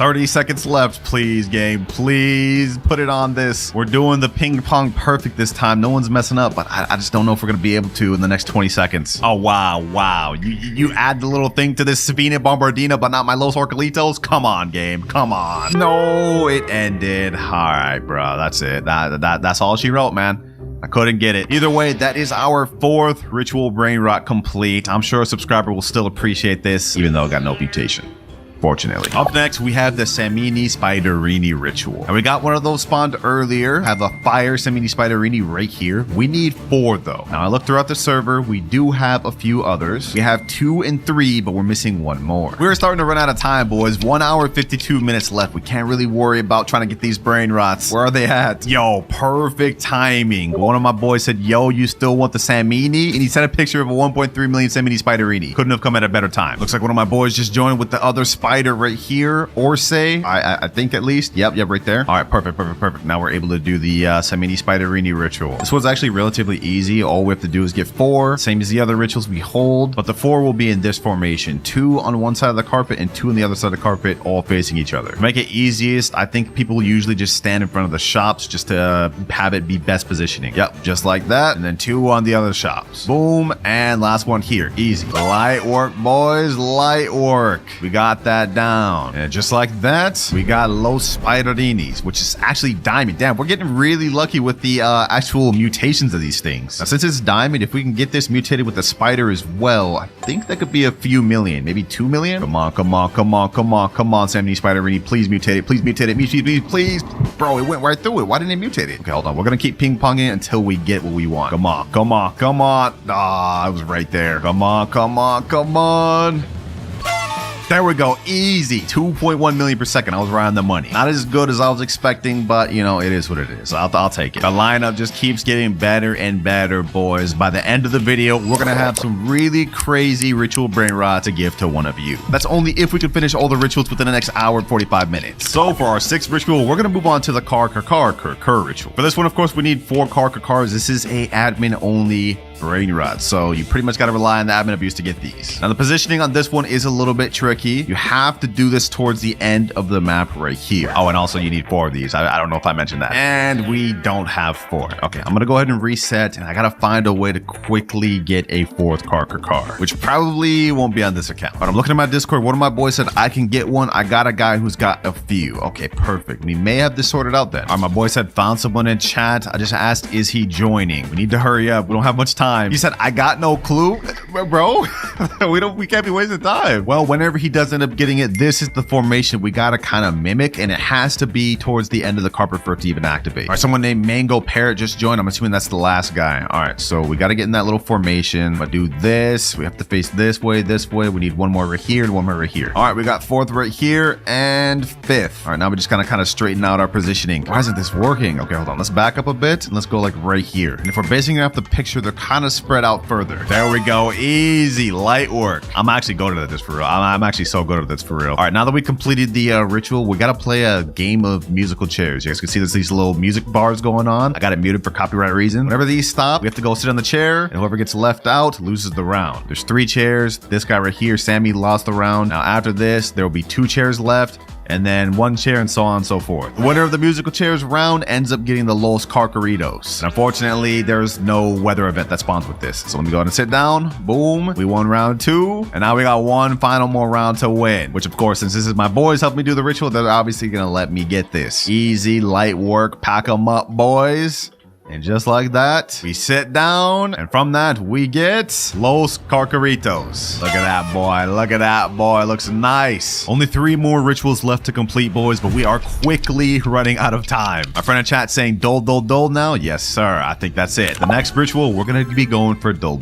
30 seconds left. Please, game. Please put it on this. We're doing the ping pong perfect this time. No one's messing up, but I just don't know if we're going to be able to in the next 20 seconds. Oh, wow. You add the little thing to this Savina Bombardina, but not my Los Orcalitos? Come on, game. Come on. No, it ended. All right, bro. That's it. That's all she wrote, man. I couldn't get it. Either way, that is our 4th ritual Brainrot complete. I'm sure a subscriber will still appreciate this, even though it got no mutation. fortunately. Up next, we have the Samini Spiderini ritual. And we got one of those spawned earlier. Have a fire Samini Spiderini right here. We need 4 though. Now I looked throughout the server. We do have a few others. We have 2 and 3, but we're missing 1 more. We're starting to run out of time, boys. 1 hour, 52 minutes left. We can't really worry about trying to get these brain rots. Where are they at? Yo, perfect timing. One of my boys said, yo, you still want the Samini? And he sent a picture of a 1.3 million Samini Spiderini. Couldn't have come at a better time. Looks like one of my boys just joined with the other spider right here. Or say, I think at least. Yep, right there. All right, perfect. Now we're able to do the Samini Spiderini ritual. This was actually relatively easy. All we have to do is get 4, same as the other rituals we hold, but the 4 will be in this formation. 2 on one side of the carpet and 2 on the other side of the carpet, all facing each other. To make it easiest, I think people usually just stand in front of the shops just to have it be best positioning. Yep, just like that. And then 2 on the other shops. Boom. And last one here. Easy. Light work, boys. Light work. We got that down. And just like that, we got Los Spiderinis, which is actually diamond. Damn, we're getting really lucky with the actual mutations of these things. Now, since it's diamond, if we can get this mutated with the spider as well, I think that could be a few million, maybe 2 million. Come on, Samini Spiderini, please mutate it, please. Bro, it went right through it. Why didn't it mutate it? Okay, hold on. We're gonna keep ping-ponging it until we get what we want. Come on. Ah, I was right there. Come on. There we go. Easy. 2.1 million per second. I was right on the money. Not as good as I was expecting, but you know, it is what it is. I'll take it. The lineup just keeps getting better and better, boys. By the end of the video, we're going to have some really crazy ritual brain rot to give to one of you. That's only if we can finish all the rituals within the next hour and 45 minutes. So for our 6th ritual, we're going to move on to the car ritual. For this one, of course, we need 4 cars. This is a admin only brain rot, so you pretty much got to rely on the admin abuse to get these. Now the positioning on this one is a little bit tricky. You have to do this towards the end of the map right here. Oh, and also you need 4 of these. I don't know if I mentioned that. And we don't have 4. Okay, I'm gonna go ahead and reset, and I gotta find a way to quickly get a 4th car, which probably won't be on this account. But I'm looking at my Discord. One of my boys said I can get one. I got a guy who's got a few. Okay, perfect. We may have this sorted out then. All right, my boy said found someone in chat. I just asked, is he joining? We need to hurry up. We don't have much time. He said, I got no clue. Bro, we can't be wasting time. Well, whenever he does end up getting it, this is the formation we gotta kind of mimic, and it has to be towards the end of the carpet for it to even activate. All right, someone named Mango Parrot just joined. I'm assuming that's the last guy. All right, so we gotta get in that little formation. But do this. We have to face this way. We need 1 more right here and 1 more right here. All right, we got 4th right here and 5th. All right, now we just gotta kind of straighten out our positioning. Why isn't this working? Okay, hold on. Let's back up a bit and let's go like right here. And if we're basing it off the picture, they're kind of spread out further. There we go. Easy light work. I'm actually good at this for real. I'm actually so good at this for real. All right, now that we completed the ritual, we gotta play a game of musical chairs. You guys can see there's these little music bars going on. I got it muted for copyright reasons. Whenever these stop, we have to go sit on the chair, and whoever gets left out loses the round. There's 3 chairs. This guy right here, Sammy, lost the round. Now after this, there will be 2 chairs left, and then 1 chair, and so on and so forth. The winner of the musical chairs round ends up getting the Los Carcaritos. And unfortunately, there's no weather event that spawns with this. So let me go ahead and sit down. Boom. We won round 2. And now we got 1 final more round to win. Which, of course, since this is my boys helping me do the ritual, they're obviously going to let me get this. Easy, light work. Pack them up, boys. And just like that, we sit down, and from that, we get Los Carcaritos. Look at that boy. Looks nice. Only 3 more rituals left to complete, boys, but we are quickly running out of time. My friend in chat saying dole now. Yes, sir. I think that's it. The next ritual, we're going to be going for dole.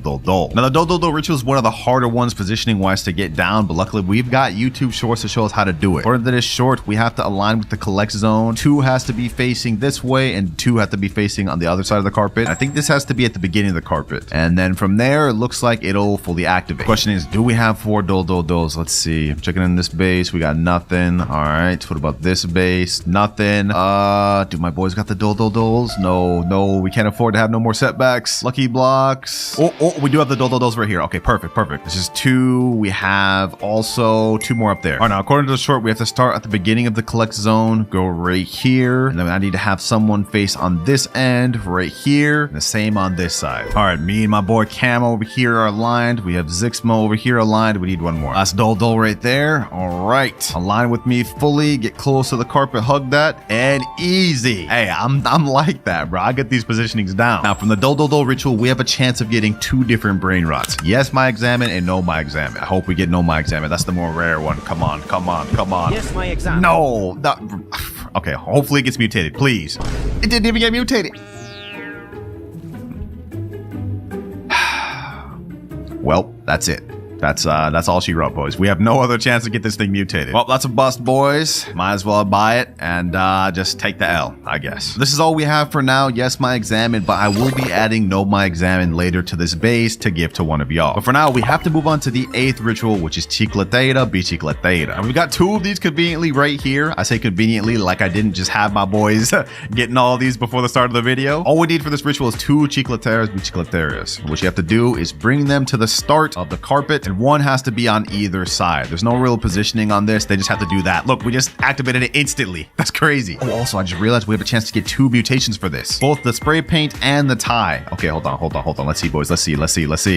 Now, the dole ritual is one of the harder ones positioning-wise to get down, but luckily, we've got YouTube shorts to show us how to do it. According to this short, we have to align with the collect zone. 2 has to be facing this way, and 2 have to be facing on the other side of the carpet. I think this has to be at the beginning of the carpet, and then from there it looks like it'll fully activate. Question is, do we have 4 doles? Let's see. I'm checking in this base. We got nothing. All right, what about this base? Nothing. Do my boys got the doles? No, we can't afford to have no more setbacks. Lucky blocks. Oh, we do have the doles right here. Okay, perfect. This is 2. We have also 2 more up there. All right, now according to the short, we have to start at the beginning of the collect zone, go right here, and then I need to have someone face on this end aligned right here. And the same on this side. All right, me and my boy Cam over here are aligned. We have Zixmo over here aligned. We need one more. That's Dol right there. All right, align with me fully. Get close to the carpet, hug that, and easy. Hey, I'm like that, bro. I get these positionings down. Now, from the Dol ritual, we have a chance of getting 2 different brain rots. Yes, my examine, and no, my examine. I hope we get no, my examine. That's the more rare one. Come on, come on, come on. Yes, my examine. No. Okay, hopefully it gets mutated, please. It didn't even get mutated. Well, that's it. That's all she wrote, boys. We have no other chance to get this thing mutated. Well, that's a bust, boys. Might as well buy it and just take the L, I guess. This is all we have for now. Yes, my examine, but I will be adding no, my examine later to this base to give to one of y'all. But for now, we have to move on to the 8th ritual, which is Chicletera, Bicicletera. And we've got 2 of these conveniently right here. I say conveniently like I didn't just have my boys getting all these before the start of the video. All we need for this ritual is 2 Chicleteras, Bicicleteras. What you have to do is bring them to the start of the carpet, and one has to be on either side. There's no real positioning on this. They just have to do that. Look, we just activated it instantly. That's crazy. Oh, also, I just realized we have a chance to get 2 mutations for this. Both the spray paint and the tie. Okay, hold on. Let's see, boys. Let's see.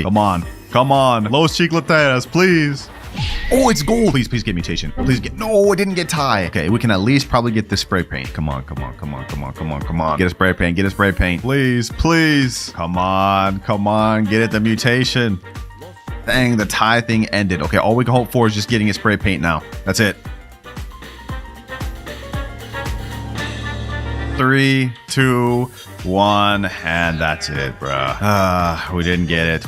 Come on. Los Chicleteras, please. Oh, it's gold. Please get mutation. Please get. No, it didn't get tie. Okay, we can at least probably get this spray paint. Come on. Get a spray paint. Please. Come on. Get it, the mutation. Dang, the tie thing ended. Okay, all we can hope for is just getting a spray paint now. That's it. 3, 2, 1, and that's it, bro. We didn't get it.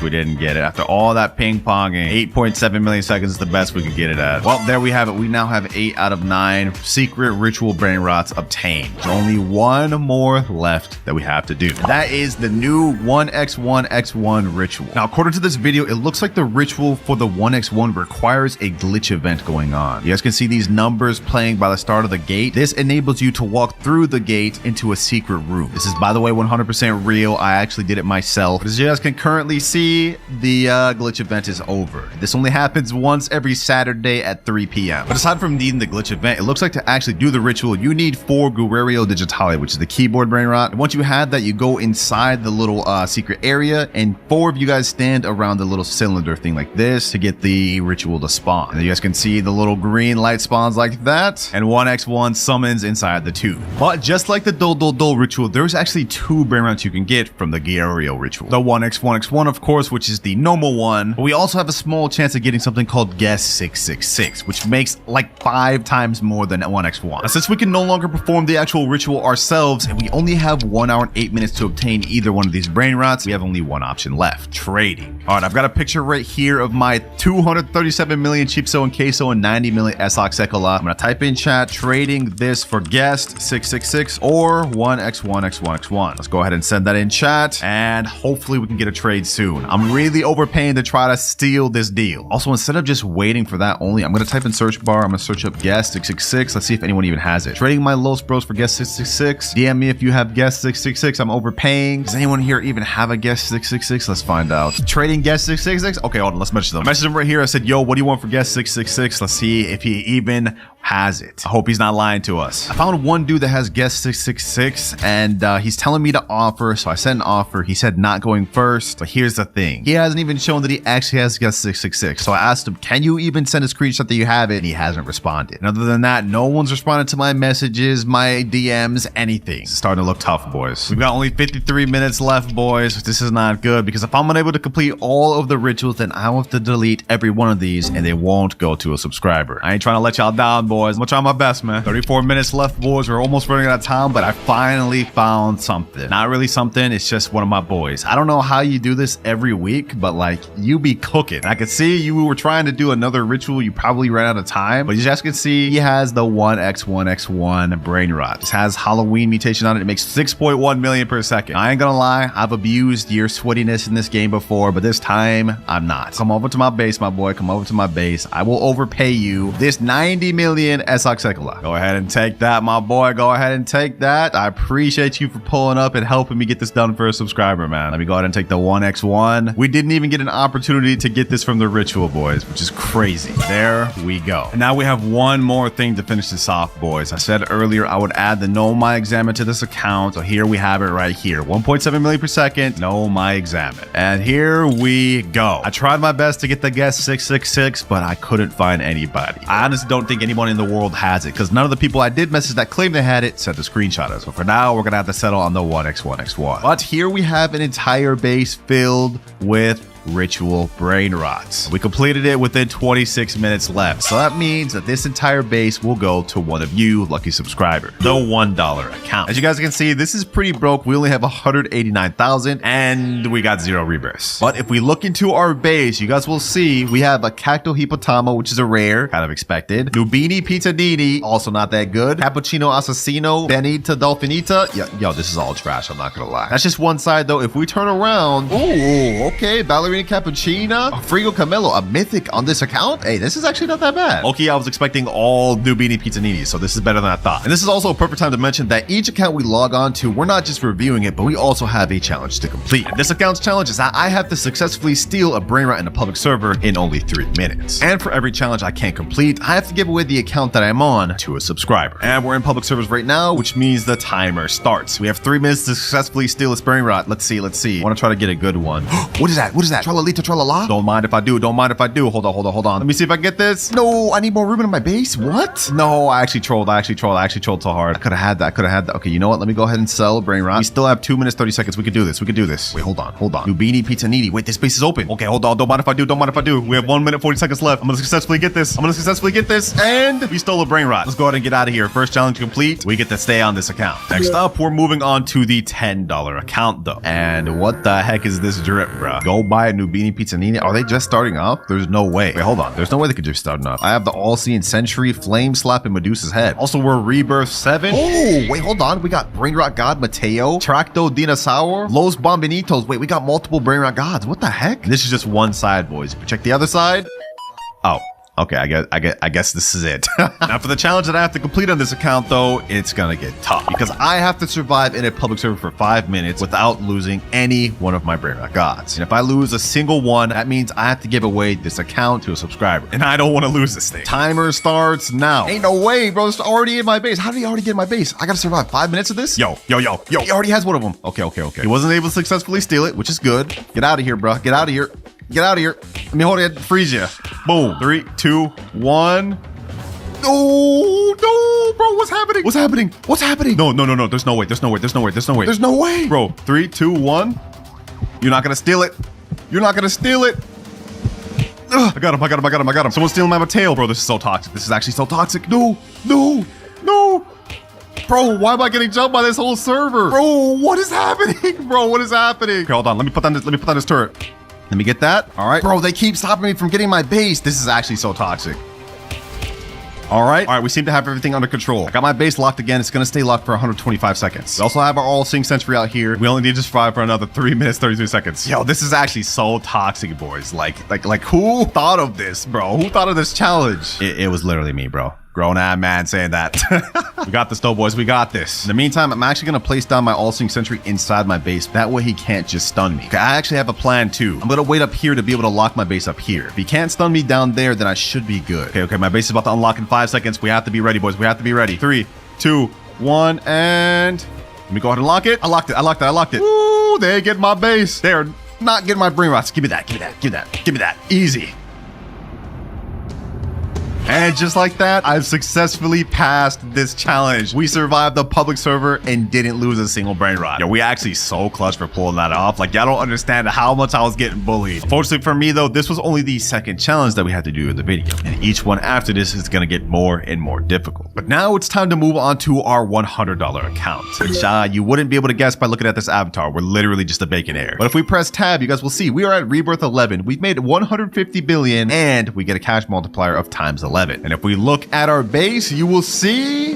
After all that ping ponging, 8.7 million seconds is the best we could get it at. Well, there we have it. We now have 8 out of 9 secret ritual brain rots obtained. There's only 1 more left that we have to do. That is the new 1x1x1 ritual. Now, according to this video, it looks like the ritual for the 1x1 requires a glitch event going on. You guys can see these numbers playing by the start of the gate. This enables you to walk through the gate into a secret room. This is, by the way, 100% real. I actually did it myself. As you guys can currently see, the glitch event is over. This only happens once every Saturday at 3 p.m. But aside from needing the glitch event, it looks like to actually do the ritual, you need 4 Guerrero Digitale, which is the keyboard brain rot. And once you have that, you go inside the little secret area, and 4 of you guys stand around the little cylinder thing like this to get the ritual to spawn. And you guys can see the little green light spawns like that, and 1x1 summons inside the tube. But just like the Dol ritual, there's actually 2 brain rots you can get from the Guerrero ritual. The 1x1x1, of course, which is the normal one, but we also have a small chance of getting something called Guess 666, which makes like 5 times more than 1x1. Now, since we can no longer perform the actual ritual ourselves, and we only have 1 hour and 8 minutes to obtain either one of these brain rots, we have only one option left: trading. All right, I've got a picture right here of my 237 million Chipso and Queso and 90 million Esoc Sekola. I'm gonna type in chat, trading this for Guest 666 or 1x1x1x1. Let's go ahead and send that in chat, and hopefully we can get a trade soon. I'm really overpaying to try to steal this deal. Also, instead of just waiting for that only, I'm going to type in search bar. I'm going to search up Guest 666. Let's see if anyone even has it. Trading my Los Bros for Guest 666. DM me if you have Guest 666. I'm overpaying. Does anyone here even have a Guest 666? Let's find out. Trading Guest 666. Okay, hold on. Let's message them. I messaged him right here. I said, yo, what do you want for Guest 666? Let's see if he even has it. I hope he's not lying to us. I found one dude that has Guest 666, and he's telling me to offer, so I sent an offer. He said not going first, but here's the thing. He hasn't even shown that he actually has Guest 666. So I asked him, can you even send a screenshot that you have it? And he hasn't responded. And other than that, no one's responded to my messages, my DMs, anything. It's starting to look tough, boys. We've got only 53 minutes left, boys. This is not good, because if I'm unable to complete all of the rituals, then I'll have to delete every one of these, and they won't go to a subscriber. I ain't trying to let y'all down, boys. I'm gonna try my best, man. 34 minutes left, boys. We're almost running out of time, but I finally found something. Not really something, it's just one of my boys. I don't know how you do this every week, but like, you be cooking. I could see you were trying to do another ritual. You probably ran out of time, but you just can see he has the 1x1x1 brain rot. This has Halloween mutation on it. It makes 6.1 million per second. I ain't gonna lie, I've abused your sweatiness in this game before, but this time I'm not. Come over to my base, my boy. Come over to my base. I will overpay you this 90 million million Esaksekula. Go ahead and take that, my boy. Go ahead and take that. I appreciate you for pulling up and helping me get this done for a subscriber, man. Let me go ahead and take the 1x1. We didn't even get an opportunity to get this from the ritual, boys, which is crazy. There we go. And now we have one more thing to finish this off, boys. I said earlier I would add the Know My Examine to this account. So here we have it right here. 1.7 million per second. Know My Examine. And here we go. I tried my best to get the guest 666, but I couldn't find anybody. I honestly don't think anyone in the world has it because none of the people I did message that claimed they had it sent a screenshot of it. So for now, we're going to have to settle on the 1x1x1. But here we have an entire base filled with ritual Brainrots. We completed it within 26 minutes left. So that means that this entire base will go to one of you lucky subscribers, the $1 account. As you guys can see, this is pretty broke. We only have 189,000 and we got 0 rebirths. But if we look into our base, you guys will see we have a Cacto Hipotama, which is a rare, kind of expected. Nubini Pizzanini, also not that good. Cappuccino Assassino, Benita Dolfinita. Yo, this is all trash, I'm not gonna lie. That's just one side though. If we turn around, oh, okay, Ballerina Cappuccina, Frigo Camelo, a mythic on this account. Hey, this is actually not that bad. Okay, I was expecting all Nubini Pizzanini, so this is better than I thought. And this is also a perfect time to mention that each account we log on to, we're not just reviewing it, but we also have a challenge to complete. And this account's challenge is that I have to successfully steal a Brainrot in a public server in only 3 minutes. And for every challenge I can't complete, I have to give away the account that I'm on to a subscriber. And we're in public servers right now, which means the timer starts. We have 3 minutes to successfully steal this Brainrot. Let's see. I want to try to get a good one. What is that? What is that? Tralalita tralala? Don't mind if I do. Don't mind if I do. Hold on. Let me see if I can get this. No, I need more room in my base. What? No, I actually trolled. I actually trolled so hard. I could have had that. Okay, you know what? Let me go ahead and sell Brainrot. We still have 2 minutes, 30 seconds. We could do this. Wait, hold on. Nubini Pizzanini. Wait, this base is open. Okay, hold on. Don't mind if I do. We have 1 minute, 40 seconds left. I'm gonna successfully get this. And we stole a Brainrot. Let's go ahead and get out of here. First challenge complete. We get to stay on this account. Next up, we're moving on to the $10 account though. And what the heck is this drip, bro? Go buy a Nubini Pizzanini. Are they just starting up? There's no way. Wait, hold on. There's no way they could just start up. I have the All-Seeing Sentry, Flame Slap, and Medusa's Head. Also, we're Rebirth 7. Oh, wait, hold on. We got Brainrot God Mateo, Tracto Dinosaur, Los Bombinitos. Wait, we got multiple Brainrot Gods. What the heck? This is just one side, boys. If we check the other side. Oh. Okay, I guess this is it. Now for the challenge that I have to complete on this account though, it's gonna get tough because I have to survive in a public server for 5 minutes without losing any one of my Brainrot Gods. And if I lose a single one, that means I have to give away this account to a subscriber. And I don't want to lose this thing. Timer starts now. Ain't no way, bro. It's already in my base. How did he already get in my base? I gotta survive 5 minutes of this? Yo. He already has one of them. Okay. He wasn't able to successfully steal it, which is good. Get out of here, bro. Get out of here. Let me hold it, freeze you. Boom. 3, 2, 1. No, bro. What's happening? No. There's no way. Bro, 3, 2, 1. You're not gonna steal it. Ugh, I got him. Someone's stealing my Mateo. Bro, this is so toxic. This is actually so toxic. No. Bro, why am I getting jumped by this whole server? Bro, what is happening? Okay, hold on. Let me put down this turret. Let me get that. All right. Bro, they keep stopping me from getting my base. This is actually so toxic. All right, we seem to have everything under control. I got my base locked again. It's gonna stay locked for 125 seconds. We also have our All-Seeing Sentry out here. We only need to survive for another 3 minutes, 33 seconds. Yo, this is actually so toxic, boys. Like who thought of this, bro? Who thought of this challenge? It was literally me, bro. Grown-ass man saying that. We got this though, boys. We got this. In the meantime, I'm actually going to place down my All-Seeing Sentry inside my base. That way he can't just stun me. Okay, I actually have a plan too. I'm going to wait up here to be able to lock my base up here. If he can't stun me down there, then I should be good. Okay, my base is about to unlock in 5 seconds. We have to be ready, boys. 3, 2, 1, and let me go ahead and lock it. I locked it. Woo, they get my base. They're not getting my Brainrots. Give me that. Easy. And just like that, I've successfully passed this challenge. We survived the public server and didn't lose a single Brainrot. Yo, we actually so clutch for pulling that off. Like, y'all don't understand how much I was getting bullied. Unfortunately for me though, this was only the second challenge that we had to do in the video. And each one after this is gonna get more and more difficult. But now it's time to move on to our $100 account, which you wouldn't be able to guess by looking at this avatar. We're literally just a bacon hair. But if we press tab, you guys will see we are at Rebirth 11. We've made 150 billion and we get a cash multiplier of times 11. And if we look at our base, you will see,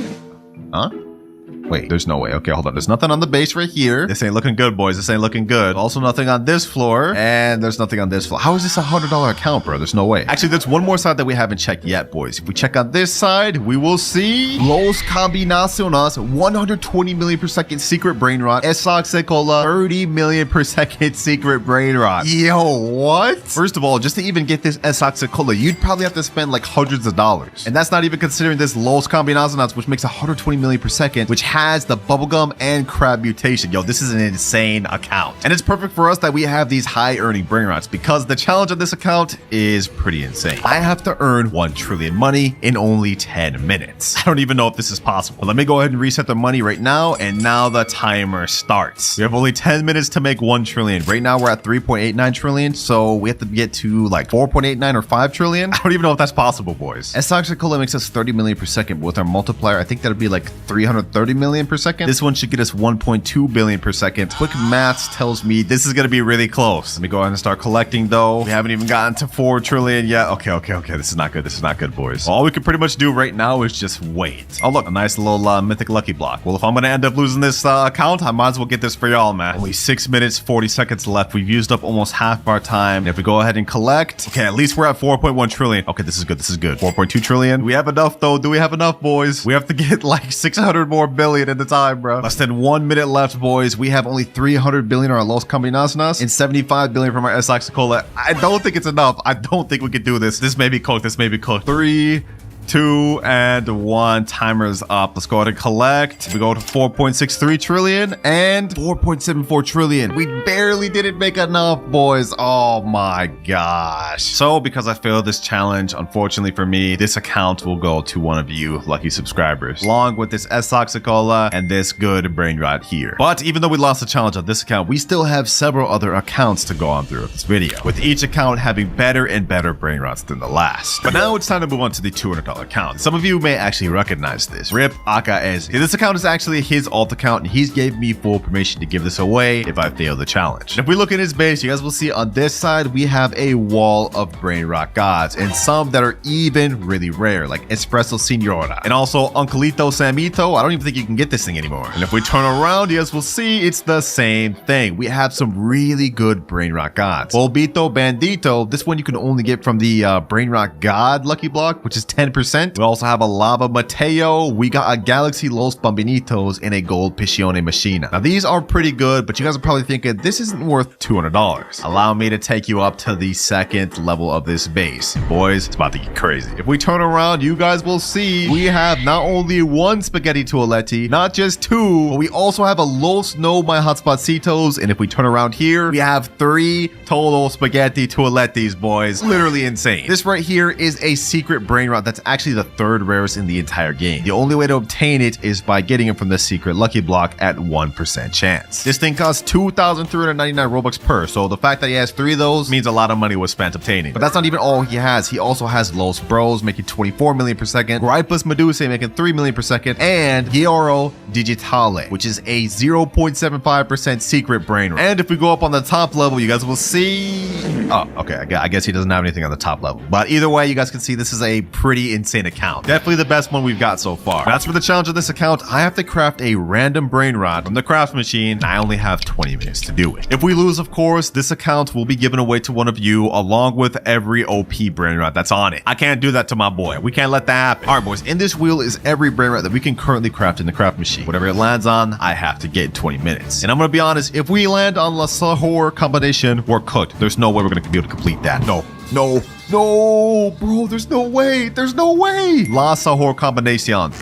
Wait, there's no way. Okay, hold on. There's nothing on the base right here. This ain't looking good, boys. This ain't looking good. Also nothing on this floor. And there's nothing on this floor. How is this $100 account, bro? There's no way. Actually, there's one more side that we haven't checked yet, boys. If we check on this side, we will see Los Combinaciones, 120 million per second secret brain rot. Esaxecola, 30 million per second secret brain rot. Yo, what? First of all, just to even get this Esaxecola, you'd probably have to spend like hundreds of dollars. And that's not even considering this Los Combinaciones, which makes 120 million per second, which has the bubblegum and crab mutation. Yo, this is an insane account. And it's perfect for us that we have these high earning brain rots because the challenge on this account is pretty insane. I have to earn 1 trillion money in only 10 minutes. I don't even know if this is possible. But let me go ahead and reset the money right now. And now the timer starts. We have only 10 minutes to make 1 trillion. Right now we're at 3.89 trillion. So we have to get to like 4.89 or 5 trillion. I don't even know if that's possible, boys. Esaxecola makes us 30 million per second. But with our multiplier, I think that'll be like 330 million per second. This one should get us 1.2 billion per second. Quick maths tells me this is going to be really close. Let me go ahead and start collecting though. We haven't even gotten to 4 trillion yet. Okay. This is not good. This is not good, boys. All we can pretty much do right now is just wait. Oh, look, a nice little mythic lucky block. Well, if I'm going to end up losing this account, I might as well get this for y'all, man. Only 6 minutes, 40 seconds left. We've used up almost half of our time. And if we go ahead and collect, okay, at least we're at 4.1 trillion. Okay, this is good. This is good. 4.2 trillion. Do we have enough though? Do we have enough, boys? We have to get like 600 more billion at the time, bro. Less than 1 minute left, boys. We have only 300 billion on our Los Combinaciones and 75 billion from our Esaxecola. I don't think it's enough. I don't think we can do this. This may be cooked. 3, 2, and 1. Timer's up. Let's go ahead and collect. We go to 4.63 trillion and 4.74 trillion. We barely didn't make enough, boys. Oh my gosh. So because I failed this challenge, unfortunately for me, this account will go to one of you lucky subscribers, along with this Esaxecola and this good brain rot here. But even though we lost the challenge on this account, we still have several other accounts to go on through this video, with each account having better and better brain rots than the last. But now it's time to move on to the $200 account. Some of you may actually recognize this. Rip AKS. This account is actually his alt account, and he's gave me full permission to give this away if I fail the challenge. And if we look at his base, you guys will see on this side we have a wall of brain rot gods, and some that are even really rare, like Espresso Signora, and also Uncleito Samito. I don't even think you can get this thing anymore. And if we turn around, you guys will see it's the same thing. We have some really good brain rot gods. Polvito Bandito, this one you can only get from the brain rot god lucky block, which is 10%. We also have a Lava Mateo. We got a Galaxy Los Bambinitos and a Gold Piscione Machina. Now these are pretty good, but you guys are probably thinking this isn't worth $200. Allow me to take you up to the second level of this base. And boys, it's about to get crazy. If we turn around, you guys will see we have not only 1 Spaghetti Toaletti, not just 2, but we also have a Los No My Hotspotcitos. And if we turn around here, we have 3 total Spaghetti Toalettis, boys. Literally insane. This right here is a secret brain rot that's actually the 3rd rarest in the entire game. The only way to obtain it is by getting it from the secret lucky block at 1% chance. This thing costs 2,399 Robux per, so the fact that he has 3 of those means a lot of money was spent obtaining. But that's not even all he has. He also has Los Bros making 24 million per second, Gripus Medusa making 3 million per second, and Gioro Digitale, which is a 0.75% secret brain rot. And if we go up on the top level, you guys will see... Oh, okay. I guess he doesn't have anything on the top level. But either way, you guys can see this is a pretty insane account. Definitely the best one we've got so far. That's for the challenge of this account. I have to craft a random brain rot from the craft machine, and I only have 20 minutes to do it. If we lose, of course, this account will be given away to one of you along with every OP brain rot that's on it. I can't do that to my boy. We can't let that happen. All right, boys, in this wheel is every brain rot that we can currently craft in the craft machine. Whatever it lands on, I have to get in 20 minutes. And I'm gonna be honest, if we land on La Sahur combination, we're cooked. There's no way we're gonna be able to complete that. No, bro, there's no way. La Sahur combination.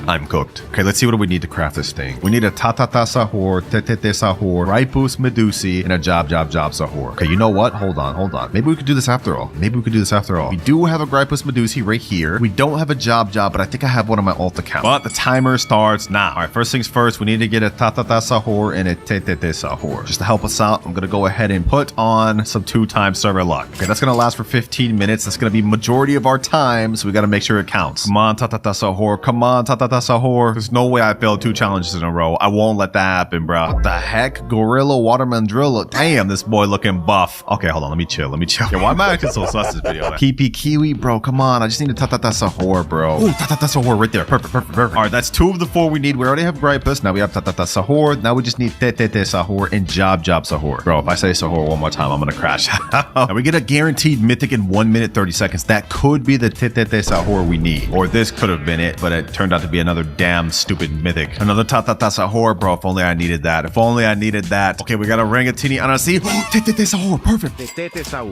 I'm cooked. Okay, let's see what do we need to craft this thing. We need a Tatata Sahur, Tetete Sahur, Ripus Medusi, and a Job Sahur. Okay, you know what? Hold on. Maybe we could do this after all. We do have a Gripus Medusi right here. We don't have a Job, but I think I have one on my alt account. But the timer starts now. All right, first things first, we need to get a Tatata Sahur and a Tetete Sahur. Just to help us out, I'm going to go ahead and put on some 2-time server luck. Okay, that's going to last for 15 minutes. That's going to be majority of our time, so we got to make sure it counts. Come on, Tatata Sahur. Come on, Tatata Tatata Sahur. There's no way I failed 2 challenges in a row. I won't let that happen, bro. What the heck? Gorilla Watermelon Drill. Damn, this boy looking buff. Okay, hold on. Let me chill. Yeah, why am I acting so sus this video? PP Kiwi, bro. Come on. I just need a Tatata Sahur, bro. Ooh, Tatata Sahur right there. Perfect. All right, that's 2 of the 4 we need. We already have Gripus. Now we have Tatata Sahur. Now we just need Tete Sahur and Job Sahur. Bro, if I say Sahur one more time, I'm gonna crash. Now we get a guaranteed mythic in 1 minute 30 seconds. That could be the Tete Sahur we need. Or this could have been it, but it turned out to be another damn stupid mythic. Another Tatata Sahur, bro. If only I needed that. Okay, we got a Rangatini Anasi. Tete Sahur. Perfect.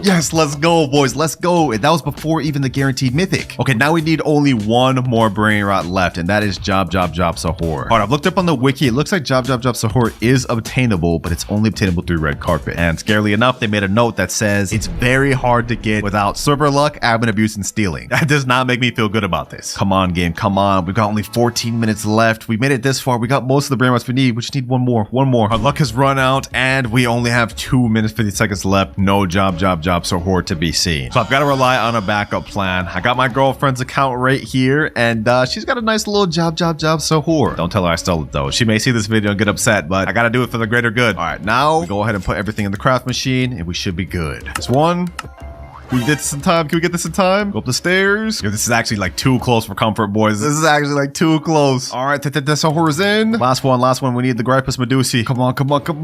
Yes, let's go, boys. Let's go. And that was before even the guaranteed mythic. Okay, now we need only 1 more brain rot left, and that is Job Sahur. All right, I've looked up on the wiki. It looks like Job Sahur is obtainable, but it's only obtainable through red carpet. And scarily enough, they made a note that says it's very hard to get without server luck, admin abuse, and stealing. That does not make me feel good about this. Come on, game. Come on. We've got only 14 minutes left. We made it this far. We got most of the brain rots we need. We just need 1 more. Our luck has run out, and we only have 2 minutes 50 seconds left. No Job Sahur to be seen. So I've got to rely on a backup plan. I got my girlfriend's account right here, and she's got a nice little Job Sahur. Don't tell her I stole it, though. She may see this video and get upset, but I got to do it for the greater good. All right, now we go ahead and put everything in the craft machine, and we should be good. This one. Can we get this in time? Can we get this in time? Go up the stairs. Yo, this is actually like too close for comfort, boys. This is actually like too close. All right, Sahur is in. Last one. We need the Gripus Medusi. Come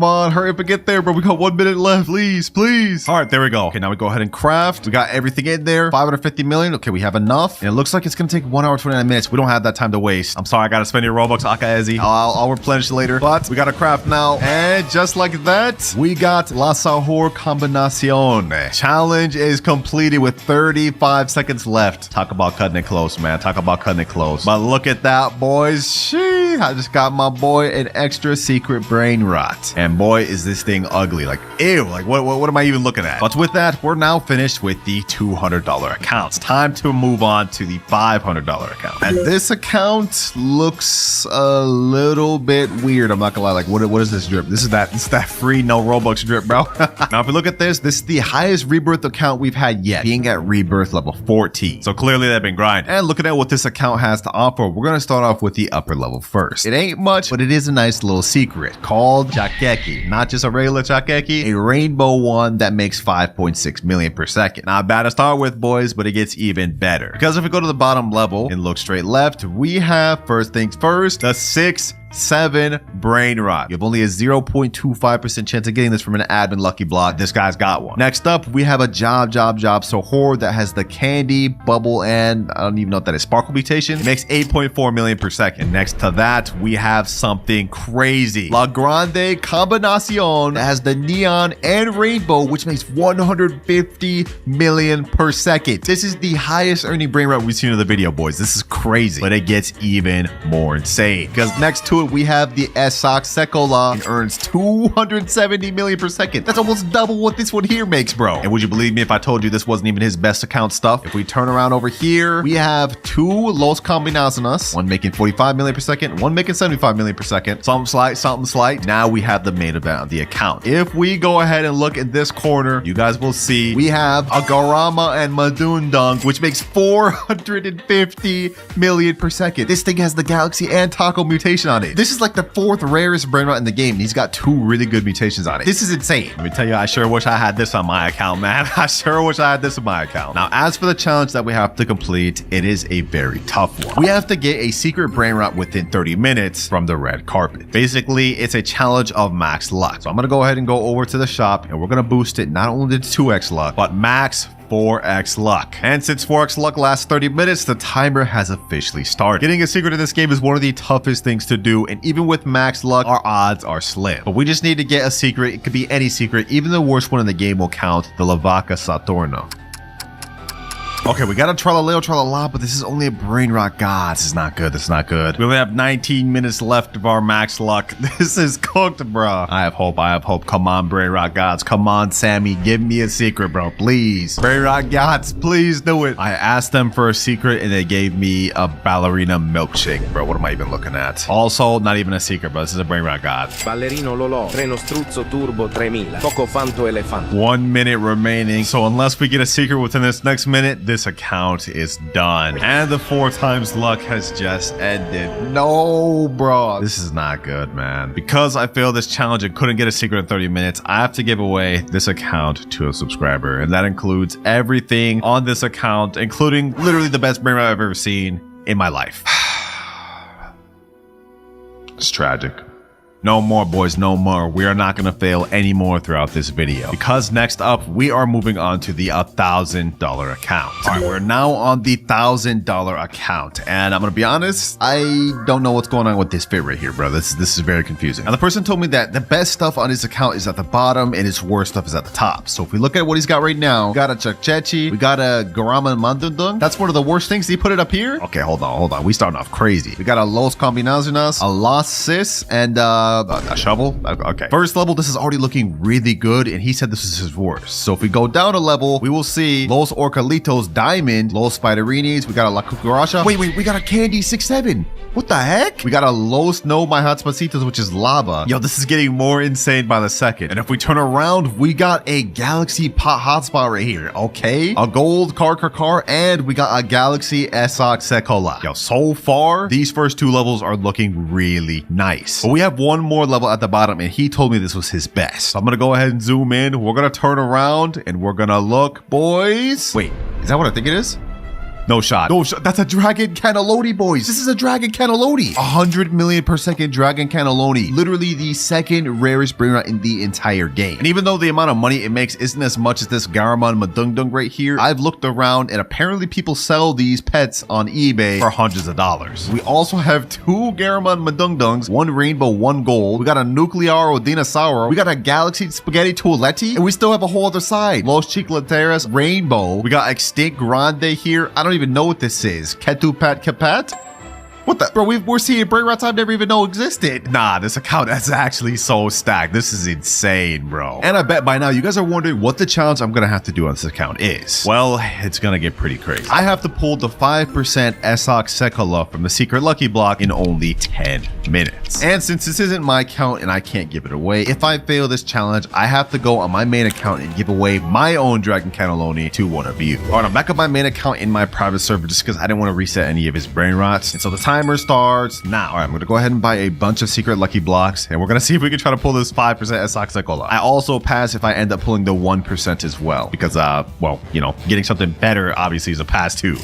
on. Hurry up and get there, bro. We got 1 minute left. Please. All right, there we go. Okay, now we go ahead and craft. We got everything in there. 550 million. Okay, we have enough. And it looks like it's going to take 1 hour, 29 minutes. We don't have that time to waste. I'm sorry, I got to spend your Robux, Akaezi. I'll replenish later. But we got to craft now. And just like that, we got La Sahur Combinacion. Challenge is completed with 35 seconds left. Talk about cutting it close, man. But look at that, boys. I just got my boy an extra secret brain rot. And boy, is this thing ugly. Like, ew. Like, what am I even looking at? But with that, we're now finished with the $200 accounts. Time to move on to the $500 account. And this account looks a little bit weird. I'm not gonna lie. Like, what is this drip? This is that free no Robux drip, bro. Now, if you look at this is the highest rebirth account we've had yet, being at rebirth level 14. So clearly they've been grinding. And looking at what this account has to offer, we're gonna start off with the upper level first. It ain't much, but it is a nice little secret called Chakeki. Not just a regular Chakeki, a rainbow one that makes 5.6 million per second. Not bad to start with, boys, but it gets even better. Because if we go to the bottom level and look straight left, we have, first things first, the 6-7 brain rot. You have only a 0.25% chance of getting this from an admin lucky block. This guy's got one. Next up, we have a Job Sahur that has the candy, bubble, and I don't even know what that is, sparkle mutation. It makes 8.4 million per second. Next to that, we have something crazy. La Grande Combinacion that has the neon and rainbow, which makes 150 million per second. This is the highest earning brain rot we've seen in the video, boys. This is crazy, but it gets even more insane because next to it, we have the Esak Sekola and earns 270 million per second. That's almost double what this one here makes, bro. And would you believe me if I told you this wasn't even his best account stuff? If we turn around over here, we have 2 Los Combinaciones, one making 45 million per second, one making 75 million per second. Something slight. Now we have the main event of the account. If we go ahead and look in this corner, you guys will see we have a Garama and Madundung, which makes 450 million per second. This thing has the Galaxy and Taco mutation on it. This is like the 4th rarest brain rot in the game, and he's got 2 really good mutations on it. This is insane. Let me tell you, I sure wish I had this on my account, man. I sure wish I had this on my account. Now, as for the challenge that we have to complete, it is a very tough one. We have to get a secret brain rot within 30 minutes from the red carpet. Basically, it's a challenge of max luck. So I'm gonna go ahead and go over to the shop, and we're gonna boost it not only to 2x luck, but max 4x luck. And since 4x luck lasts 30 minutes, the timer has officially started. Getting a secret in this game is one of the toughest things to do, and even with max luck, our odds are slim. But we just need to get a secret. It could be any secret. Even the worst one in the game will count, the Lavaca Saturno. Okay, we got a Tralaleo Tralala, but this is only a brain rot. God, this is not good. We only have 19 minutes left of our max luck. This is cooked, bro. I have hope. Come on, brain rot gods. Come on, Sammy. Give me a secret, bro. Please. Brain rot gods, please do it. I asked them for a secret, and they gave me a ballerina milkshake, bro. What am I even looking at? Also, not even a secret, but this is a brain rot god. Ballerino Lolo, Treno Struzzo Turbo 3000, Poco Fanto Elefante. 1 minute remaining. So unless we get a secret within this next minute, this this account is done. And the 4 times luck has just ended. No, bro. This is not good, man. Because I failed this challenge and couldn't get a secret in 30 minutes, I have to give away this account to a subscriber. And that includes everything on this account, including literally the best Brainrot I've ever seen in my life. It's tragic. No more, boys, no more. We are not going to fail anymore throughout this video, because next up we are moving on to the $1,000 account. All right, we're now on the $1,000 account, and I'm going to be honest, I don't know what's going on with this fit right here, bro. This is very confusing. Now, the person told me that the best stuff on his account is at the bottom and his worst stuff is at the top. So if we look at what he's got right now, we got a Chakchechi, we got a Garama Mandundung. That's one of the worst things. He put it up here. Okay, hold on. We starting off crazy. We got a Los Combinaciones, a Los Sis, and a shovel. Okay. First level, this is already looking really good, and he said this is his worst. So if we go down a level, we will see Los Orcalitos Diamond, Los Spiderinis, we got a La Cucaracha. Wait, we got a Candy 6-7. What the heck? We got a Los No My Hotspacitos, which is lava. Yo, this is getting more insane by the second. And if we turn around, we got a Galaxy Pot Hotspot right here. Okay. A gold car, and we got a Galaxy Esox Sekola. Yo, so far, these first 2 levels are looking really nice. But we have one more level at the bottom, and he told me this was his best. So I'm gonna go ahead and zoom in. We're gonna turn around, and we're gonna look, boys. Wait, is that what I think it is? No shot. No shot. That's a Dragon Cannelloni, boys. This is a Dragon Cannelloni. 100 million per second Dragon Cannelloni. Literally the second rarest Brainrot in the entire game. And even though the amount of money it makes isn't as much as this Garamon Madungdung right here, I've looked around and apparently people sell these pets on eBay for hundreds of dollars. We also have 2 Garamon Madungdungs, 1 rainbow, 1 gold. We got a Nuclear Dinosaur. We got a Galaxy Spaghetti Toiletti, and we still have a whole other side. Los Chicleteras Rainbow. We got Extinct Grande here. I don't even know what this is. Ketupat Kapat? What the? Bro, we're seeing Brainrots I've never even know existed. Nah, this account is actually so stacked. This is insane, bro. And I bet by now you guys are wondering what the challenge I'm gonna have to do on this account is. Well, it's gonna get pretty crazy. I have to pull the 5% Esox Sekola from the secret lucky block in only 10 minutes. And since this isn't my account and I can't give it away, if I fail this challenge, I have to go on my main account and give away my own Dragon Cannelloni to one of you. All right, I'm back on my main account in my private server just because I didn't want to reset any of his Brainrots. And so the timer starts now. All right, I'm going to go ahead and buy a bunch of secret lucky blocks, and we're going to see if we can try to pull this 5% Esox Sekola. I also pass if I end up pulling the 1% as well, because, well, you know, getting something better obviously is a pass too.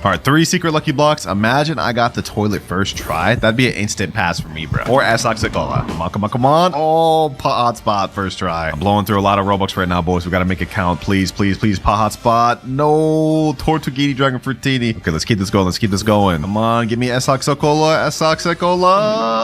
All right, 3 secret lucky blocks. Imagine I got the toilet first try. That'd be an instant pass for me, bro. Or Esox Sekola. Come on. Oh, pot hotspot first try. I'm blowing through a lot of Robux right now, boys. We got to make it count. Please, pot hotspot. No, Tortuguini Dragon Fruitini. Okay, let's keep this going. Come on, give me Esox Sekola.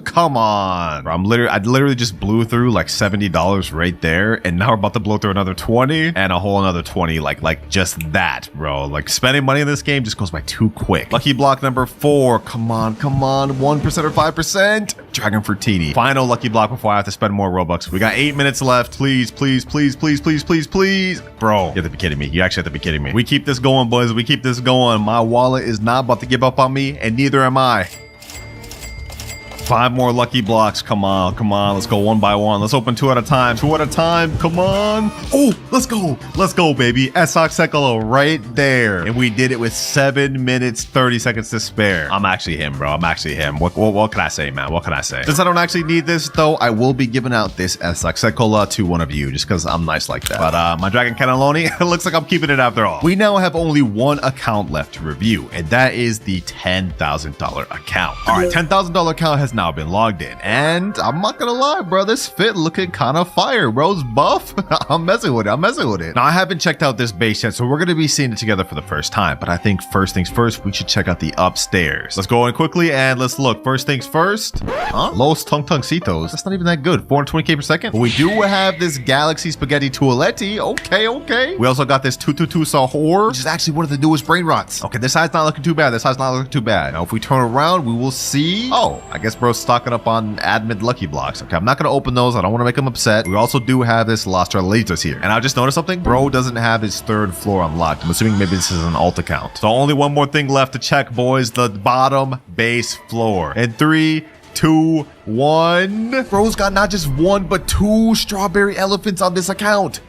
Come on, bro. I literally just blew through like $70 right there, and now we're about to blow through another 20 and a whole another 20, like just that, bro. Like spending money in this game just goes by too quick. Lucky block number 4. Come on, 1% or 5%. Dragon Fruitini. Final lucky block before I have to spend more Robux. We got 8 minutes left. Please. Bro, you have to be kidding me. You actually have to be kidding me. We keep this going, boys. We keep this going. My wallet is not about to give up on me, and neither am I. 5 more lucky blocks. Come on. Let's go one by one. Let's open 2 at a time. Come on. Oh, let's go, baby. Esox Sekola right there. And we did it with 7 minutes, 30 seconds to spare. I'm actually him, bro. What can I say, man? What can I say? Since I don't actually need this, though, I will be giving out this Esox Sekola to one of you just because I'm nice like that. But my Dragon Cannelloni, it looks like I'm keeping it after all. We now have only one account left to review, and that is the $10,000 account. All right, $10,000 account has now been logged in, and I'm not gonna lie, bro, this fit looking kind of fire. Bro's buff. I'm messing with it. Now, I haven't checked out this base yet, so we're gonna be seeing it together for the first time, but I think first things first, we should check out the upstairs. Let's go in quickly and let's look. First things first. Los Tungtungcitos. That's not even that good. 420k per second. But we do have this Galaxy Spaghetti Toiletti. Okay. We also got this 222 Sahur, which is actually one of the newest Brainrots. Okay, this side's not looking too bad. Now, if we turn around, we will see. Oh, I guess bro's stocking up on admin lucky blocks. Okay, I'm not gonna open those. I don't want to make him upset. We also do have this Los Charlitos here. And I just noticed something. Bro doesn't have his 3rd floor unlocked. I'm assuming maybe this is an alt account. So only one more thing left to check, boys. The bottom base floor. And 3, 2, 1. Bro's got not just 1, but 2 strawberry elephants on this account.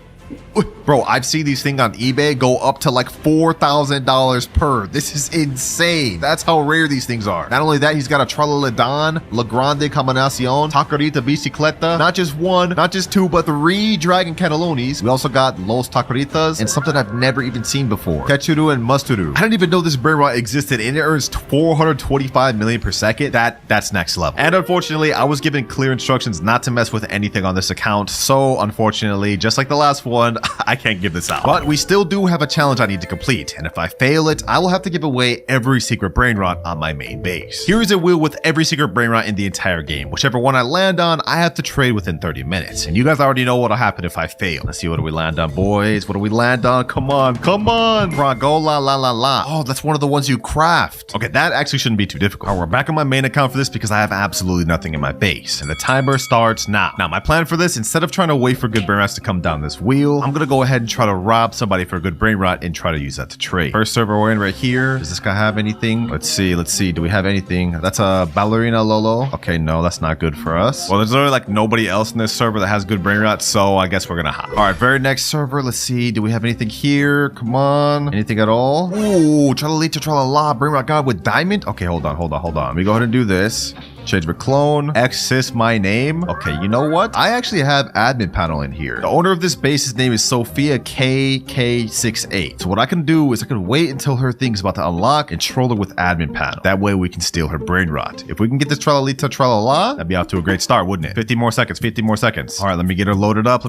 Bro, I've seen these things on eBay go up to like $4,000 per. This is insane. That's how rare these things are. Not only that, he's got a Tralaledon, La Grande Combinacion, Taquerita Bicicleta. Not just one, not just two, but 3 Dragon Catalonis. We also got Los Taqueritas and something I've never even seen before. Ketchuru and Musturu. I didn't even know this Brainrot existed, and it earns 425 million per second. That's next level. And unfortunately, I was given clear instructions not to mess with anything on this account. So unfortunately, just like the last one, I can't give this out. But we still do have a challenge I need to complete. And if I fail it, I will have to give away every secret Brainrot on my main base. Here's a wheel with every secret Brainrot in the entire game. Whichever one I land on, I have to trade within 30 minutes. And you guys already know what'll happen if I fail. Let's see, what do we land on, boys? What do we land on? Come on, come on. Fragola la la la. Oh, that's one of the ones you craft. Okay, that actually shouldn't be too difficult. All right, we're back on my main account for this because I have absolutely nothing in my base. And the timer starts now. Now, my plan for this, instead of trying to wait for good Brainrots to come down this wheel, I'm gonna go ahead and try to rob somebody for a good Brainrot and try to use that to trade. First server we're in right here. Does this guy have anything? Let's see. Do we have anything? That's a Ballerina Lolo. Okay, no, that's not good for us. Well, there's literally like nobody else in this server that has good Brainrots, so I guess we're gonna hop. All right, very next server. Let's see. Do we have anything here? Come on. Anything at all? Ooh, Tralalita Tralala, Brainrot God with diamond. Okay, hold on. Let me go ahead and do this. Change my clone, access my name. Okay, you know what? I actually have admin panel in here. The owner of this base, his name is Sophia KK68. So what I can do is I can wait until her thing's about to unlock and troll her with admin panel. That way we can steal her Brainrot. If we can get this Tralalita Tralala, that'd be off to a great start, wouldn't it? 50 more seconds. All right, let me get her loaded up.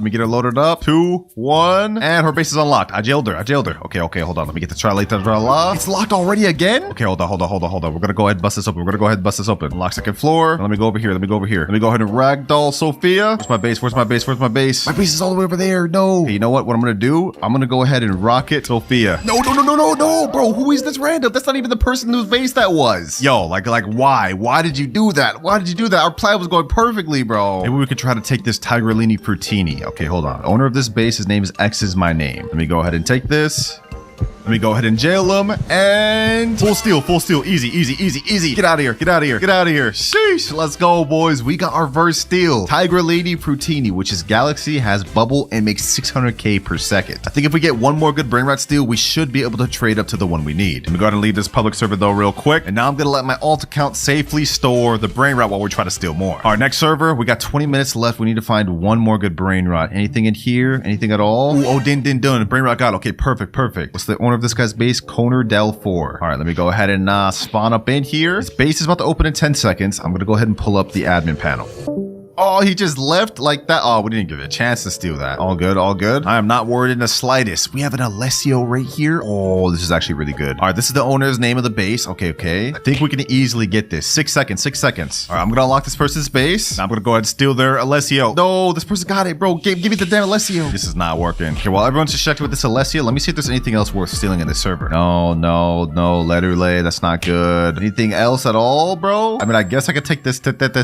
2, 1, and her base is unlocked. I jailed her. Okay, hold on. Let me get the Tralalita Tralala. It's locked already again? Okay, hold on. We're gonna go ahead and bust this open. Unlock second floor. Let me go over here. Let me go ahead and ragdoll Sophia. Where's my base? My base is all the way over there. No. Okay, you know what I'm gonna do? I'm gonna go ahead and rocket Sophia. No, bro. Who is this random? That's not even the person whose base that was. Yo, like why? Why did you do that? Our plan was going perfectly, bro. Maybe we could try to take this Tigrellini Frutini. Okay, hold on. Owner of this base, his name is X is my name. Let me go ahead and take this. Let me go ahead and jail him, and full steal, easy. Get out of here. Sheesh, let's go, boys. We got our first steal. Tigrellini Frutini, which is Galaxy, has bubble, and makes 600k per second. I think if we get one more good Brainrot steal, we should be able to trade up to the one we need. Let me go ahead and leave this public server though real quick, and now I'm gonna let my alt account safely store the Brainrot while we try to steal more. Our next server, we got 20 minutes left. We need to find one more good Brainrot. Anything in here? Anything at all? Ooh, oh, din. Brainrot God. Okay, perfect. What's the owner of this guy's base? Koner Del 4. All right, let me go ahead and spawn up in here. His base is about to open in 10 seconds. I'm gonna go ahead and pull up the admin panel. Oh, he just left like that. Oh, we didn't give it a chance to steal that. All good. I am not worried in the slightest. We have an Alessio right here. Oh, this is actually really good. All right, this is the owner's name of the base. Okay. I think we can easily get this. 6 seconds. All right, I'm gonna unlock this person's base. Now I'm gonna go ahead and steal their Alessio. No, this person got it, bro. Give me the damn Alessio. This is not working. Okay, while everyone's just checked with this Alessio, let me see if there's anything else worth stealing in this server. No. Letterlay, that's not good. Anything else at all, bro? I mean, I guess I could take this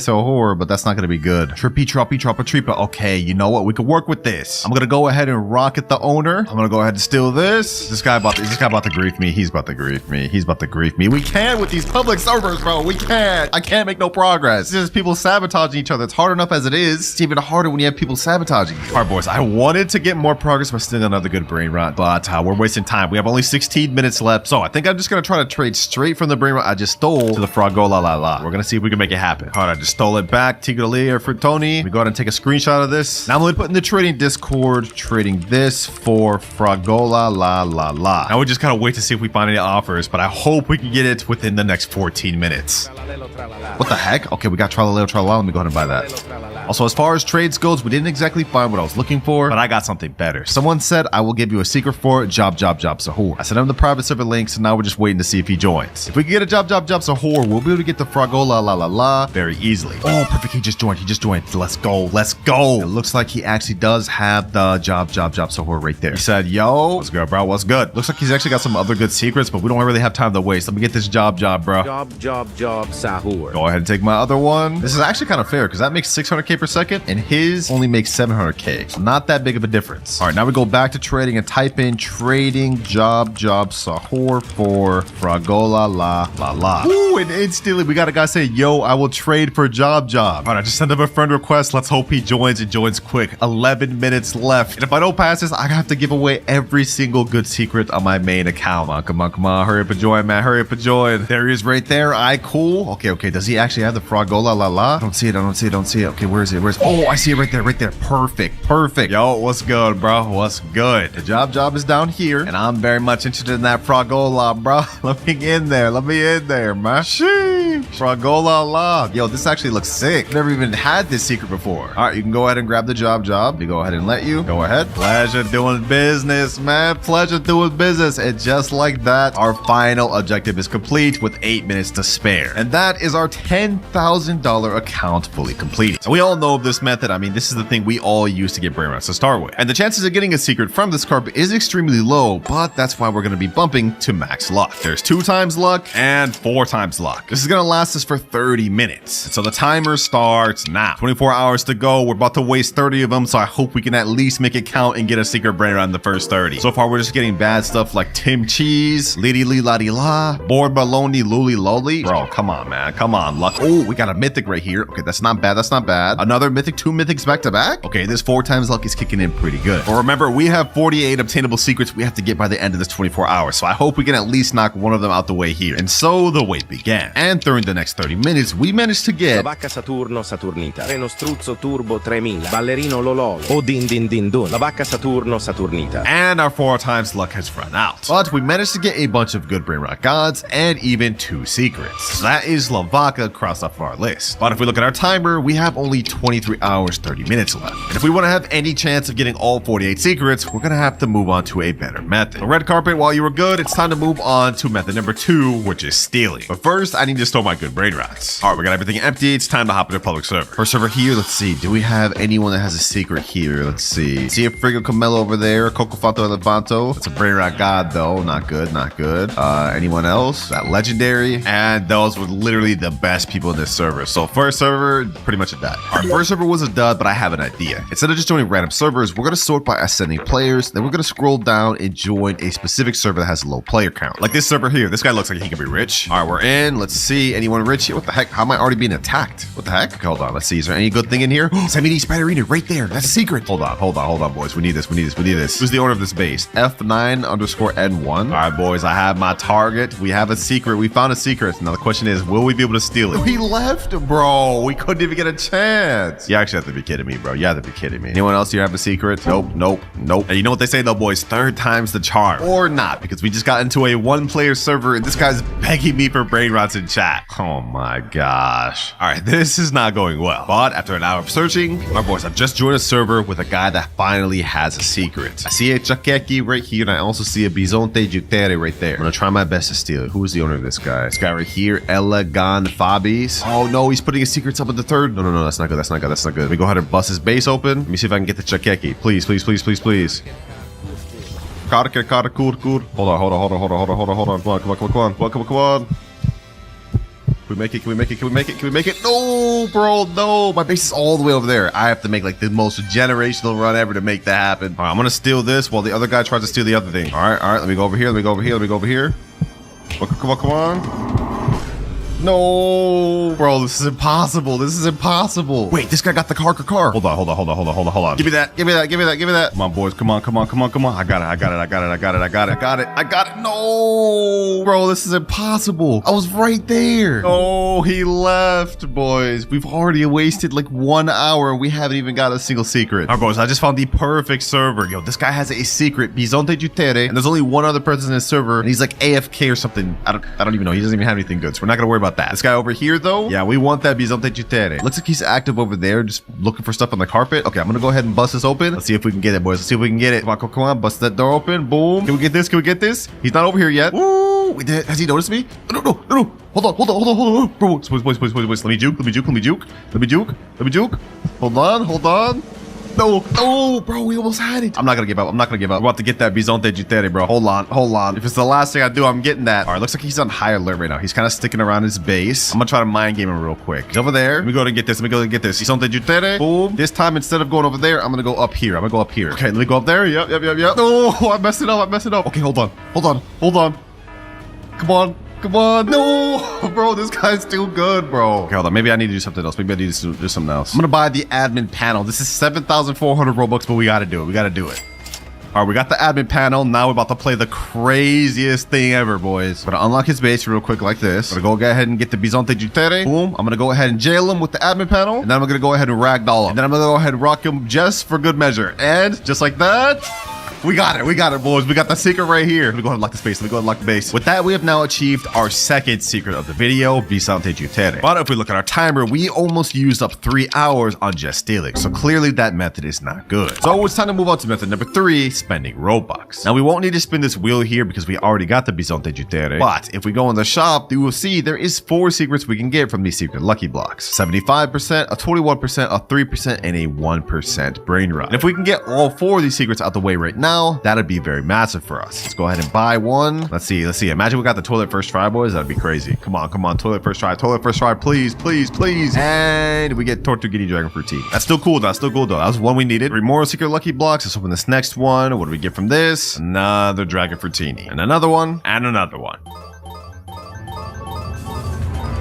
horror, but that's not gonna be good. Trippy Tripa. Okay, you know what? We could work with this. I'm gonna go ahead and rocket the owner. I'm gonna go ahead and steal this. This guy about to grief me. He's about to grief me. We can't with these public servers, bro. We can't. I can't make no progress. It's just people sabotaging each other. It's hard enough as it is. It's even harder when you have people sabotaging you. All right, boys. I wanted to get more progress by stealing another good Brainrot, but we're wasting time. We have only 16 minutes left, so I think I'm just gonna try to trade straight from the Brainrot I just stole to the Fragola la la. We're gonna see if we can make it happen. All right, I just stole it back. Tigrelia Frutoni. Let me go ahead and take a screenshot of this. Now I'm going to put in the trading Discord, trading this for Fragola la la la. Now we just gotta wait to see if we find any offers, but I hope we can get it within the next 14 minutes. What the heck? Okay, we got Tralaleo Tralala. Let me go ahead and buy that. Also, as far as trades goes, we didn't exactly find what I was looking for, but I got something better. Someone said I will give you a secret for it, job Sahur. I sent him the private server link, so now we're just waiting to see if he joins. If we can get a job Sahur, we'll be able to get the Fragola la la la very easily. Oh, perfect. He just joined. Let's go. It looks like he actually does have the job Sahur right there. He said, yo, what's good, bro? What's good? Looks like he's actually got some other good secrets, but we don't really have time to waste. Let me get this job, bro. Job Sahur. Go ahead and take my other one. This is actually kind of fair because that makes 600k 400k per second, and his only makes 700k. So not that big of a difference. All right, now we go back to trading and type in trading job sahur for fragola la. Ooh, and instantly we got a guy say, yo, I will trade for job. All right, I just sent him a friend request. Let's hope he joins and joins quick. 11 minutes left. And if I don't pass this, I have to give away every single good secret on my main account. Come on. Hurry up and join, man. Hurry up and join. There he is right there. Cool. Okay. Does he actually have the fragola la? I don't see it. Okay, where is it? Oh, I see it right there. Perfect. Yo, what's good, bro? What's good? The job is down here, and I'm very much interested in that fragola, bro. Let me in there, man. Sheesh. Fragola la. Yo, this actually looks sick. Never even had this secret before. All right, you can go ahead and grab the job. We go ahead and let you. Go ahead. Pleasure doing business, man. Pleasure doing business. And just like that, our final objective is complete with 8 minutes to spare. And that is our $10,000 account fully completed. So we all know of this method. I mean, this is the thing we all use to get Brainrots to start with. And the chances of getting a secret from this carpet is extremely low, but that's why we're going to be bumping to max luck. There's 2 times luck and 4 times luck. This is going to last us for 30 minutes. And so the timer starts now. 24 hours to go. We're about to waste 30 of them, so I hope we can at least make it count and get a secret Brainrot in the first 30. So far, we're just getting bad stuff like Tim Cheese, Liddy Lee Ladi La, Board Baloney Luli Loli. Bro, come on, man. Come on, luck. Oh, we got a mythic right here. Okay, that's not bad. Another mythic, 2 mythics back to back. Okay, this 4 times luck is kicking in pretty good. But remember, we have 48 obtainable secrets we have to get by the end of this 24 hours. So I hope we can at least knock one of them out the way here. And so the wait began. And during the next 30 minutes, we managed to get La vacca Saturno Saturnita, Treno Struzzo Turbo 3000, Ballerino Lololo, O Din Din Din Dun, La vacca Saturno Saturnita. And our 4 times luck has run out. But we managed to get a bunch of good Brainrot gods and even 2 secrets. So that is La Vaca crossed off our list. But if we look at our timer, we have only 23 hours, 30 minutes left. And if we want to have any chance of getting all 48 secrets, we're going to have to move on to a better method. The red carpet, while you were good, it's time to move on to method number 2, which is stealing. But first, I need to store my good Brainrots. All right, we got everything empty. It's time to hop into public server. First server here, let's see. Do we have anyone that has a secret here? Let's see. See a Frigo Camelo over there. Coco Fato Elevanto. That's a Brainrot god, though. Not good. Anyone else? That legendary. And those were literally the best people in this server. So first server, pretty much a dud. Our first server was a dud, but I have an idea. Instead of just joining random servers, we're going to sort by ascending players. Then we're going to scroll down and join a specific server that has a low player count. Like this server here. This guy looks like he could be rich. All right, we're in. Let's see. Anyone rich here? What the heck? How am I already being attacked? What the heck? Okay, hold on. Let's see. Is there any good thing in here? Samini Spiderina right there. That's a secret. Hold on, boys. We need this. Who's the owner of this base? F9_N1. All right, boys. I have my target. We have a secret. We found a secret. Now the question is, will we be able to steal it? We left, bro. We couldn't even get a chance. You actually have to be kidding me, bro. You have to be kidding me. Anyone else here have a secret? Nope. And you know what they say though, boys? 3rd time's the charm. Or not, because we just got into a 1-player server and this guy's begging me for Brainrots in chat. Oh my gosh. All right, this is not going well. But after an hour of searching, my boys, I've just joined a server with a guy that finally has a secret. I see a Chakeki right here, and I also see a Bisonte Jutere right there. I'm gonna try my best to steal it. Who is the owner of this guy? This guy right here, Elegan Fabis. Oh no, he's putting his secrets up in the 3rd. No, that's not good. Let me go ahead and bust his base open. Let me see if I can get the Chakeki. Please. Kara, cool. Hold on. Come on. Can we make it? No, bro, no. My base is all the way over there. I have to make like the most generational run ever to make that happen. All right, I'm gonna steal this while the other guy tries to steal the other thing. All right. Let me go over here. Come on. No, bro, this is impossible. Wait, this guy got the car. Hold on. Give me that. Come on, boys. Come on. I got it. No, bro, this is impossible. I was right there. Oh, he left, boys. We've already wasted like 1 hour. We haven't even got a single secret. All right, boys, I just found the perfect server. Yo, this guy has a secret, Bisonte Jutere, and there's only one other person in his server, and he's like AFK or something. I don't even know. He doesn't even have anything good, so we're not gonna worry about that. This guy over here, though, yeah, we want that Bisonte Jutere. Looks like he's active over there, just looking for stuff on the carpet. Okay, I'm gonna go ahead and bust this open. Let's see if we can get it, boys. Come on, bust that door open. Boom. Can we get this? He's not over here yet. Ooh, has he noticed me? No. Hold on. Bro, boys. Let me juke. Hold on. No, bro, we almost had it. I'm not gonna give up. I'm not gonna give up. We're about to get that Bisonte Jutere, bro. Hold on. If it's the last thing I do, I'm getting that. All right, looks like he's on high alert right now. He's kind of sticking around his base. I'm gonna try to mind game him real quick. He's over there. Let me go and get this. Bisonte Jutere. Boom. This time, instead of going over there, I'm gonna go up here. Okay, let me go up there. Yep. No, I messed it up. Okay, hold on. Come on. No, bro, this guy's too good, bro. Okay, hold on. Maybe I need to do something else. I'm gonna buy the admin panel. This is 7,400 Robux, but we gotta do it. All right, we got the admin panel. Now we're about to play the craziest thing ever, boys. I'm gonna unlock his base real quick like this. I'm gonna go ahead and get the Bisonte Jutere. Boom. I'm gonna go ahead and jail him with the admin panel. And then I'm gonna go ahead and ragdoll him. And then I'm gonna go ahead and rock him just for good measure. And just like that, we got it, boys. We got the secret right here. Let me go ahead and lock the base. With that, we have now achieved our second secret of the video, Bisonte Jutere. But if we look at our timer, we almost used up 3 hours on just stealing. So clearly that method is not good. So it's time to move on to method number 3, spending Robux. Now we won't need to spin this wheel here because we already got the Bisonte Jutere. But if we go in the shop, you will see there is 4 secrets we can get from these secret lucky blocks. 75%, a 21%, a 3%, and a 1% brain rot. And if we can get all 4 of these secrets out the way right now, that'd be very massive for us. Let's go ahead and buy one. Let's see. Imagine we got the toilet first try, boys. That'd be crazy. Come on. Toilet first try, please. And we get Tortuguini Dragon Fruitini. That's still cool, though. That was one we needed. 3 more secret lucky blocks. Let's open this next one. What do we get from this? Another Dragon Fruitini. And another one.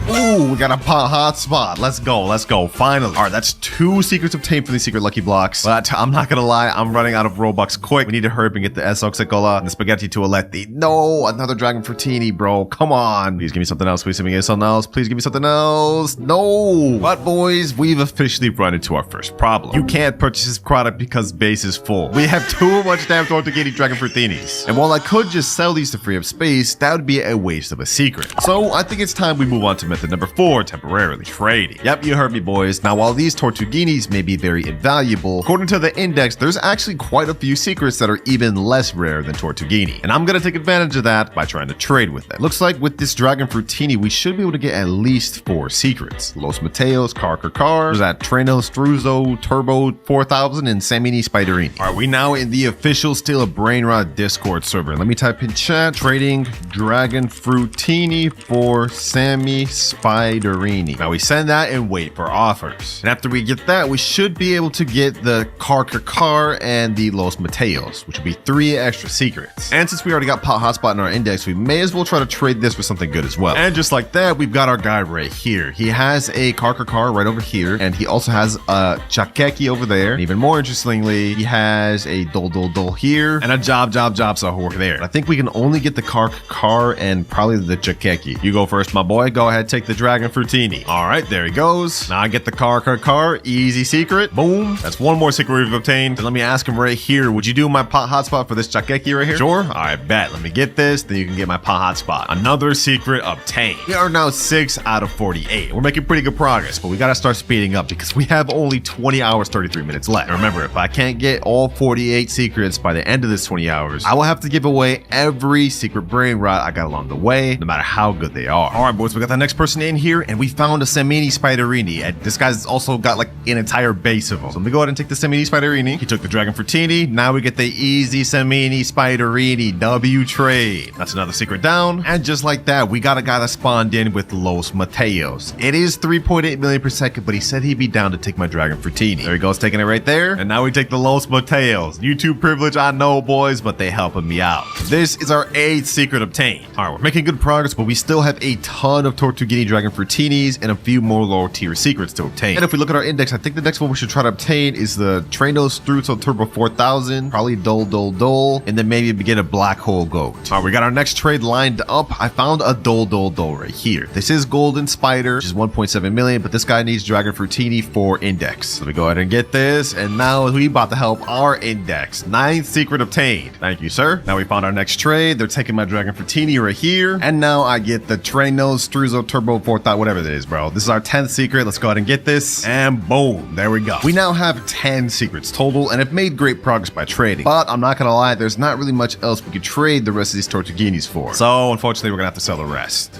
Ooh, we got a hot spot. Let's go. Finally. All right, that's 2 secrets obtained from these secret lucky blocks. But I'm not gonna lie, I'm running out of Robux quick. We need to hurry up and get the Esoxicola and the Spaghetti Toaletti. No, another Dragon Fruitini, bro. Come on. Please give me something else. Please give me something else. No. But boys, we've officially run into our first problem. You can't purchase this product because base is full. We have too much damn Tortuguini Dragon Fruitinis. And while I could just sell these to free up space, that would be a waste of a secret. So I think it's time we move on to method number 4, temporarily trading. Yep, you heard me, boys. Now, while these Tortuguinis may be very invaluable, according to the index, there's actually quite a few secrets that are even less rare than Tortuguini. And I'm gonna take advantage of that by trying to trade with them. Looks like with this Dragon Fruitini, we should be able to get at least 4 secrets. Los Mateos, Car, there's that Treno Struzzo, Turbo 4000, and Samini Spiderini. Are we now in the official Still a Brainrot Discord server? Let me type in chat, trading Dragon Fruitini for Sammy Spiderini. Now we send that and wait for offers. And after we get that, we should be able to get the Car and the Los Mateos, which will be 3 extra secrets. And since we already got Pot Hotspot in our index, we may as well try to trade this for something good as well. And just like that, we've got our guy right here. He has a Car right over here, and he also has a Chakeki over there. And even more interestingly, he has a Dol here, and a Job Sahur there. I think we can only get the Car and probably the Chakeki. You go first, my boy. Go ahead, take the Dragon Fruitini. All right, there he goes. Now I get the Car. Easy secret. Boom. That's 1 more secret we've obtained. And let me ask him right here. Would you do my Pot Hotspot for this Chakeki right here? Sure. I bet. Let me get this. Then you can get my Pot Hotspot. Another secret obtained. We are now 6 out of 48. We're making pretty good progress, but we got to start speeding up because we have only 20 hours, 33 minutes left. And remember, if I can't get all 48 secrets by the end of this 20 hours, I will have to give away every secret brain rot I got along the way, no matter how good they are. All right, boys, we got the next person in here, and we found a Samini Spiderini. And this guy's also got like an entire base of them. So let me go ahead and take the Samini Spiderini. He took the Dragon Fruitini. Now we get the easy Samini Spiderini W trade. That's another secret down. And just like that, we got a guy that spawned in with Los Mateos. It is 3.8 million per second, but he said he'd be down to take my Dragon Fruitini. There he goes, taking it right there. And now we take the Los Mateos. YouTube privilege, I know, boys, but they helping me out. This is our 8th secret obtained. All right, we're making good progress, but we still have a ton of Tortuguini Dragon Fruitinis and a few more lower tier secrets to obtain. And if we look at our index, I think the next one we should try to obtain is the Treno Struzzo Turbo 4000, probably Dol, and then maybe begin a Black Hole Goat. All right, we got our next trade lined up. I found a Dol right here. This is Golden Spider, which is 1.7 million, but this guy needs Dragon Fruitini for index. Let me go ahead and get this, and now we about to help our index. 9th secret obtained. Thank you, sir. Now we found our next trade. They're taking my Dragon Fruitini right here, and now I get the Treno Struzzo Turbo 4000, whatever it is, bro. This is our 10th secret. Let's go ahead and get this, and boom, there we go. We now have 10 secrets total, and have made great progress by trading, but I'm not gonna lie, there's not really much else we could trade the rest of these Tortuguinis for. So unfortunately, we're gonna have to sell the rest.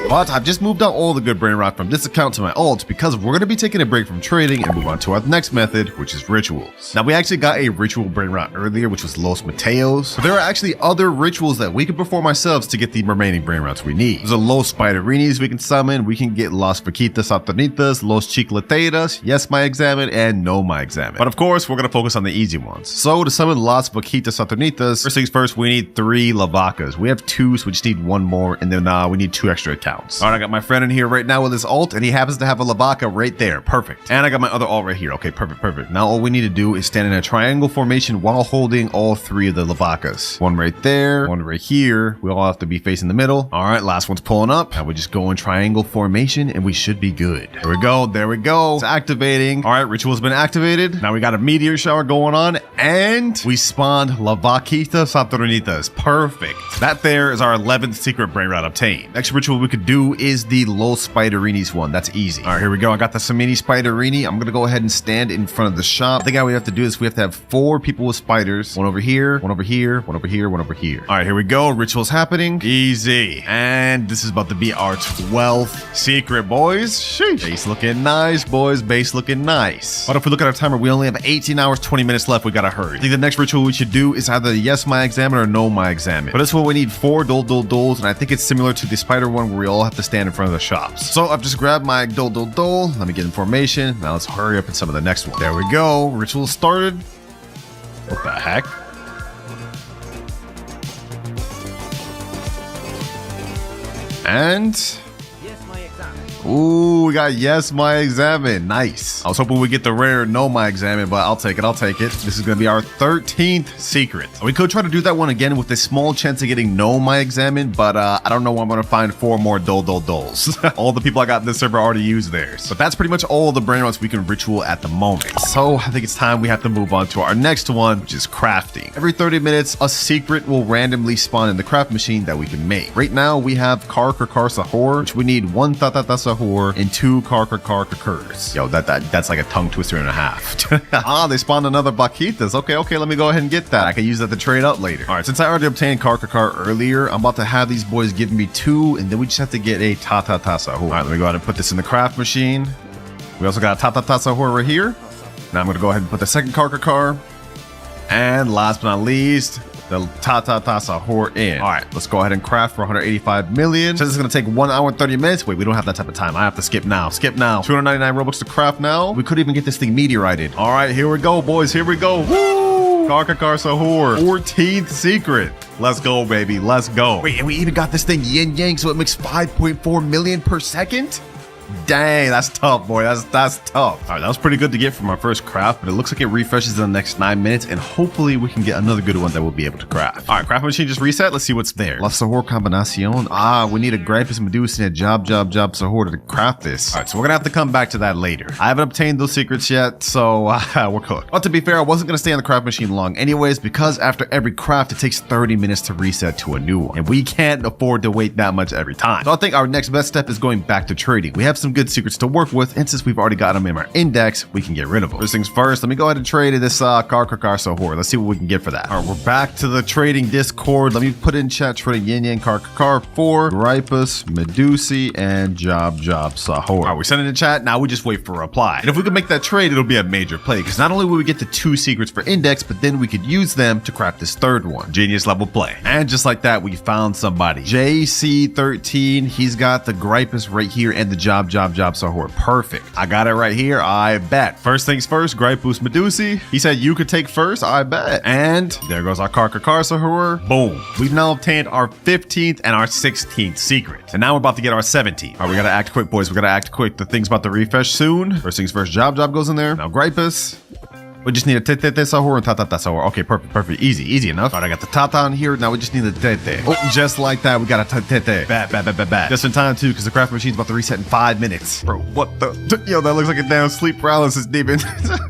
But I've just moved out all the good brain rot from this account to my alt because we're going to be taking a break from trading and move on to our next method, which is rituals. Now, we actually got a ritual brain rot earlier, which was Los Mateos. But there are actually other rituals that we can perform ourselves to get the remaining brain rots we need. There's a Los Spiderinis we can summon. We can get Las Vaquitas Saturnitas, Los Chicleteras, Yes My Examine, and No My Examine. But of course, we're going to focus on the easy ones. So to summon Las Vaquitas Saturnitas, first things first, we need 3 Lavacas. We have 2, so we just need 1 more, and then we need 2 extra accounts. All right, I got my friend in here right now with his alt, and he happens to have a Lavaca right there. Perfect. And I got my other alt right here. Okay, perfect. Now all we need to do is stand in a triangle formation while holding all 3 of the Lavacas. 1 right there, 1 right here. We all have to be facing the middle. All right, last one's pulling up. Now we just go in triangle formation, and we should be good. There we go. It's activating. All right, ritual's been activated. Now we got a meteor shower going on, and we spawned Lavaquitas Saturnitas. Perfect. That there is our 11th secret brain rot obtained. Next ritual we could do is the Los Spiderinis one. That's easy. All right, here we go. I got the Samini Spiderini. I'm gonna go ahead and stand in front of the shop. I think how we have to do this, we have to have 4 people with spiders. 1 over here, 1 over here, 1 over here, 1 over here. All right, here we go. Ritual's happening. Easy. And this is about to be our 12th secret, boys. Sheesh. Base looking nice, boys. Base looking nice. But if we look at our timer, we only have 18 hours, 20 minutes left. We gotta hurry. I think the next ritual we should do is either Yes My Examine or No My Examine. But this one we need 4 doles, and I think it's similar to the spider one where we all have to stand in front of the shops. So I've just grabbed my dole. Let me get in formation. Now let's hurry up in some of the next one. There we go. Ritual started. What the heck? And ooh, we got Yes My Examine. Nice. I was hoping we get the rare No My Examine, but I'll take it. This is going to be our 13th secret. We could try to do that one again with a small chance of getting No My Examine, but I don't know. I'm going to find 4 more doles. All the people I got in this server already used theirs. But that's pretty much all the brain rots we can ritual at the moment. So I think it's time we have to move on to our next one, which is crafting. Every 30 minutes, a secret will randomly spawn in the craft machine that we can make. Right now, we have Kar Sahur, which we need 1 Sahur and 2 Kurs. Yo, that's like a tongue twister and a half. They spawned another Vaquitas. Okay, let me go ahead and get that. I can use that to trade up later. All right, since I already obtained Kar earlier, I'm about to have these boys give me 2, and then we just have to get a Sahur. All right, let me go ahead and put this in the craft machine. We also got a Sahur right here. Now I'm going to go ahead and put the second Kar. And last but not least, the Sahur in. All right, let's go ahead and craft for 185 million. So this is going to take 1 hour and 30 minutes. Wait, we don't have that type of time. I have to skip now. 299 Robux to craft now. We could even get this thing meteorited. All right, here we go, boys. Here we go. Woo! Kar Sahur. 14th secret. Let's go, baby. Let's go. Wait, and we even got this thing yin yang, so it makes 5.4 million per second? Dang, that's tough, boy. That's tough. All right, that was pretty good to get from our first craft, but it looks like it refreshes in the next 9 minutes, and hopefully we can get another good one that we'll be able to craft. All right, craft machine just reset. Let's see what's there. La Sahur combinacion. We need a Gripus Medusa and a Job Sahur to craft this. All right, so we're gonna have to come back to that later. I haven't obtained those secrets yet, so we're cooked. But to be fair, I wasn't gonna stay on the craft machine long anyways, because after every craft, it takes 30 minutes to reset to a new one, and we can't afford to wait that much every time. So I think our next best step is going back to trading. We have some good secrets to work with, and since we've already got them in our index, we can get rid of them. First things first, let me go ahead and trade this Kar Sahur. Let's see what we can get for that. All right, we're back to the trading Discord. Let me put in chat trading Yin Yang Kar for Gripus, Medusi, and Job Sahur. All right, we sent it in chat. Now we just wait for a reply. And if we can make that trade, it'll be a major play, because not only will we get the 2 secrets for index, but then we could use them to craft this 3rd one. Genius level play. And just like that, we found somebody. JC13, he's got the Gripus right here and the Job Sahur. Perfect. I got it right here. I bet. First things first, Gripus Medusi. He said you could take first. I bet. And there goes our Kar Sahur. Boom. We've now obtained our 15th and our 16th secret. And now we're about to get our 17th. All right, we gotta act quick, boys. We gotta act quick. The thing's about to refresh soon. First things first, Job goes in there. Now Gripus. We just need a Tete Sahur and Tata Sahur. Okay, perfect. Easy enough. All right, I got the Tata on here. Now we just need the Tete. Oh, just like that, we got a Tete. Bad. Just in time, too, because the craft machine's about to reset in 5 minutes. Bro, what the? Yo, that looks like a damn sleep paralysis demon.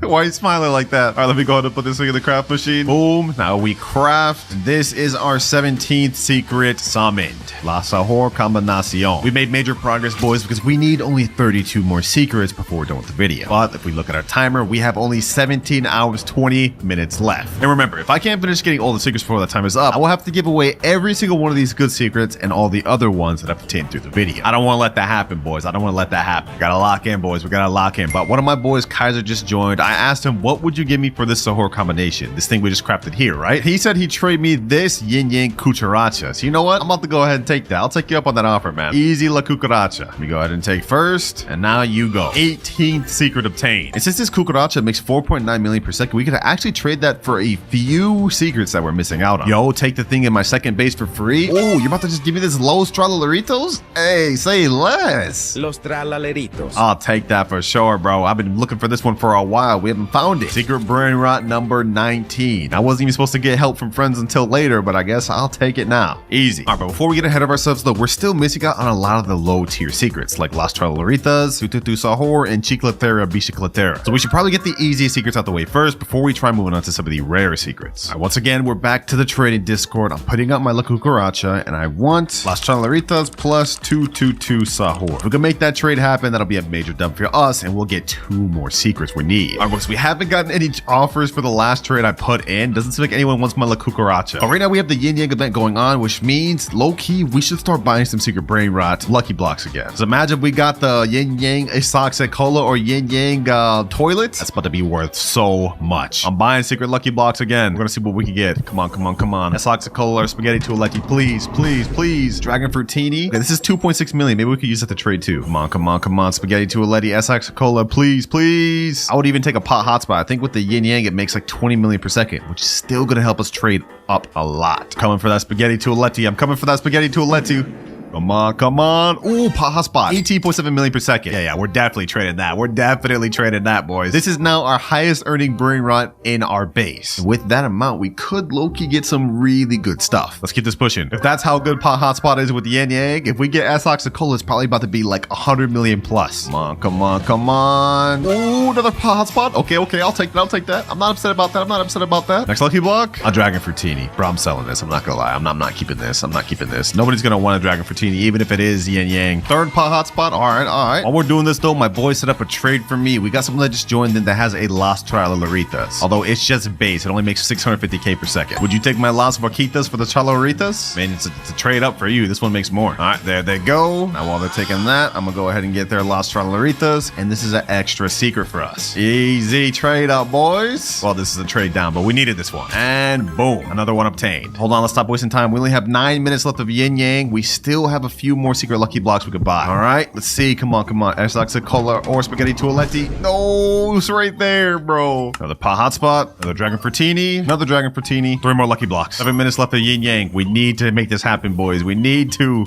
Why are you smiling like that? All right, let me go ahead and put this thing in the craft machine. Boom. Now we craft. This is our 17th secret summoned. La Sahur Combinacion. We made major progress, boys, because we need only 32 more secrets before we're done with the video. But if we look at our timer, we have only 17 14 hours, 20 minutes left. And remember, if I can't finish getting all the secrets before that time is up, I will have to give away every single one of these good secrets and all the other ones that I've obtained through the video. I don't want to let that happen, boys. I don't want to let that happen. We gotta lock in, boys. We gotta lock in. But one of my boys, Kaiser, just joined. I asked him, what would you give me for this Sahur combination? This thing we just crafted here, right? He said he'd trade me this Yin Yang Cucaracha. So you know what? I'm about to go ahead and take that. I'll take you up on that offer, man. Easy La Cucaracha. Let me go ahead and take first. And now you go. 18th secret obtained. And since this Cucaracha makes 4.9 million per second, we could actually trade that for a few secrets that we're missing out on. Yo, take the thing in my second base for free. Oh, you're about to just give me this Los Tralaleritos? Hey, say less. Los Tralaleritos. I'll take that for sure, bro. I've been looking for this one for a while. We haven't found it. Secret Brainrot number 19. I wasn't even supposed to get help from friends until later, but I guess I'll take it now. Easy. All right, but before we get ahead of ourselves, though, we're still missing out on a lot of the low tier secrets like Las Tralaleritas, Tututu Sahur, and Chiclatera Bicicletera. So we should probably get the easiest secrets out the way first before we try moving on to some of the rare secrets. All right, once again, we're back to the trading Discord. I'm putting up my La Cucaracha, and I want Las Tralaleritas plus 222 Sahur. If we can make that trade happen, that'll be a major dub for us, and we'll get 2 more secrets we need. All right, folks, we haven't gotten any offers for the last trade I put in. Doesn't seem like anyone wants my La Cucaracha. But right now we have the Yin Yang event going on, which means low-key we should start buying some secret Brainrot lucky blocks again. So imagine we got the Yin Yang Isoxic Cola or Yin Yang toilet. That's about to be worth so much. I'm buying secret lucky blocks again. We're gonna see what we can get. Come on, come on, come on. Isoxic Cola or Spaghetti Tualetti, please, please, please. Dragon Fruitini. Okay, this is 2.6 million. Maybe we could use that to trade too. Come on, come on, come on. Spaghetti Tualetti, Isoxic Cola, please, please. I would even take a pot hotspot. I think with the Yin Yang it makes like 20 million per second, which is still gonna help us trade up a lot. Coming for that Spaghetti Tualetti. I'm coming for that Spaghetti Tualetti. Come on, come on. Ooh, hotspot. 18.7 million per second. Yeah, we're definitely trading that. We're definitely trading that, boys. This is now our highest earning Brainrot in our base. And with that amount, we could low-key get some really good stuff. Let's keep this pushing. If that's how good pot hotspot is with the Yin Yang, if we get S-Ox Cola, it's probably about to be like 100 million plus. Come on, come on, come on. Ooh, another pot hotspot. Okay, I'll take that. I'll take that. I'm not upset about that. I'm not upset about that. Next lucky block, a Dragon Fruitini. Bro, I'm selling this. I'm not gonna lie. I'm not keeping this. I'm not keeping this. Nobody's gonna want a Dragon Fruitini, even if it is Yin Yang. Third pot hotspot. All right. While we're doing this though, my boy set up a trade for me. We got someone that just joined in that has a Las Tralaleritas. Although it's just base, it only makes 650k per second. Would you take my Las Vaquitas for the Tralaleritas? Man, it's a trade up for you. This one makes more. All right, there they go. Now while they're taking that, I'm gonna go ahead and get their Las Tralaleritas, and this is an extra secret for us. Easy trade up, boys. Well, this is a trade down, but we needed this one. And boom, another one obtained. Hold on, let's stop wasting time. We only have 9 minutes left of Yin Yang. We still have a few more secret lucky blocks we could buy. All right, let's see. Come on, come on. Esoxic Cola or Spaghetti Tualetti. No, it's right there, bro. Another pot hotspot, another Dragon Fruitini, another Dragon Fruitini. 3 more lucky blocks. 7 minutes left of Yin Yang. We need to make this happen, boys. We need to.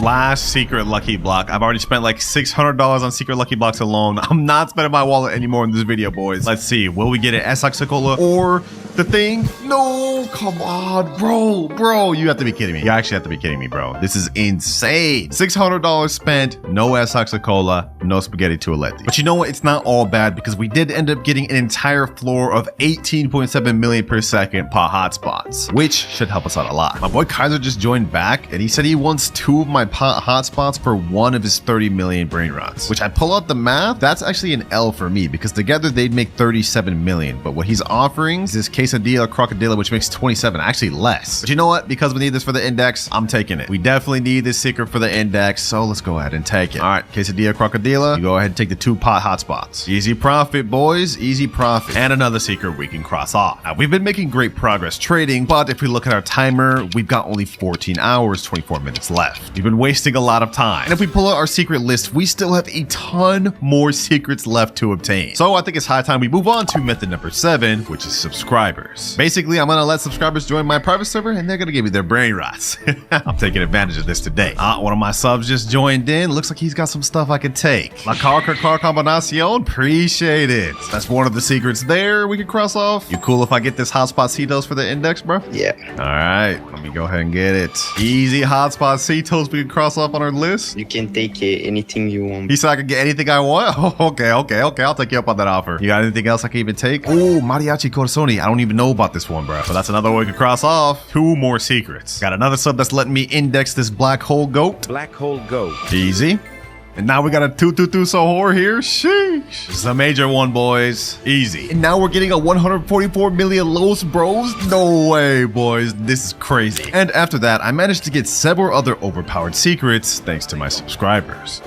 Last secret lucky block. I've already spent like $600 on secret lucky blocks alone. I'm not spending my wallet anymore in this video, boys. Let's see. Will we get an Esoxic Cola or the thing? No, come on, bro. You have to be kidding me. You actually have to be kidding me, bro. This is insane. $600 spent, no Esoxic Cola, no Spaghetti Tualetti. But you know what? It's not all bad because we did end up getting an entire floor of 18.7 million per second pot hotspots, which should help us out a lot. My boy Kaiser just joined back and he said he wants 2 of my pot hotspots for 1 of his 30 million Brainrots, which I pull out the math. That's actually an L for me because together they'd make 37 million. But what he's offering is this Quesadilla Crocodilla, which makes 27, actually less. But you know what? Because we need this for the index, I'm taking it. We definitely need this secret for the index, so let's go ahead and take it. All right, Quesadilla Crocodilla, you go ahead and take the 2 pot hotspots. Easy profit, boys, easy profit. And another secret we can cross off. Now, we've been making great progress trading, but if we look at our timer, we've got only 14 hours, 24 minutes left. We've been wasting a lot of time. And if we pull out our secret list, we still have a ton more secrets left to obtain. So I think it's high time we move on to method number 7, which is subscribers. Basically, I'm gonna let subscribers join my private server and they're gonna give me their Brainrots. I'm taking advantage of this today. One of my subs just joined in. Looks like he's got some stuff I could take. La Car Combinacion, appreciate it. That's one of the secrets there we can cross off. You cool if I get this hotspot Cetos for the index, bro? Yeah. All right, let me go ahead and get it. Easy hotspot Cetos we can cross off on our list. You can take anything you want. He said I could get anything I want? Oh, okay. I'll take you up on that offer. You got anything else I can even take? Oh, Mariachi Corazoni. I don't even know about this one, bro. But that's another one we can cross off. 2 more secrets. Got another sub that's letting me index this black hole goat. Black hole goat. Easy. And now we got a 222 Sohor here. Sheesh. This is a major one, boys. Easy. And now we're getting a 144 million Los Bros. No way, boys. This is crazy. And after that, I managed to get several other overpowered secrets thanks to my subscribers.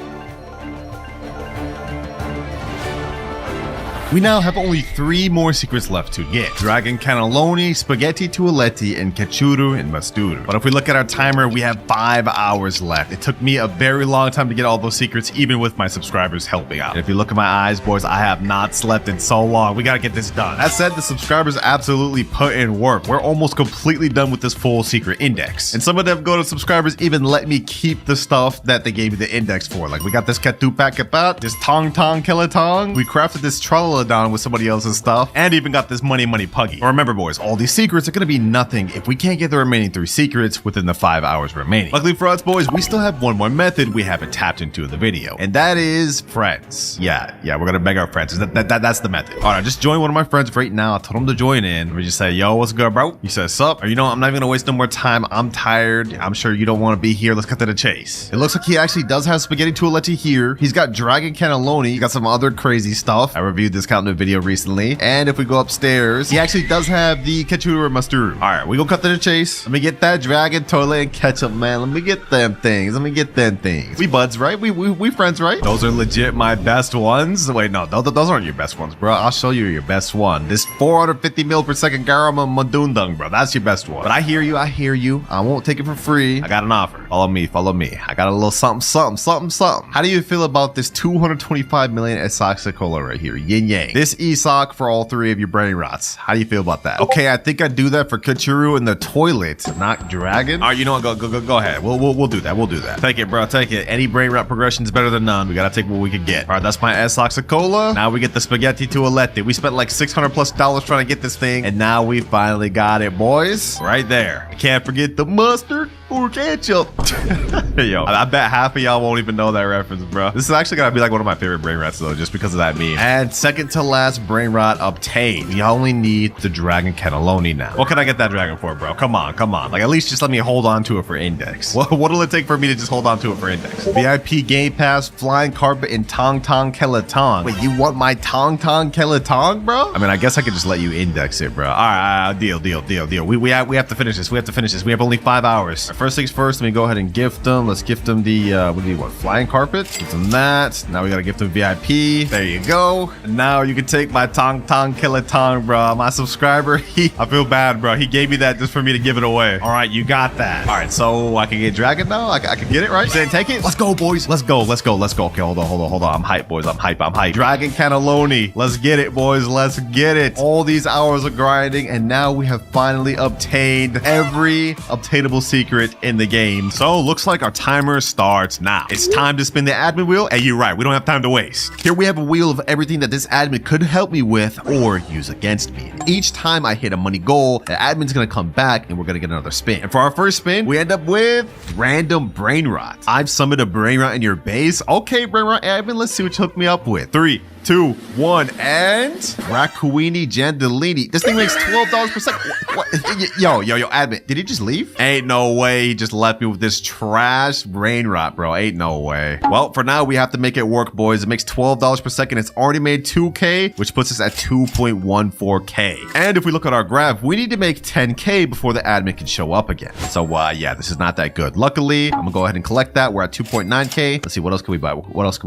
We now have only 3 more secrets left to get. Dragon Cannelloni, Spaghetti Tualetti, and Cachuru and Masturu. But if we look at our timer, we have 5 hours left. It took me a very long time to get all those secrets, even with my subscribers helping out. And if you look at my eyes, boys, I have not slept in so long. We gotta get this done. That said, the subscribers absolutely put in work. We're almost completely done with this full secret index. And some of them go to subscribers even let me keep the stuff that they gave me the index for. Like we got this Katu Pakepat, this Tong Tong Kelatong. We crafted this Tralala down with somebody else's stuff, and even got this money puggy. But remember, boys, all these secrets are gonna be nothing if we can't get the remaining 3 secrets within the 5 hours remaining. Luckily for us, boys, we still have one more method we haven't tapped into in the video, and that is friends. Yeah, we're gonna beg our friends. That's the method. All right, just join one of my friends right now. I told him to join in. We just say, yo, what's good, bro? He says, sup? Or you know, I'm not even gonna waste no more time. I'm tired. I'm sure you don't want to be here. Let's cut to the chase. It looks like he actually does have Spaghetti Tualetti here. He's got Dragon Cannelloni. He got some other crazy stuff. I reviewed this count in a video recently. And if we go upstairs, he actually does have the Kachuru or Masturu. All right, we go cut to the chase. Let me get that Dragon Toilet and Ketchup, man. Let me get them things. We buds, right? We friends, right? Those are legit my best ones. Wait, no, those aren't your best ones, bro. I'll show you your best one. This 450 mil per second Garama Madundung, bro. That's your best one. But I hear you. I won't take it for free. I got an offer. Follow me. I got a little something. How do you feel about this 225 million Esaxa Cola right here? Yin Yang. This ESOC for all 3 of your Brainrots. How do you feel about that? Okay, I think I'd do that for Kachuru in the toilet, not Dragon. All right, you know what? Go ahead. We'll do that. Take it, bro. Take it. Any Brainrot progression is better than none. We gotta take what we can get. All right, that's my Esaxa Cola. Now we get the Spaghetti Tualetti. We spent like $600+ trying to get this thing, and now we finally got it, boys. Right there. I can't forget the mustard or ketchup. Yo, I bet half of y'all won't even know that reference, bro. This is actually gonna be like one of my favorite Brainrots though, just because of that meme. And second to last Brainrot obtained. We only need the Dragon Cannelloni now. What can I get that dragon for, bro? Come on. Like at least just let me hold on to it for index. What'll it take for me to just hold on to it for index? VIP Game Pass, Flying Carpet, and Tong Tong Kelatong. Wait, you want my Tong Tong Kelatong, bro? I mean, I guess I could just let you index it, bro. All right, deal. We have to finish this. We have only 5 hours. First things first, let me go ahead and gift them. Let's gift them the, what, Flying Carpet? Gift them that. Now we gotta gift them VIP. There you go. And now you can take my Tong Tong Kelatong, bro. My subscriber, I feel bad, bro. He gave me that just for me to give it away. All right, you got that. All right, so I can get Dragon now? I can get it, right? Saying take it? Let's go, boys. Let's go. Okay, hold on. I'm hyped, boys. I'm hyped. Dragon Cannelloni. Let's get it, boys. Let's get it. All these hours of grinding, and now we have finally obtained every obtainable secret in the game. So looks like our timer starts now. It's time to spin the admin wheel. Hey, you're right. We don't have time to waste. Here we have a wheel of everything that this admin could help me with or use against me. Each time I hit a money goal, the admin's gonna come back and we're gonna get another spin. And for our first spin, we end up with random Brainrot. I've summoned a Brainrot in your base. Okay, Brainrot admin, let's see what you hooked me up with. 3, 2, 1, and Rakuini Jandalini. This thing makes $12 per second. What? Yo, admin, did he just leave? Ain't no way he just left me with this trash Brainrot, bro. Ain't no way. Well, for now, we have to make it work, boys. It makes $12 per second. It's already made 2K, which puts us at 2.14K. And if we look at our graph, we need to make 10K before the admin can show up again. So, yeah, this is not that good. Luckily, I'm gonna go ahead and collect that. We're at 2.9K. Let's see, what else can we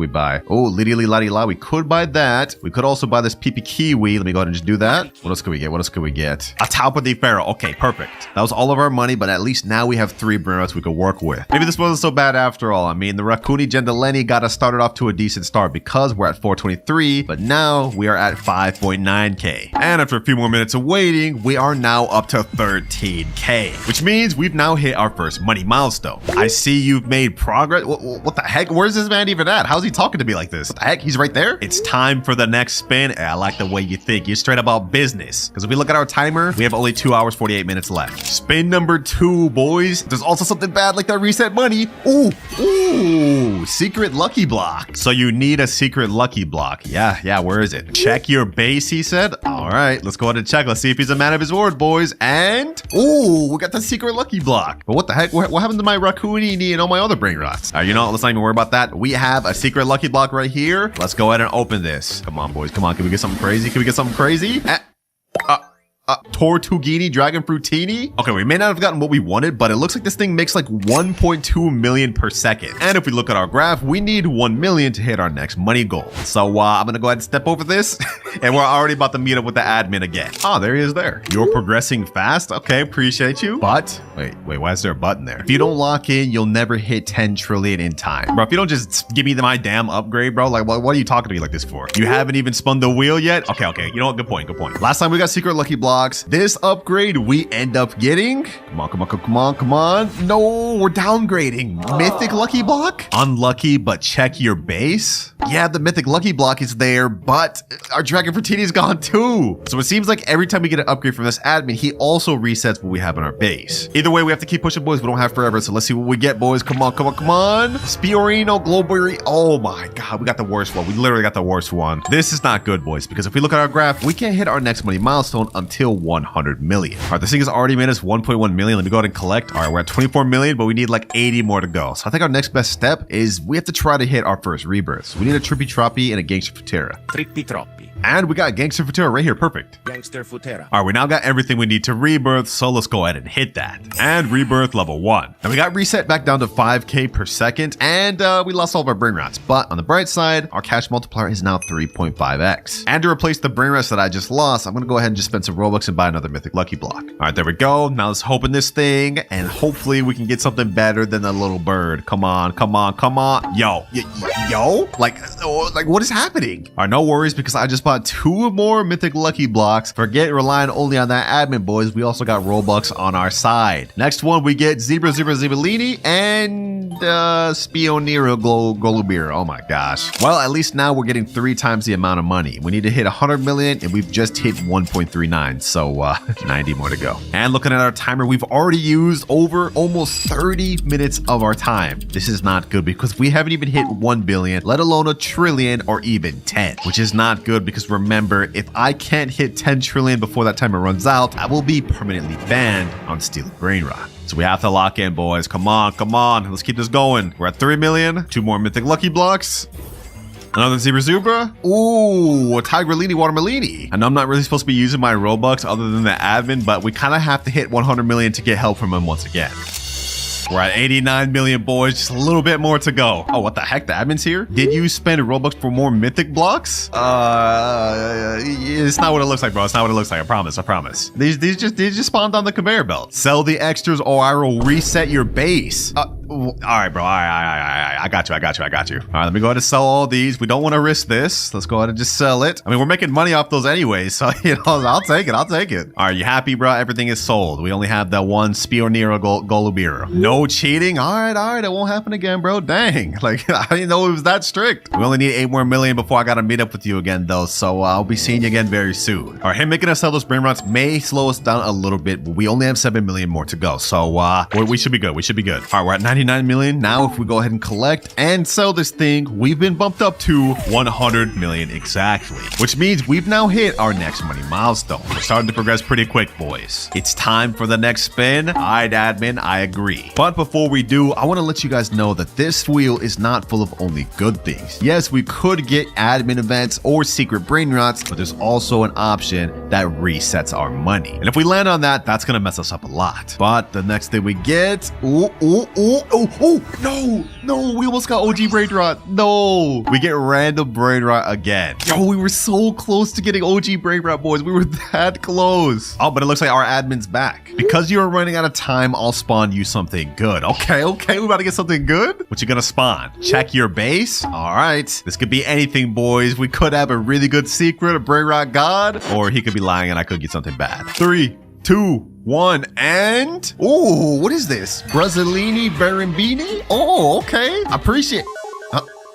buy? Oh, Liddy Ladi La. We could buy that. We could also buy this PP Kiwi. Let me go ahead and just do that. What else could we get? A Taupa de Pharaoh. Okay, perfect. That was all of our money, but at least now we have 3 Brainrots we could work with. Maybe this wasn't so bad after all. I mean, the Rakuni Jandaleni got us started off to a decent start because we're at 423, but now we are at 5.9K. And after a few more minutes of waiting, we are now up to 13K, which means we've now hit our first money milestone. I see you've made progress. What the heck? Where's this man even at? How's he talking to me like this? What the heck? He's right there. It's time for the next spin. I like the way you think. You're straight about business. Because if we look at our timer, we have only 2 hours, 48 minutes left. Spin number 2, boys. There's also something bad like that reset money. Ooh, secret lucky block. So you need a secret lucky block. Yeah, where is it? Check your base, he said. All right, let's go ahead and check. Let's see if he's a man of his word, boys. And, we got the secret lucky block. But what the heck? What happened to my Raccoonini and all my other brain rots? You know what? Let's not even worry about that. We have a secret lucky block right here. Let's go ahead and open this. Come on, boys. Come on. Can we get something crazy? Can we get something crazy? Tortughini Dragon Fruitini. Okay, we may not have gotten what we wanted, but it looks like this thing makes like 1.2 million per second. And if we look at our graph, we need 1 million to hit our next money goal. So I'm gonna go ahead and step over this and we're already about to meet up with the admin again. Oh, there he is there. You're progressing fast. Okay, appreciate you. But wait, why is there a button there? If you don't lock in, you'll never hit 10 trillion in time. Bro, if you don't just give me my damn upgrade, bro, like what are you talking to me like this for? You haven't even spun the wheel yet? Okay. You know what? Good point. Last time we got secret lucky blocks. This upgrade we end up getting. Come on. No, we're downgrading. Mythic lucky block? Unlucky, but check your base. Yeah, the mythic lucky block is there, but our Dragon Fruitini is gone too. So it seems like every time we get an upgrade from this admin, he also resets what we have in our base. Either way, we have to keep pushing, boys. We don't have forever, so let's see what we get, boys. Come on. Spiorino, Glowberry. Oh my God, we got the worst one. We literally got the worst one. This is not good, boys, because if we look at our graph, we can't hit our next money milestone until 100 million. All right, this thing has already made us 1.1 million. Let me go ahead and collect. All right, we're at 24 million, but we need like 80 more to go. So I think our next best step is we have to try to hit our first rebirths. We need a Trippy Troppy and a Gangster Futera. Trippy Troppi. And we got Gangster Futera right here. Perfect. Gangster Futera. All right, we now got everything we need to rebirth, so let's go ahead and hit that. And rebirth level 1. Now we got reset back down to 5k per second, and we lost all of our brain rots. But on the bright side, our cash multiplier is now 3.5x. And to replace the brain rots that I just lost, I'm gonna go ahead and just spend some Robux and buy another mythic lucky block. All right, there we go. Now let's open this thing, and hopefully we can get something better than a little bird. Come on. Yo, like what is happening? All right, no worries, because I just bought 2 more mythic lucky blocks. Forget relying only on that admin, boys. We also got Robux on our side. Next one, we get Zebellini and Spionero Golubir. Oh my gosh. Well, at least now we're getting 3 times the amount of money. We need to hit 100 million, and we've just hit 1.39. So 90 more to go. And looking at our timer, we've already used over almost 30 minutes of our time. This is not good because we haven't even hit 1 billion, let alone a trillion or even 10, which is not good because remember, if I can't hit 10 trillion before that timer runs out, I will be permanently banned on stealing brain rot. So we have to lock in, boys. Come on. Let's keep this going. We're at 3 million. 2 more mythic lucky blocks. Another Zebra. Ooh, a Tigrellini Watermelini. And I'm not really supposed to be using my Robux other than the admin, but we kind of have to hit 100 million to get help from him once again. We're at 89 million, boys. Just a little bit more to go. Oh, what the heck? The admin's here? Did you spend Robux for more mythic blocks? It's not what it looks like, bro. It's not what it looks like. I promise. These just spawned on the conveyor belt. Sell the extras or I will reset your base. All right, bro. All right. I got you. All right, let me go ahead and sell all these. We don't want to risk this. Let's go ahead and just sell it. I mean, we're making money off those anyways, so, I'll take it. All right, you happy, bro? Everything is sold. We only have that one Spionero Golubir. No cheating? All right. It won't happen again, bro. Dang. Like, I didn't know it was that strict. We only need 8 more million before I got to meet up with you again, though, so I'll be seeing you again very soon. All right, him making us sell those brain rots may slow us down a little bit, but we only have 7 million more to go, so we should be good. All right, we're at 99 million. Now, if we go ahead and collect and sell this thing, we've been bumped up to 100 million exactly, which means we've now hit our next money milestone. We're starting to progress pretty quick, boys. It's time for the next spin. All right, admin, I agree. But before we do, I want to let you guys know that this wheel is not full of only good things. Yes, we could get admin events or secret brain rots, but there's also an option that resets our money. And if we land on that, that's going to mess us up a lot. But the next thing we get, no, we almost got OG brain rot. No, we get random brain rot again. Yo, we were so close to getting OG brain rot, boys. We were that close. Oh, but it looks like our admin's back. Because you are running out of time, I'll spawn you something good. Okay, we about to get something good. What you gonna spawn? Check your base. All right, this could be anything, boys. We could have a really good secret, a brain rot god, or he could be lying and I could get something bad. 3, 2, 1, and what is this? Brazzolini Barambini? Oh, okay. Appreciate.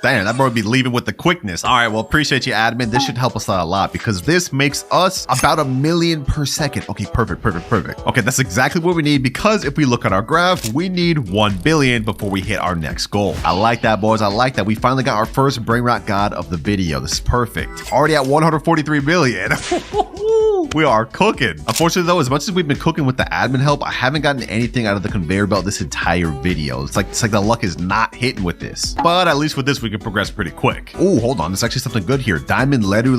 Damn, that bro would be leaving with the quickness. All right, well, appreciate you, admin. This should help us out a lot because this makes us about 1 million per second. Okay, perfect. Okay, that's exactly what we need because if we look at our graph, we need 1 billion before we hit our next goal. I like that, boys. I like that. We finally got our first brain rot god of the video. This is perfect. Already at 143 million. We are cooking. Unfortunately, though, as much as we've been cooking with the admin help, I haven't gotten anything out of the conveyor belt this entire video. It's like the luck is not hitting with this. But at least with this, we can progress pretty quick. Oh, hold on. There's actually something good here. Diamond Leru.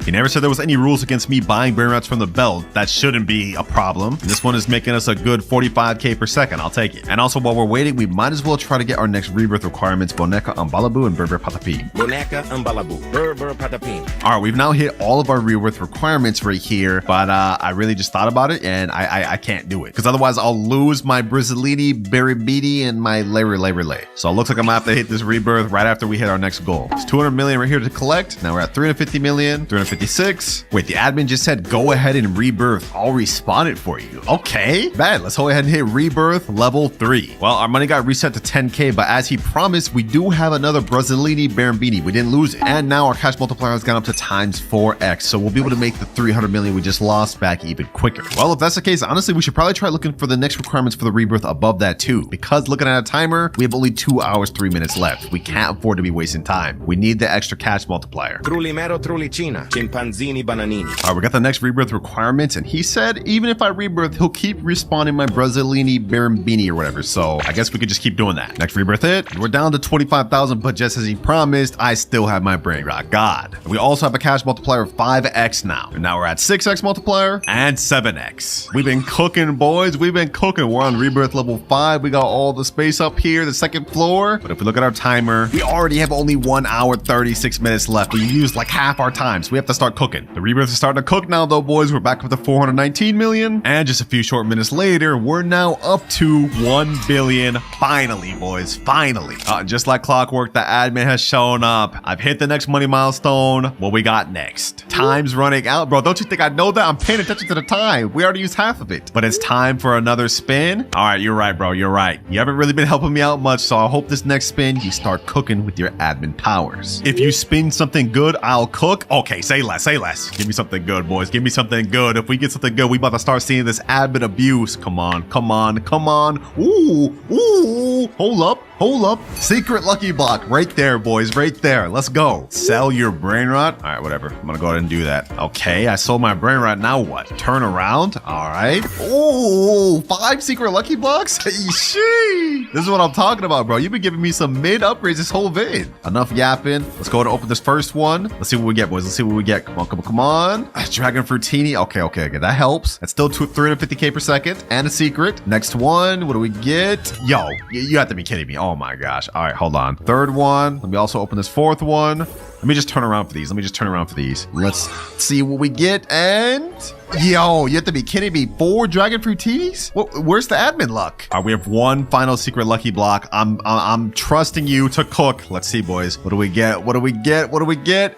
He never said there was any rules against me buying Brainrots from the belt. That shouldn't be a problem. And this one is making us a good 45k per second. I'll take it. And also, while we're waiting, we might as well try to get our next rebirth requirements, Boneka Ambalabu and Berber Patapim. Boneka Ambalabu, Berber Patapim. All right, we've now hit all of our rebirth requirements right here, but I really just thought about it and I can't do it because otherwise I'll lose my Brazilini, Beribidi, and my Lere. So it looks like I'm gonna have to hit this rebirth right after we hit our next goal. It's 200 million right here to collect. Now we're at 350 million, 356. Wait, the admin just said go ahead and rebirth. I'll respawn it for you. Okay, bad. Let's go ahead and hit rebirth level 3. Well, our money got reset to 10k, but as he promised, we do have another Brazilini Beribidi. We didn't lose it, and now our cash multiplier has gone up to times 4x, so we'll be able to make the 300 million we just lost back even quicker. Well, if that's the case, honestly, we should probably try looking for the next requirements for the rebirth above that too, because looking at a timer, we have only 2 hours, 3 minutes left. We can't afford to be wasting time. We need the extra cash multiplier. Trullimero Trullicina, Chimpanzini Bananini. All right, we got the next rebirth requirements, and he said even if I rebirth, he'll keep respawning my Brazilini Beribini or whatever, so I guess we could just keep doing that. Next rebirth hit. We're down to 25,000, but just as he promised, I still have my brain rot god. We also have a cash multiplier of 5x now. And now we're at 6x multiplier and 7x. We've been cooking, boys. We've been cooking. We're on rebirth level 5. We got all the space up here, the second floor. But if we look at our timer, we already have only 1 hour, 36 minutes left. We used like half our time, so we have to start cooking. The rebirth is starting to cook now, though, boys. We're back up to 419 million. And just a few short minutes later, we're now up to 1 billion. Finally, boys. Finally. Just like clockwork, the admin has shown up. I've hit the next money milestone. What we got next? Time's running out, bro. Don't you think I know that? I'm paying attention to the time. We already used half of it, but it's time for another spin. All right, you're right, bro. You're right. You haven't really been helping me out much, so I hope this next spin you start cooking with your admin powers. If you spin something good, I'll cook. Okay, say less, say less. Give me something good, boys. Give me something good. If we get something good, we about to start seeing this admin abuse. Come on, come on, come on. Ooh, hold up. Hold up. Secret lucky block right there, boys. Right there. Let's go. Sell your brain rot. All right, whatever. I'm going to go ahead and do that. Okay, I sold my brain rot. Now what? Turn around. All right. Oh, 5 secret lucky blocks? Sheesh. This is what I'm talking about, bro. You've been giving me some mid upgrades this whole vid. Enough yapping. Let's go ahead and open this first one. Let's see what we get, boys. Let's see what we get. Come on, come on, come on. Dragon Fruitini. Okay. That helps. That's still 350k per second and a secret. Next one. What do we get? Yo, you have to be kidding me. Oh my gosh. All right, hold on. Third one. Let me also open this fourth one. Let me just turn around for these. Let's see what we get. And yo, you have to be kidding me. 4 dragon fruitinis? Where's the admin luck? All right, we have 1 final secret lucky block. I'm trusting you to cook. Let's see, boys. What do we get? What do we get?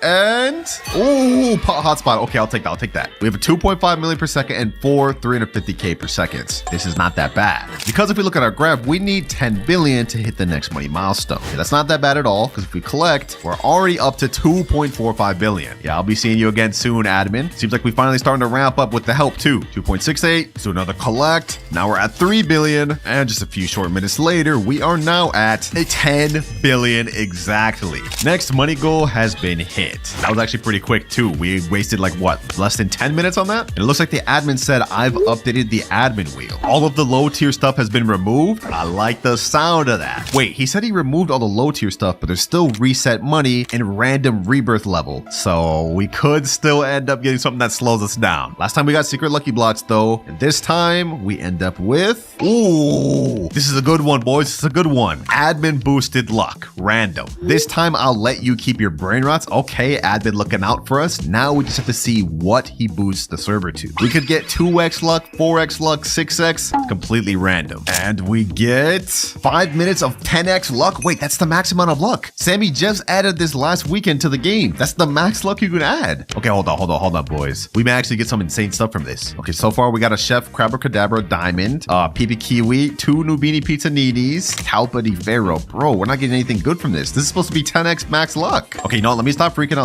And ooh, hotspot. Okay, I'll take that. We have a 2.5 million per second and 4 350k per second. This is not that bad. Because if we look at our graph, we need 10 billion to hit the next money milestone. Okay, that's not that bad at all, because if we collect, we're already up to 2.45 billion. Yeah, I'll be seeing you again soon, admin. Seems like we finally starting to ramp up with the help too. 2.68, so another collect. Now we're at 3 billion, and just a few short minutes later, we are now at 10 billion exactly. Next money goal has been hit. That was actually pretty quick too. We wasted like what, less than 10 minutes on that? And it looks like the admin said I've updated the admin wheel. All of the low tier stuff has been removed. I like the sound of that. Wait, he said he removed all the low tier stuff, but there's still reset money and random rebirth level. So we could still end up getting something that slows us down. Last time we got secret lucky blocks though, and this time we end up with, ooh, this is a good one, boys. This is a good one. Admin boosted luck, random. This time I'll let you keep your brain rots. Okay, admin looking out for us. Now we just have to see what he boosts the server to. We could get 2x luck, 4x luck, 6x, completely random. And we get 5 minutes of 10x luck. Wait, that's the max amount of luck. Sammy just added this last week into the game. That's the max luck you can add. Okay, hold on, boys. We may actually get some insane stuff from this. Okay, so far we got a Chef Crabacadabra Diamond, PB Kiwi, 2 Nubini Pizza Needies, Talpa di Ferro. Bro, we're not getting anything good from this. This is supposed to be 10x max luck. Okay, you know what? Let me stop freaking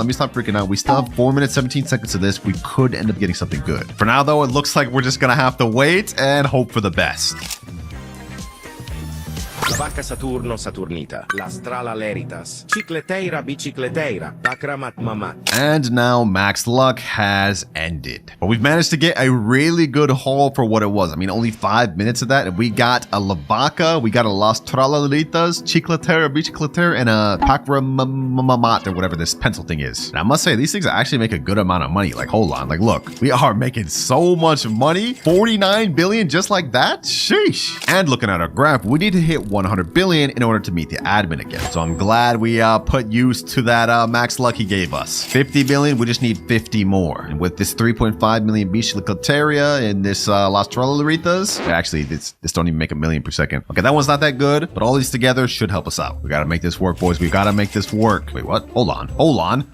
out. We still have 4 minutes, 17 seconds of this. We could end up getting something good. For now, though, it looks like we're just gonna have to wait and hope for the best. La vacca Saturno Saturnita, la strala leritas, cicleteira bicicleteira, bakramat mamat. And now max luck has ended. But we've managed to get a really good haul for what it was. I mean, only 5 minutes of that, and we got a Lavaca, we got a Las Tralalitas, Chicletera, Bicicletera, and a Pakramamat, or whatever this pencil thing is. And I must say, these things actually make a good amount of money. Like, hold on, like, look, we are making so much money. 49 billion just like that? Sheesh. And looking at our graph, we need to hit 100 billion in order to meet the admin again. So I'm glad we put use to that max luck he gave us. 50 billion, we just need 50 more. And with this 3.5 million Bicicleteria and this Las Trolaritas, actually this don't even make a million per second. Okay, that one's not that good, but all these together should help us out. We gotta make this work, boys. We gotta make this work. Wait, what? Hold on.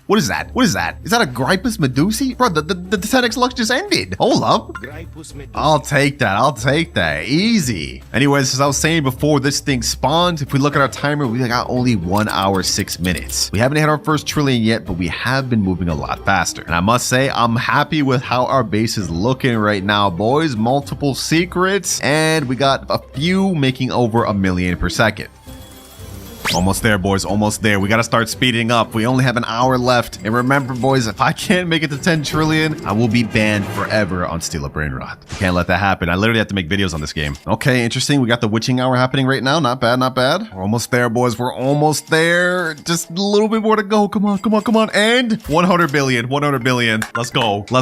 What is that? Is that a Gripus Medusi? Bro, the 10x luck just ended. Hold up. I'll take that. Easy. Anyways, as I was saying before, this thing spawned. If we look at our timer, we got only 1 hour, 6 minutes. We haven't hit our first trillion yet, but we have been moving a lot faster. And I must say, I'm happy with how our base is looking right now, boys. Multiple secrets, and we got a few making over 1 million per second. Almost there, boys. Almost there. We got to start speeding up. We only have an hour left. And remember, boys, if I can't make it to 10 trillion, I will be banned forever on Steal a Brainrot. Can't let that happen. I literally have to make videos on this game. Okay, interesting. We got the witching hour happening right now. Not bad, not bad. We're almost there, boys. We're almost there. Just a little bit more to go. Come on. And 100 billion. Let's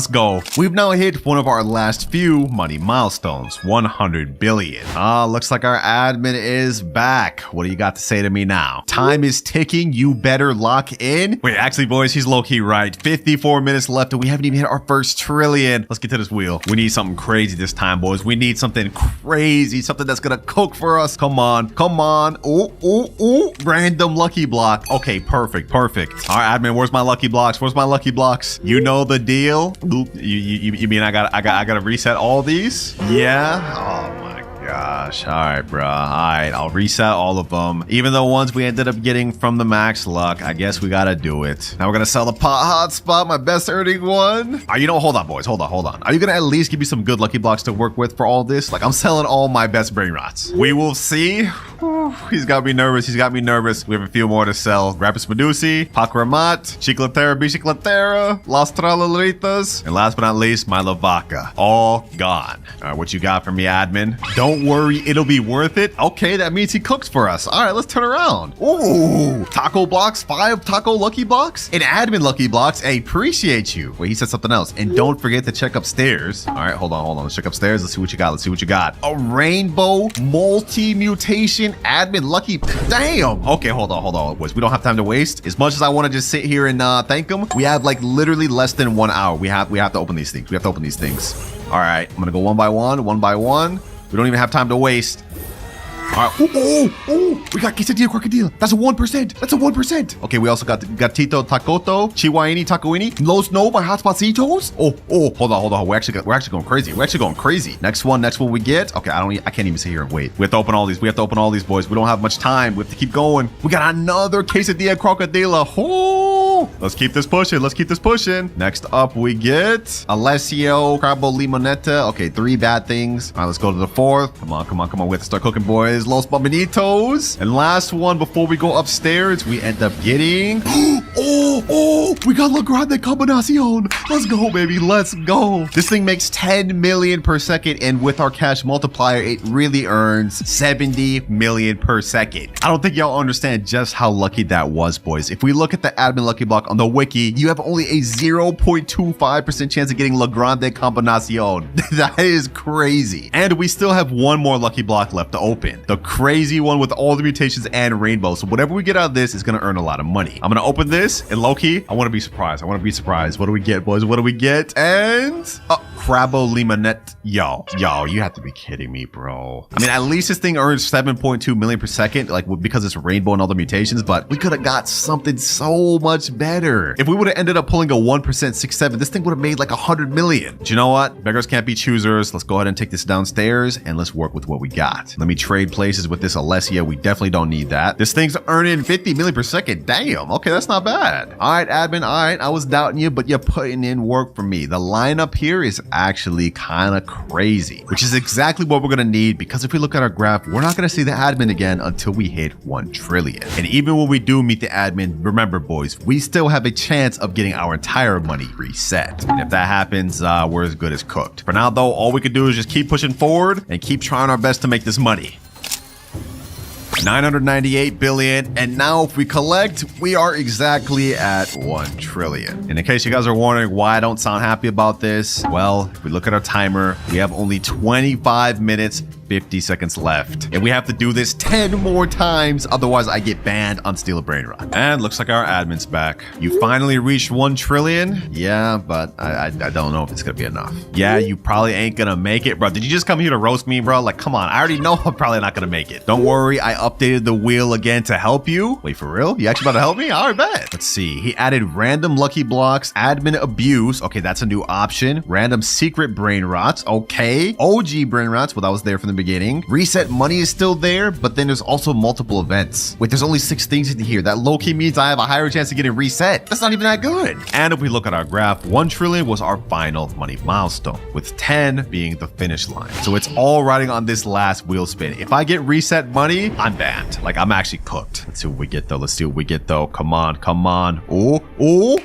go. We've now hit one of our last few money milestones. 100 billion. Looks like our admin is back. What do you got to say to me now? Time is ticking. You better lock in. Wait, actually, boys, he's low-key right. 54 minutes left, and we haven't even hit our first trillion. Let's get to this wheel. We need something crazy this time, boys. We need something crazy, something that's gonna cook for us. Come on. Oh. Random lucky block. Okay, perfect. All right, admin, where's my lucky blocks? You know the deal. Oop, you mean I gotta reset all these? Yeah. Oh my gosh. All right, bro. All right, I'll reset all of them. Even the ones we ended up getting from the max luck, I guess we gotta do it. Now we're gonna sell the pot hotspot, my best earning one. You know, hold on, boys. Hold on. Are you gonna at least give me some good lucky blocks to work with for all this? Like, I'm selling all my best Brainrots. We will see. Whew, he's got me nervous. We have a few more to sell. Gripus Medusi, Pakramat, Chicletera, Bicicletera, Las Tralalitas, and last but not least, my Lavaca. All gone. All right, what you got for me, admin? Don't worry, it'll be worth it. Okay, that means he cooks for us. All right, let's turn around. Ooh, taco blocks, 5 taco lucky blocks, and admin lucky blocks. I appreciate you. Wait, he said something else. And don't forget to check upstairs. All right, hold on. Let's check upstairs. Let's see what you got. A rainbow multi-mutation admin lucky. Damn. Okay, hold on, boys. We don't have time to waste. As much as I want to just sit here and thank him, we have like literally less than 1 hour. We have to open these things. All right, I'm gonna go one by one. We don't even have time to waste. All right. Ooh, we got quesadilla crocodile. That's a 1%. Okay, we also got Gatito Takoto, Chihuahini Tacoini, Los No by Hotspocitos. Oh, hold on. We're actually going crazy. Next one we get. Okay, I can't even sit here and wait. We have to open all these, boys. We don't have much time. We have to keep going. We got another quesadilla crocodile. Oh, let's keep this pushing. Next up, we get Alessio Crabo Limonetta. Okay, 3 bad things. All right, let's go to the 4th. Come on. We have to start cooking, boys. Los Bombinitos. And last one before we go upstairs, we end up getting we got La Grande Combinacion. Let's go, baby. Let's go. This thing makes 10 million per second, and with our cash multiplier, it really earns 70 million per second. I don't think y'all understand just how lucky that was, boys. If we look at the admin lucky block on the wiki, you have only a 0.25% chance of getting La Grande Combinacion. That is crazy. And we still have one more lucky block left to open. The crazy one with all the mutations and rainbow. So whatever we get out of this is going to earn a lot of money. I'm going to open this, and low-key, I want to be surprised. What do we get, boys? And Crabo Limanet. Yo, you have to be kidding me, bro. I mean, at least this thing earns 7.2 million per second, like because it's rainbow and all the mutations, but we could have got something so much better. If we would have ended up pulling a 1% 6.7, this thing would have made like 100 million. But you know what? Beggars can't be choosers. Let's go ahead and take this downstairs and let's work with what we got. Let me trade places with this Alessia. We definitely don't need that. This thing's earning 50 million per second. Damn. Okay, that's not bad. All right, admin. All right, I was doubting you, but you're putting in work for me. The lineup here is actually kind of crazy, which is exactly what we're going to need, because if we look at our graph, we're not going to see the admin again until we hit 1 trillion. And even when we do meet the admin, remember, boys, we still have a chance of getting our entire money reset. And if that happens, we're as good as cooked. For now, though, all we can do is just keep pushing forward and keep trying our best to make this money. 998 billion, and now if we collect, we are exactly at 1 trillion. And in case you guys are wondering why I don't sound happy about this, well, if we look at our timer, we have only 25 minutes 50 seconds left, and we have to do this 10 more times, otherwise I get banned on Steal a Brainrot. And looks like our admin's back. You finally reached 1 trillion. Yeah, but I don't know if it's gonna be enough. Yeah, you probably ain't gonna make it, bro. Did you just come here to roast me, bro? Like, come on, I already know I'm probably not gonna make it. Don't worry, I updated the wheel again to help you. Wait, for real? You actually about to help me? All right, bet. Let's see. He added random lucky blocks, admin abuse. Okay, that's a new option. Random secret Brainrots. Okay. OG Brainrots. Well, that was there from the beginning. Reset money is still there, but then there's also multiple events. Wait, there's only 6 things in here. That low-key means I have a higher chance of getting reset. That's not even that good. And if we look at our graph, 1 trillion was our final money milestone, with 10 being the finish line. So it's all riding on this last wheel spin. If I get reset money, I'm banned. Like, I'm actually cooked. Let's see what we get, though. Let's see what we get, though. Come on, come on. Oh,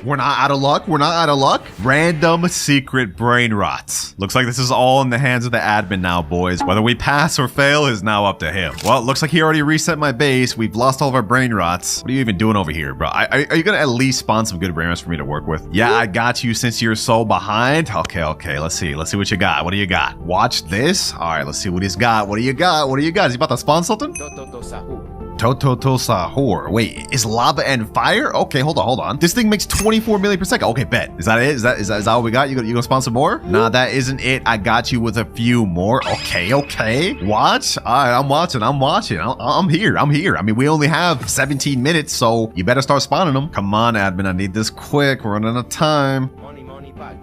we're not out of luck. We're not out of luck. Random secret Brainrots. Looks like this is all in the hands of the admin now, boys. Whether we pass or fail is now up to him. Well, it looks like he already reset my base. We've lost all of our Brainrots. What are you even doing over here, bro? Are you gonna at least spawn some good Brainrots for me to work with? Yeah, I got you since you're so behind. Okay. Let's see what you got. What do you got? Watch this. All right, let's see what he's got. What do you got? Is he about to spawn something? Toto Sahur. Wait, is lava and fire? Okay, hold on. This thing makes 24 million per second. Okay, bet. Is that it? Is that what we got? You gonna spawn some more? Nah, that isn't it. I got you with a few more. Okay. Watch. All right, I'm watching. I'm here. I mean, we only have 17 minutes, so you better start spawning them. Come on, admin. I need this quick. We're running out of time.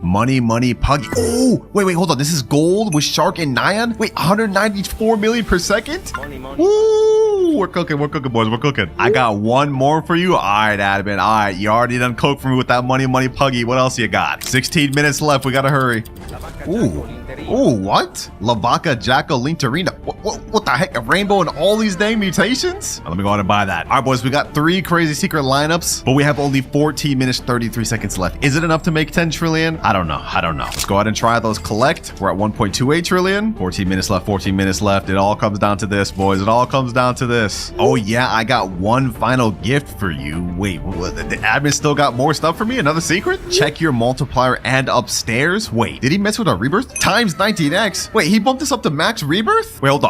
Money, Puggy. Oh, wait, hold on. This is gold with Shark and Nyan? Wait, 194 million per second? Ooh, we're cooking, boys. We're cooking. I got one more for you. All right, admin. All right, you already done cooked for me with that money, Puggy. What else you got? 16 minutes left. We gotta hurry. Ooh, what? Lavaca, Jackal, Linterina. What the heck? A rainbow and all these dang mutations? Let me go ahead and buy that. All right, boys, we got 3 crazy secret lineups, but we have only 14 minutes, 33 seconds left. Is it enough to make 10 trillion? I don't know. Let's go ahead and try those collect. We're at 1.28 trillion. 14 minutes left. It all comes down to this, boys. It all comes down to this. Oh, yeah, I got one final gift for you. Wait, the admin still got more stuff for me? Another secret? Check your multiplier and upstairs. Wait, did he mess with our rebirth? Times 19x. Wait, he bumped this up to max rebirth? Wait, hold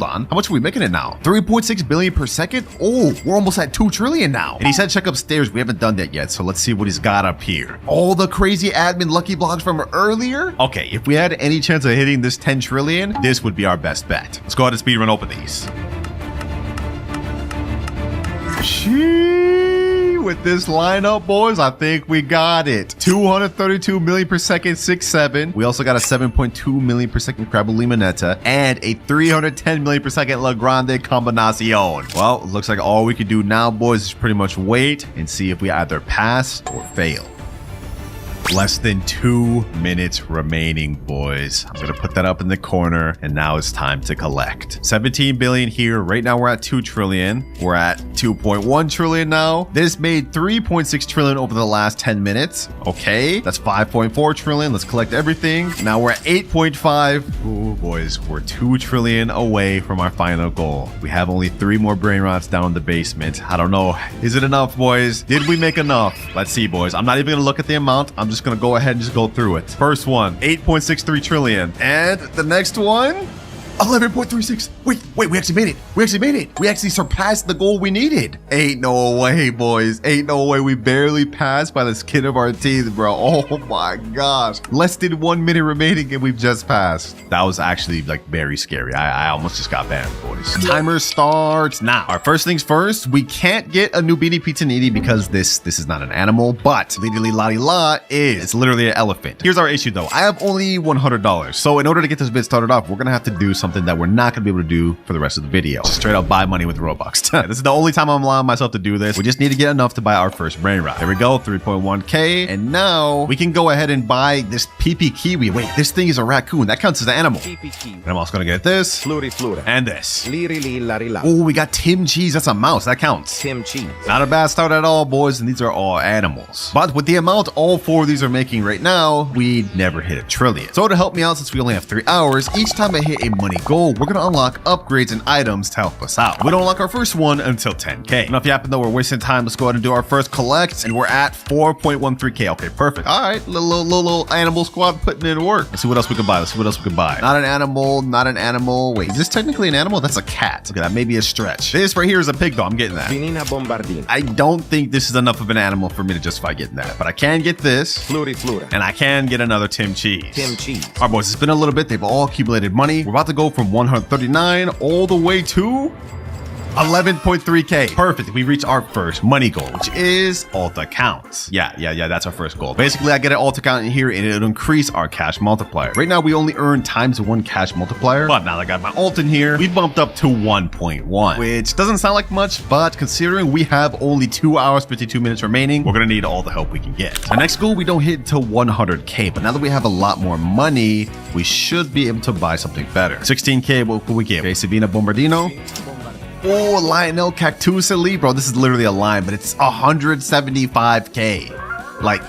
on. How much are we making it now? 3.6 billion per second? Oh, we're almost at 2 trillion now. And he said check upstairs. We haven't done that yet, so let's see what he's got up here. All the crazy admin lucky blocks from earlier? Okay, if we had any chance of hitting this 10 trillion, this would be our best bet. Let's go ahead and speedrun open these. With this lineup, boys, I think we got it. 232 million per second, 6-7. We also got a 7.2 million per second Crabo Limonetta and a 310 million per second La Grande Combinacion. Well, it looks like all we can do now, boys, is pretty much wait and see if we either pass or fail. Less than 2 minutes remaining, boys. I'm gonna put that up in the corner, and now it's time to collect. 17 billion here. Right now we're at 2 trillion. We're at 2.1 trillion now. This made 3.6 trillion over the last 10 minutes. Okay, that's 5.4 trillion. Let's collect everything. Now we're at 8.5. Ooh, boys, we're 2 trillion away from our final goal. We have only 3 more Brainrots down in the basement. I don't know. Is it enough, boys? Did we make enough? Let's see, boys. I'm not even gonna look at the amount. I'm just gonna go ahead and just go through it. First one, 8.63 trillion. And the next one, 11.36. Wait, we actually made it. We actually surpassed the goal we needed. Ain't no way, boys. Ain't no way. We barely passed by the skin of our teeth, bro. Oh my gosh. Less than 1 minute remaining and we've just passed. That was actually like very scary. I almost just got banned, boys. Timer starts now. All right, first things first, we can't get a Nubini Pitaniti because this is not an animal, but Lidili La is. It's literally an elephant. Here's our issue though. I have only $100. So in order to get this vid started off, we're gonna have to do something that we're not gonna be able to do for the rest of the video. Just straight up buy money with Robux. This is the only time I'm allowing myself to do this. We just need to get enough to buy our first Brainrot. There we go, 3.1k. And now we can go ahead and buy this PP Kiwi. Wait, this thing is a raccoon. That counts as an animal. And I'm also gonna get this. Fluriflura. And this. Liri-li-la-ri-la. Oh, we got Tim Cheese. That's a mouse. That counts. Tim Cheese. Not a bad start at all, boys. And these are all animals. But with the amount all four of these are making right now, we'd never hit 1 trillion. So to help me out, since we only have 3 hours, each time I hit a money goal, we're gonna unlock upgrades and items to help us out. We don't unlock our first one until 10k. Enough yapping though, we're wasting time. Let's go ahead and do our first collect, and we're at 4.13k. Okay, perfect. All right, little animal squad putting in work. Let's see what else we can buy. Not an animal. Wait, is this technically an animal? That's a cat. Okay, that may be a stretch. This right here is a pig though. I'm getting that. Vinina Bombardina. I don't think this is enough of an animal for me to justify getting that, but I can get this. Fluriflura. And I can get another Tim Cheese. Tim Cheese. All right, boys, it's been a little bit. They've all accumulated money. We're about to go from 139 all the way to 11.3k. Perfect. We reach our first money goal, which is alt accounts. Yeah, that's our first goal. Basically, I get an alt account in here and it'll increase our cash multiplier. Right now, we only earn ×1 cash multiplier, but now that I got my alt in here, we bumped up to 1.1, which doesn't sound like much, but considering we have only 2 hours, 52 minutes remaining, we're gonna need all the help we can get. Our next goal, we don't hit till 100k, but now that we have a lot more money, we should be able to buy something better. 16k, what can we get? Okay, Sabina Bombardino. Oh, Lionel Cactusali, bro. This is literally a line, but it's 175k. Like,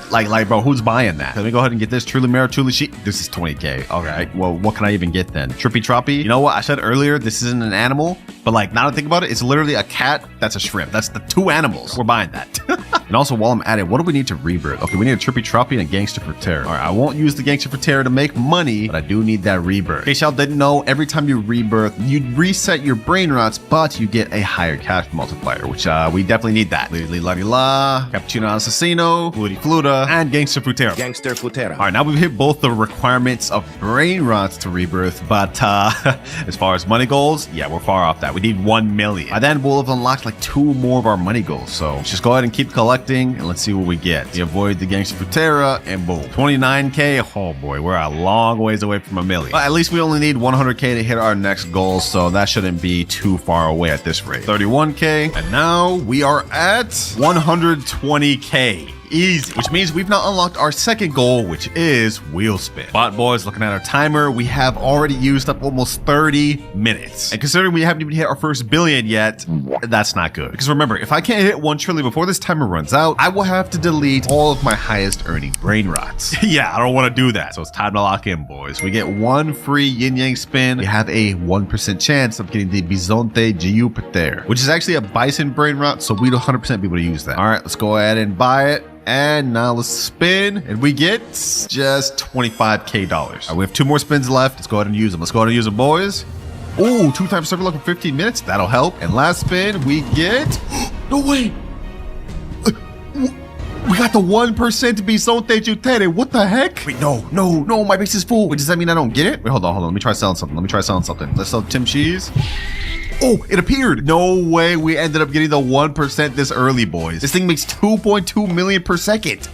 bro, who's buying that? Let me go ahead and get this. Truly Mara, Truly Sheep. This is 20k. Okay, well, what can I even get then? Trippy Troppy. You know what? I said earlier, this isn't an animal, but like, now that I think about it, it's literally a cat. That's a shrimp. That's the 2 animals. We're buying that. And also, while I'm at it, what do we need to rebirth? Okay, we need a Trippy Troppy and a Gangster for Terror. All right, I won't use the Gangster for Terror to make money, but I do need that rebirth. In case y'all didn't know, every time you rebirth, you reset your Brainrots, but you get a higher cash multiplier, which we definitely need that. La, Cappuccino Assassino, Fluta, and Gangster Futera. Gangster Futera. All right, now we've hit both the requirements of Brainrots to rebirth, but as far as money goals, yeah, we're far off that. We need 1 million. By then, we'll have unlocked like 2 more of our money goals. So let's just go ahead and keep collecting, and let's see what we get. We avoid the Gangster Futera, and boom, 29k. Oh boy, we're a long ways away from 1 million. But at least we only need 100k to hit our next goal, so that shouldn't be too far away at this rate. 31k, and now we are at 120k. Easy, which means we've now unlocked our second goal, which is wheel spin. But boys, looking at our timer, we have already used up almost 30 minutes. And considering we haven't even hit our first billion yet, that's not good. Because remember, if I can't hit 1 trillion before this timer runs out, I will have to delete all of my highest earning Brainrots. Yeah, I don't want to do that. So it's time to lock in, boys. We get 1 free yin yang spin. We have a 1% chance of getting the Bisonte Jupiter, which is actually a bison Brainrot, so we'd 100% be able to use that. All right, let's go ahead and buy it. And now let's spin, and we get just $25k. All right, we have 2 more spins left. Let's go ahead and use them. Boys. Ooh, 2 times server luck in 15 minutes. That'll help. And last spin, we get... No way! We got the 1% Bisonte Jutere. What the heck? Wait, no, my base is full. Wait, does that mean I don't get it? Wait, hold on. Let me try selling something. Let's sell Tim Cheese. Oh, it appeared. No way we ended up getting the 1% this early, boys. This thing makes 2.2 million per second.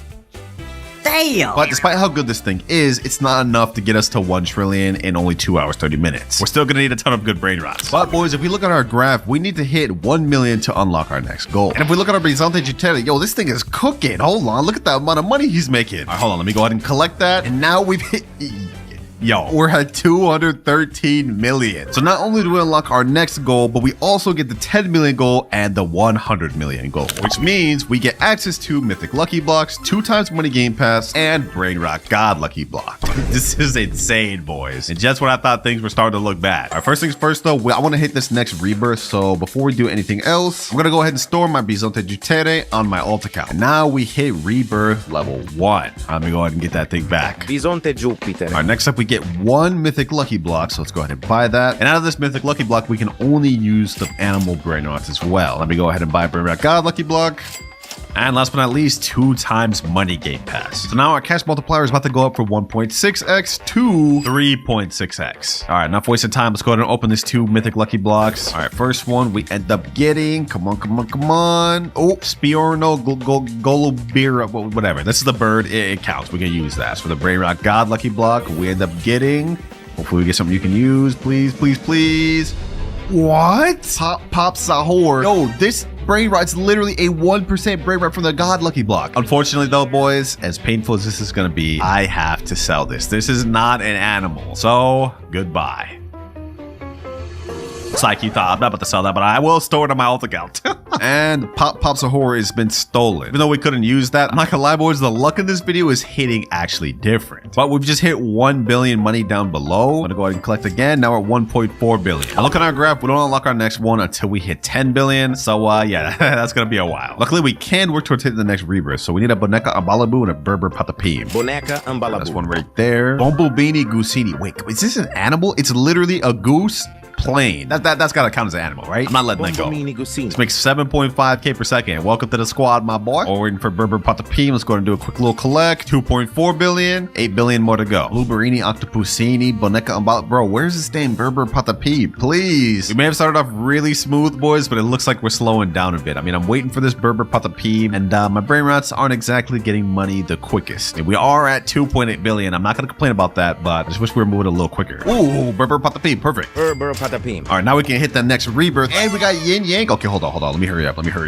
Damn. But despite how good this thing is, it's not enough to get us to 1 trillion in only 2 hours, 30 minutes. We're still gonna need a ton of good Brainrots. But boys, if we look at our graph, we need to hit 1 million to unlock our next goal. And if we look at our Bisonte Juteri, yo, this thing is cooking. Hold on, look at the amount of money he's making. All right, hold on, let me go ahead and collect that. And now we've hit... Yo, we're at 213 million. So not only do we unlock our next goal, but we also get the 10 million goal and the 100 million goal, which means we get access to Mythic Lucky Blocks, 2 times Money Game Pass, and Brainrot God Lucky Block. This is insane, boys. And just when I thought things were starting to look bad. All right, first things first though, I want to hit this next rebirth. So before we do anything else, I'm going to go ahead and store my Bisonte Jutere on my alt account. And now we hit rebirth level 1. Let me go ahead and get that thing back. Bisonte Jupiter. All right, next up we get 1 mythic lucky block, so let's go ahead and buy that. And out of this mythic lucky block, we can only use the animal Brainrots as well. Let me go ahead and buy Brainrot God lucky block. And last but not least, 2 times money game pass. So now our cash multiplier is about to go up from 1.6x to 3.6x. All right, enough wasted time. Let's go ahead and open these 2 mythic lucky blocks. All right, first one we end up getting. Come on, come on, come on. Oh, Spiorno, Golubira, whatever. This is the bird. It counts. We can use that. So for the Brainrot God lucky block, we end up getting. Hopefully we get something you can use. Please, please, please. What? Pop Sahur. Yo, this Brainrot's literally a 1% Brainrot from the God lucky block. Unfortunately though, boys, as painful as this is gonna be, I have to sell this. This is not an animal. So, goodbye. Psych, you thought I'm not about to sell that, but I will store it on my alt account. And Pop Sahur has been stolen. Even though we couldn't use that, I'm not gonna lie, boys, the luck in this video is hitting actually different. But we've just hit 1 billion money down below. I'm gonna go ahead and collect again. Now we're at 1.4 billion. Now look at our graph. We don't unlock our next one until we hit 10 billion. So yeah, that's gonna be a while. Luckily, we can work towards hitting the next rebirth. So we need a Boneca Ambalabu and a Berber Patapim. Boneca Ambalabu. That's one right there. Bumblebini Goosini. Wait, is this an animal? It's literally a goose. Plain. That's gotta count as an animal, right? I'm not letting that go. Let's make 7.5k per second. Welcome to the squad, my boy. We're waiting for Berber Patapim. Let's go ahead and do a quick little collect. 2.4 billion, 8 billion more to go. Blueberini, Octopusini, Boneca Ambala. Bro, where's this name? Berber Patapim, please. We may have started off really smooth, boys, but it looks like we're slowing down a bit. I mean, I'm waiting for this Berber Patapim, and my Brainrots aren't exactly getting money the quickest. And we are at 2.8 billion. I'm not gonna complain about that, but I just wish we were moving a little quicker. Ooh, Berber Patapim, perfect. Berber Patapim. All right, now we can hit the next rebirth, and we got Yin Yang. Okay, hold on. Let me hurry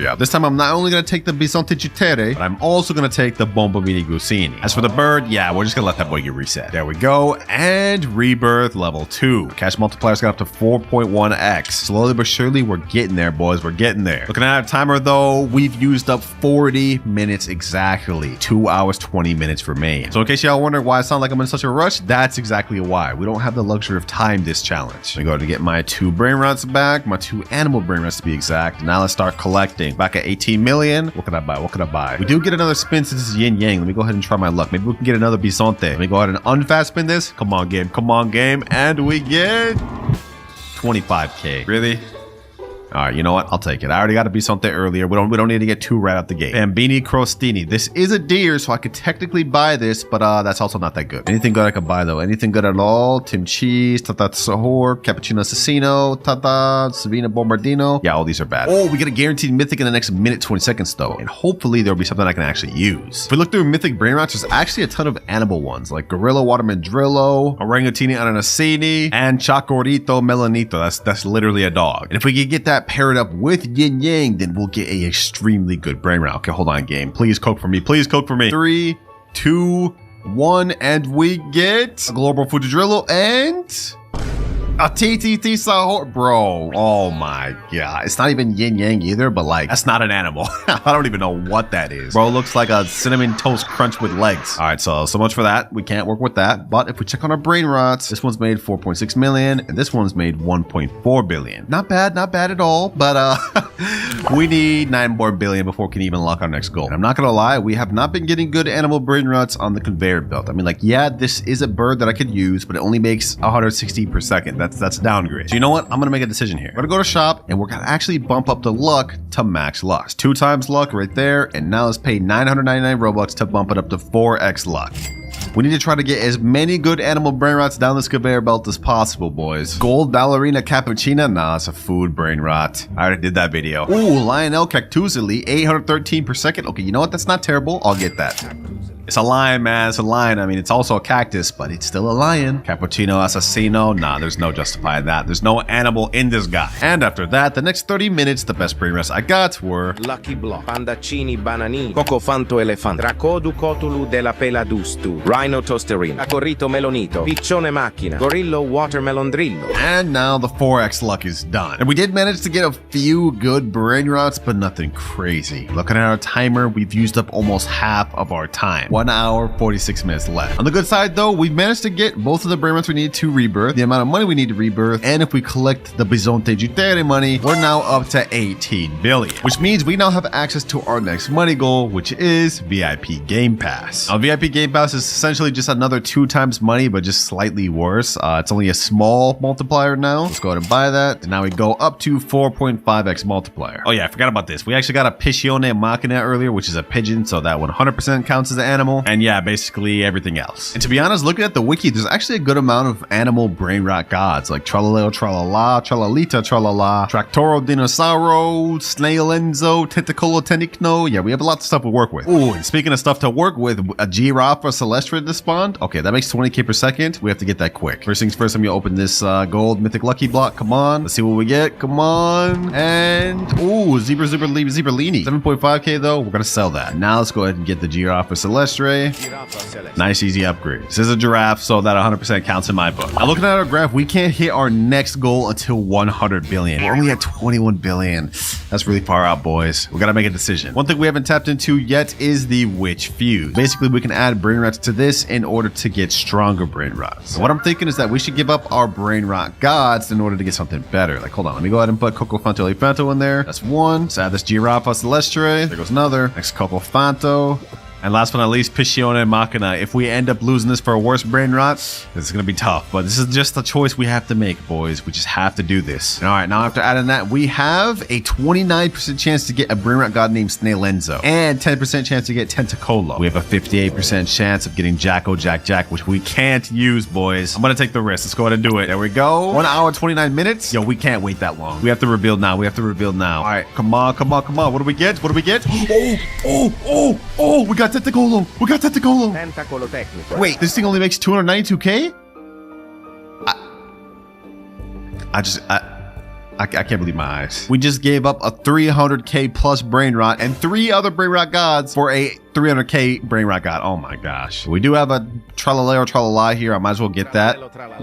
up. This time, I'm not only gonna take the Bisonte Jutere, but I'm also gonna take the Bombomini Gusini. As for the bird, yeah, we're just gonna let that boy get reset. There we go, and rebirth level 2. Cash multiplier's got up to 4.1x. Slowly but surely, we're getting there, boys. We're getting there. Looking at our timer, though, we've used up 40 minutes exactly. 2 hours, 20 minutes remain. So in case y'all wonder why I sound like I'm in such a rush, that's exactly why. We don't have the luxury of time this challenge. I'm gonna go ahead and get my 2 Brainrots back, my 2 animal Brainrots to be exact. Now let's start collecting. Back at 18 million. What can I buy? We do get another spin since this is Yin Yang. Let me go ahead and try my luck. Maybe we can get another Bisonte. Let me go ahead and unfast spin this. Come on, game. And we get 25k. Really? All right, you know what? I'll take it. I already got to be something earlier. We don't need to get 2 right out the gate. Bambini Crostini. This is a deer, so I could technically buy this, but that's also not that good. Anything good I could buy though? Anything good at all? Tim Cheese, Tata Sahur, Cappuccino Assassino, Tata, Savina Bombardino. Yeah, all these are bad. Oh, we get a guaranteed mythic in the next minute 20 seconds though, and hopefully there'll be something I can actually use. If we look through mythic Brainrots, there's actually a ton of animal ones like Gorilla Watermandrillo, Orangutini Ananasini, and Chacorito Melanito. That's literally a dog. And if we could get that paired up with Yin Yang, then we'll get a extremely good Brainrot. Okay, hold on, game. Please coke for me. 3, 2, 1, and we get a Global Fujidrillo and a TTT Sahur. Bro, oh my god. It's not even Yin Yang either, but like, that's not an animal. I don't even know what that is. Bro, it looks like a cinnamon toast crunch with legs. All right, so much for that. We can't work with that. But if we check on our Brainrots, this one's made 4.6 million, and this one's made 1.4 billion. Not bad at all, but we need 9 more billion before we can even unlock our next goal. And I'm not gonna lie, we have not been getting good animal Brainrots on the conveyor belt. I mean, like, yeah, this is a bird that I could use, but it only makes 160 per second. That's a downgrade. So you know what? I'm gonna make a decision here. We're gonna go to shop, and we're gonna actually bump up the luck to max luck. 2 times luck right there, and now let's pay 999 Robux to bump it up to 4x luck. We need to try to get as many good animal Brainrots down this conveyor belt as possible, boys. Gold Ballerina Cappuccina? Nah, it's a food Brainrot. I already did that video. Ooh, Lionel Cactusili, 813 per second. Okay, you know what? That's not terrible. I'll get that. It's a lion, man. It's a lion. I mean, it's also a cactus, but it's still a lion. Cappuccino Assassino? Nah, there's no justifying that. There's no animal in this guy. And after that, the next 30 minutes, the best Brainrots I got were Lucky Block, Pandaccini Bananini, Cocofanto Elefante, Racodu Cotulu della Peladustu, Rhino Tosterino, Acorrito Melonito, Piccione Macchina, Gorillo Watermelon Drillo. And now the 4x luck is done. And we did manage to get a few good Brainrots, but nothing crazy. Looking at our timer, we've used up almost half of our time. 1 hour, 46 minutes left. On the good side though, we've managed to get both of the Brainrots we need to rebirth, the amount of money we need to rebirth, and if we collect the Bisonte Jutere money, we're now up to 18 billion, which means we now have access to our next money goal, which is VIP Game Pass. Now, VIP Game Pass is essentially just another 2 times money, but just slightly worse. It's only a small multiplier now. Let's go ahead and buy that. And now we go up to 4.5x multiplier. Oh yeah, I forgot about this. We actually got a Piscione Machina earlier, which is a pigeon, so that 100% counts as an animal. And yeah, basically everything else. And to be honest, looking at the wiki, there's actually a good amount of animal brain rot gods, like Tralaleo, Tralala, Tralalita, Tralala, Tractoro, Dinosauro, Snaelenzo, Tentacolo, Tenicno. Yeah, we have a lot of stuff to work with. Ooh, and speaking of stuff to work with, a Giraffa Celestra to spawn. Okay, that makes 20k per second. We have to get that quick. First things first, I'm gonna open this gold mythic lucky block. Come on, let's see what we get. Come on, and ooh, Zebralini. 7.5k though. We're gonna sell that. Now let's go ahead and get the Giraffa Celestra. Nice, easy upgrade. This is a giraffe, so that 100% counts in my book. Now looking at our graph, we can't hit our next goal until 100 billion. We're only at 21 billion. That's really far out, boys. We gotta make a decision. One thing we haven't tapped into yet is the Witch Fuse. Basically, we can add brain rots to this in order to get stronger brain rots. So what I'm thinking is that we should give up our brain rot gods in order to get something better. Like, hold on, let me go ahead and put Coco Fanto Elefanto in there. That's one. Let's add this Giraffa Celestra. There goes another. Next Coco Fanto. And last but not least, Piscione Machina. If we end up losing this for a worse brain rot, it's going to be tough. But this is just a choice we have to make, boys. We just have to do this. All right, now after adding that, we have a 29% chance to get a brain rot god named Snaelenzo. And 10% chance to get Tentacolo. We have a 58% chance of getting Jacko Jack, which we can't use, boys. I'm going to take the risk. Let's go ahead and do it. There we go. 1 hour, 29 minutes. Yo, we can't wait that long. We have to reveal now. We have to reveal now. All right, come on, come on, come on. What do we get? What do we get? Oh, we got Tentacolo. We got Tentacolo. Tentacolo tecnico. Wait, this thing only makes 292k? I can't believe my eyes. We just gave up a 300k plus brain rot and 3 other brain rot gods for a 300k brain rot god. Oh my gosh. We do have a Tralaleo Tralala here. I might as well get that.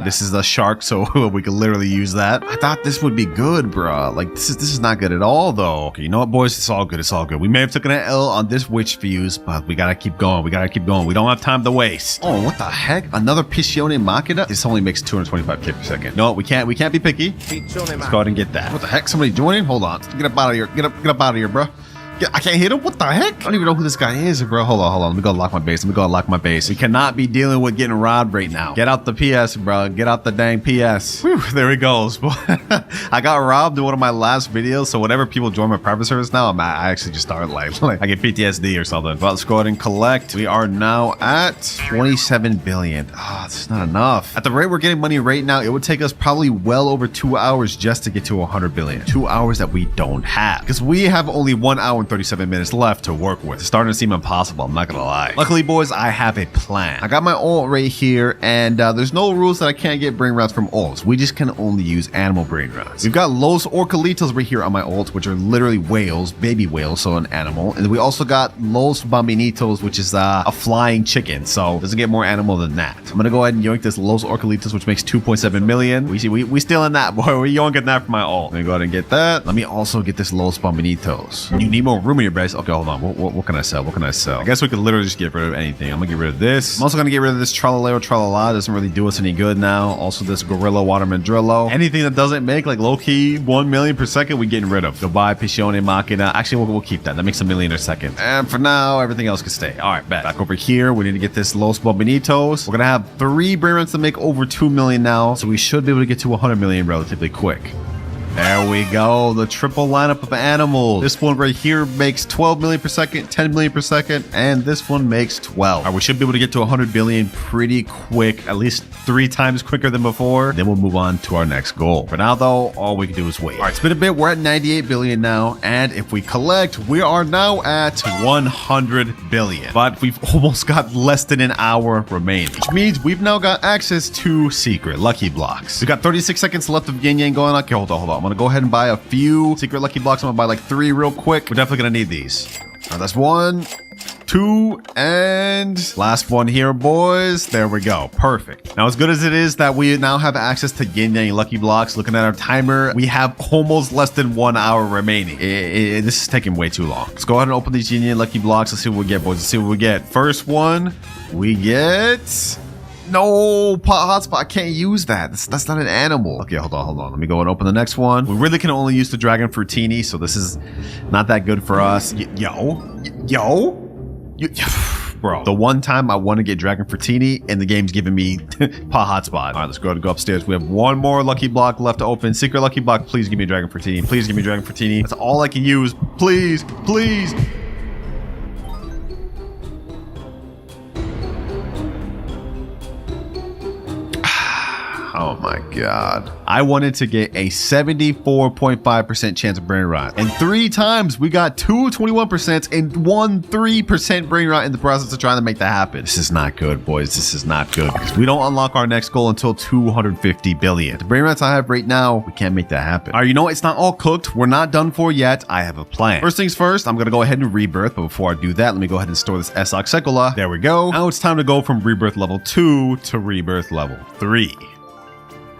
This is a shark, so we can literally use that. I thought this would be good, bro. Like, this is not good at all, though. Okay, you know what, boys? It's all good. It's all good. We may have taken an L on this Witch Fuse, but we gotta keep going. We gotta keep going. We don't have time to waste. Oh, what the heck? Another Piscione Machina? This only makes 225k per second. No, we can't be picky. Let's go ahead and get that. What the heck? Somebody joining? Hold on. Get up out of here. Get up out of here, bro. I can't hit him? What the heck? I don't even know who this guy is, bro. Hold on. Let me go lock my base. We cannot be dealing with getting robbed right now. Get out the PS, bro. Get out the dang PS. Whew, there he goes. I got robbed in one of my last videos, so whenever people join my private service now, I actually just start like I get PTSD or something. But let's go ahead and collect. We are now at 27 billion. Oh, that's not enough. At the rate we're getting money right now, it would take us probably well over 2 hours just to get to 100 billion. 2 hours that we don't have. Because we have only 1 hour and 37 minutes left to work with. It's starting to seem impossible, I'm not gonna lie. Luckily, boys, I have a plan. I got my ult right here, and there's no rules that I can't get brain rots from ults. We just can only use animal brain rots. We've got Los Orcalitos right here on my ult, which are literally whales, baby whales, so an animal. And we also got Los Bambinitos, which is a flying chicken, so it doesn't get more animal than that. I'm gonna go ahead and yoink this Los Orcalitos, which makes 2.7 million. We still in that, boy. We yoinking that from my ult. Let me go ahead and get that. Let me also get this Los Bambinitos. You need more room in your base. Okay, hold on. What can I sell? What can I sell? I guess we could literally just get rid of anything. I'm gonna get rid of this. I'm also gonna get rid of this Tralaleo Tralala. Doesn't really do us any good now. Also this Gorilla Water Mandrillo. Anything that doesn't make like low-key 1 million per second, we getting rid of. Goodbye, Piscione Machina. Actually, we'll keep that. That makes 1 million a second. And for now, everything else can stay. All right, back over here. We need to get this Los Bobinitos. We're gonna have 3 brain rots to make over 2 million now, so we should be able to get to 100 million relatively quick. There we go, the triple lineup of animals. This one right here makes 12 million per second, 10 million per second, and this one makes 12. All right, we should be able to get to 100 billion pretty quick, at least 3 times quicker than before. Then we'll move on to our next goal. For now, though, all we can do is wait. All right, it's been a bit. We're at 98 billion now, and if we collect, we are now at 100 billion. But we've almost got less than an hour remaining, which means we've now got access to secret lucky blocks. We've got 36 seconds left of yin yang going on. Okay, hold on. I'm gonna go ahead and buy a few secret lucky blocks. I'm gonna buy like 3 real quick. We're definitely gonna need these. All right, that's 1, 2, and last one here, boys. There we go. Perfect. Now, as good as it is that we now have access to yin yang lucky blocks, looking at our timer, we have almost less than 1 hour remaining. This is taking way too long. Let's go ahead and open these yin yang lucky blocks. Let's see what we get, boys. Let's see what we get. First one, we get... No, hotspot, I can't use that. That's not an animal. Okay, hold on. Let me go and open the next one. We really can only use the Dragon Fruitini, so this is not that good for us. Yo. bro. The one time I want to get Dragon Fortini and the game's giving me pot hotspot. All right, let's go upstairs. We have one more lucky block left to open. Secret lucky block. Please give me Dragon Fortini. Please give me Dragon Fortini. That's all I can use. Please, please. Oh my God. I wanted to get a 74.5% chance of Brainrot. And 3 times we got 2 21% and 1 3% Brainrot in the process of trying to make that happen. This is not good, boys. This is not good because we don't unlock our next goal until 250 billion. The Brainrots I have right now, we can't make that happen. All right, you know what? It's not all cooked. We're not done for yet. I have a plan. First things first, I'm going to go ahead and rebirth. But before I do that, let me go ahead and store this Esoc Sekola. There we go. Now it's time to go from rebirth level 2 to rebirth level 3.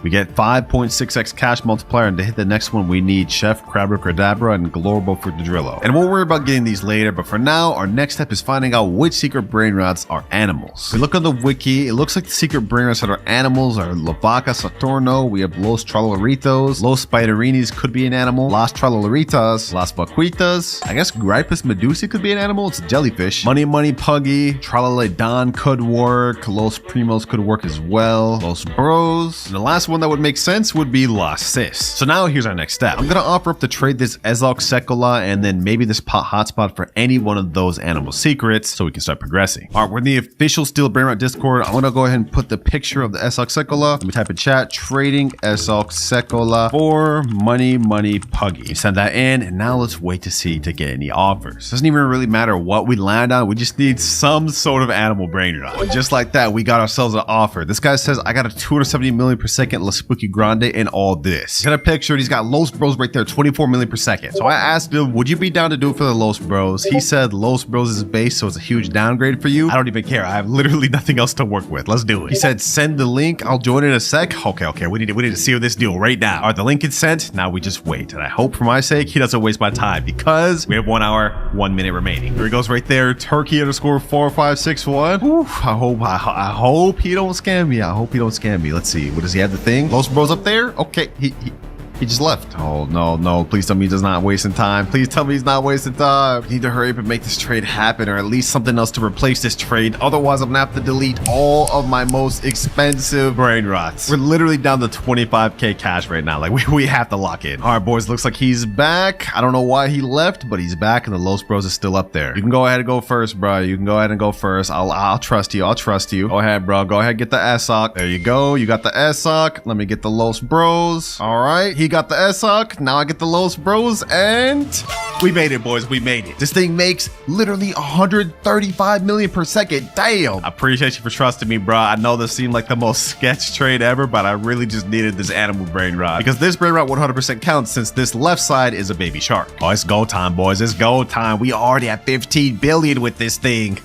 We get 5.6x cash multiplier, and to hit the next one, we need Chef, Crabber, Cadabra, and Glorbo for the Drillo. And we'll worry about getting these later, but for now, our next step is finding out which secret Brainrots are animals. We look on the wiki, it looks like the secret Brainrots that are animals are La Vaca Saturno, we have Los Trololaritos, Los Spiderinis could be an animal, Las Trololaritas, Las Vaquitas, I guess Gripus Medusi could be an animal, it's a jellyfish, Money Money Puggy, Trololedon could work, Los Primos could work as well, Los Bros, and the last one that would make sense would be La Cis. So now here's our next step. I'm gonna offer up to trade this Esoc Sekola and then maybe this pot hotspot for any one of those animal secrets so we can start progressing. All right, we're in the official Steel Brainrot Discord. I'm gonna go ahead and put the picture of the Esoc Sekola. Let me type in chat, trading Esoc Sekola for Money Money Puggy. Send that in, and now let's wait to see to get any offers. Doesn't even really matter what we land on. We just need some sort of animal Brainrot. And just like that, we got ourselves an offer. This guy says I got a 270 million per second La Spooky Grande and all this. Got a picture, and he's got Los Bros right there, 24 million per second. So I asked him, would you be down to do it for the Los Bros? He said Los Bros is base, so it's a huge downgrade for you. I don't even care. I have literally nothing else to work with. Let's do it. He said, send the link. I'll join in a sec. Okay. We need to seal this deal right now. All right, the link is sent. Now we just wait. And I hope for my sake, he doesn't waste my time because we have 1 hour, 1 minute remaining. There he goes right there. Turkey _4561. Whew, I hope he don't scam me. I hope he don't scam me. Let's see. What does he have the thing? Los Bros up there? Okay, he just left. Oh, no. Please tell me he's not wasting time. Please tell me he's not wasting time. We need to hurry up and make this trade happen, or at least something else to replace this trade. Otherwise, I'm gonna have to delete all of my most expensive Brainrots. We're literally down to 25k cash right now. Like, we have to lock in. All right, boys, looks like he's back. I don't know why he left, but he's back, and the Los Bros is still up there. You can go ahead and go first, bro. You can go ahead and go first. I'll trust you. I'll trust you. Go ahead, bro. Go ahead, get the Esoc. There you go. You got the Esoc. Let me get the Los Bros. All right. He got the Esoc. Now I get the Los Bros, and we made it, boys. We made it. This thing makes literally 135 million per second. Damn. I appreciate you for trusting me, bro. I know this seemed like the most sketch trade ever, but I really just needed this animal Brainrot because this Brainrot 100% counts since this left side is a baby shark. Oh, it's go time, boys. It's go time. We already have 15 billion with this thing.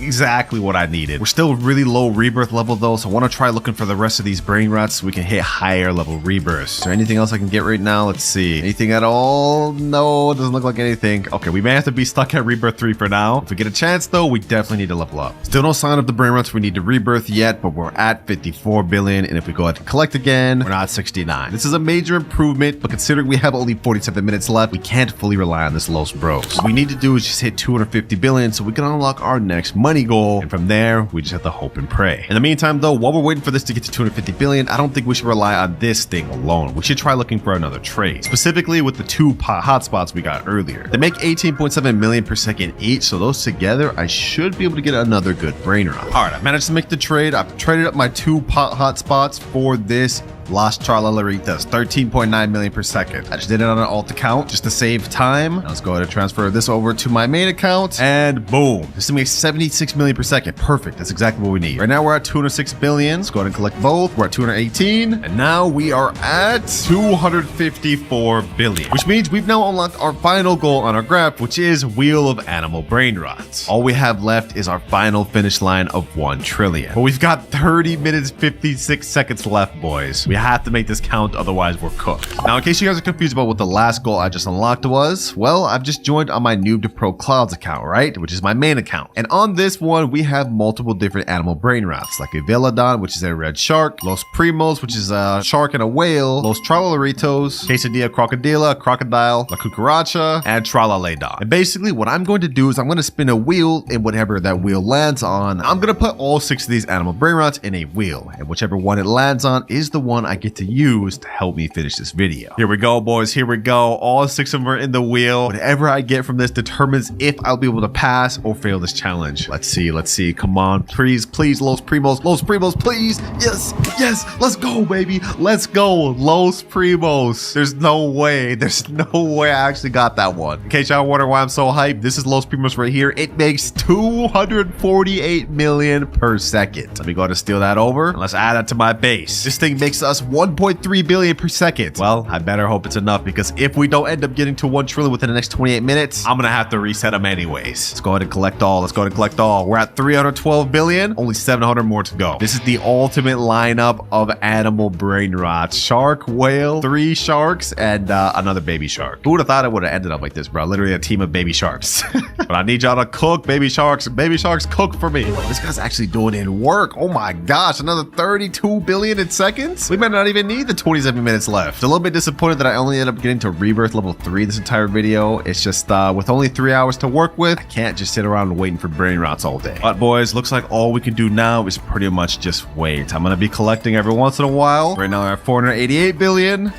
Exactly what I needed. We're still really low rebirth level though, so I want to try looking for the rest of these Brainrots so we can hit higher level rebirths. Is there anything else I can get right now? Let's see. Anything at all? No, it doesn't look like anything. Okay, we may have to be stuck at rebirth 3 for now. If we get a chance though, we definitely need to level up. Still no sign of the Brainrots we need to rebirth yet, but we're at 54 billion, and if we go ahead and collect again, we're not at 69. This is a major improvement, but considering we have only 47 minutes left, we can't fully rely on this Los Bros. What we need to do is just hit 250 billion so we can unlock our next money goal, and from there we just have to hope and pray. In the meantime though, while we're waiting for this to get to 250 billion, I don't think we should rely on this thing alone. We should try looking for another trade, specifically with the 2 hotspots we got earlier. They make 18.7 million per second each, so those together I should be able to get another good Brainrot. All right, I managed to make the trade. I've traded up my 2 hotspots for this Las Trololaritas, 13.9 million per second. I just did it on an alt account just to save time. Now let's go ahead and transfer this over to my main account, and boom, this makes 76 million per second. Perfect. That's exactly what we need. Right now we're at 206 billion. Let's go ahead and collect both. We're at 218, and now we are at 254 billion, which means we've now unlocked our final goal on our graph, which is Wheel of Animal Brainrots. All we have left is our final finish line of 1 trillion. But we've got 30 minutes, 56 seconds left, boys. We have to make this count, otherwise we're cooked. Now, in case you guys are confused about what the last goal I just unlocked was, well, I've just joined on my WinterKloudz account, right? Which is my main account. And on this, this one, we have multiple different animal brain rots, like a Velodon, which is a red shark, Los Primos, which is a shark and a whale, Los Tralaritos, Quesadilla Crocodila, crocodile, La Cucaracha, and Tralaledon. And basically what I'm going to do is I'm going to spin a wheel, and whatever that wheel lands on, I'm going to put all 6 of these animal brain rots in a wheel, and whichever one it lands on is the one I get to use to help me finish this video. Here we go, boys. Here we go. All 6 of them are in the wheel. Whatever I get from this determines if I'll be able to pass or fail this challenge. Let's see. Let's see. Come on. Please, please, Los Primos. Los Primos, please. Yes. Yes. Let's go, baby. Let's go. Los Primos. There's no way. There's no way I actually got that one. In case y'all wonder why I'm so hyped, this is Los Primos right here. It makes 248 million per second. Let me go ahead and steal that over, and let's add that to my base. This thing makes us 1.3 billion per second. Well, I better hope it's enough, because if we don't end up getting to 1 trillion within the next 28 minutes, I'm gonna have to reset them anyways. Let's go ahead and collect all. Let's go ahead and collect all. We're at 312 billion, only 700 more to go. This is the ultimate lineup of animal brain rots. Shark, whale, 3 sharks, and another baby shark. Who would have thought it would have ended up like this, bro? Literally a team of baby sharks. But I need y'all to cook, baby sharks. Baby sharks, cook for me. This guy's actually doing it in work. Oh my gosh, another 32 billion in seconds? We might not even need the 27 minutes left. A little bit disappointed that I only ended up getting to rebirth level 3 this entire video. It's just with only 3 hours to work with, I can't just sit around waiting for brain rots all day. But boys, looks like all we can do now is pretty much just wait. I'm gonna be collecting every once in a while. Right now we're at 488 billion.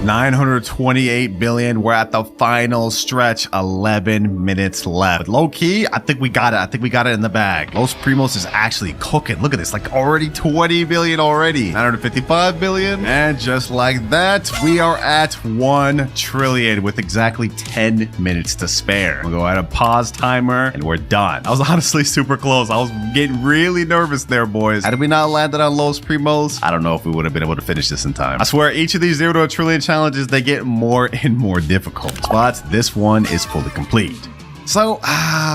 928 billion. We're at the final stretch. 11 minutes left. Low key, I think we got it. I think we got it in the bag. Los Primos is actually cooking. Look at this, like already 20 billion already. 955 billion. And just like that, we are at 1 trillion with exactly 10 minutes to spare. We'll go ahead and pause timer, and we're done. I was honestly super close. I was getting really nervous there, boys. Had we not landed on Los Primos, I don't know if we would have been able to finish this in time. I swear, each of these 0 to a trillion challenges, they get more and more difficult, but this one is fully complete. So,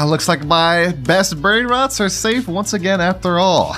looks like my best brain rots are safe once again after all.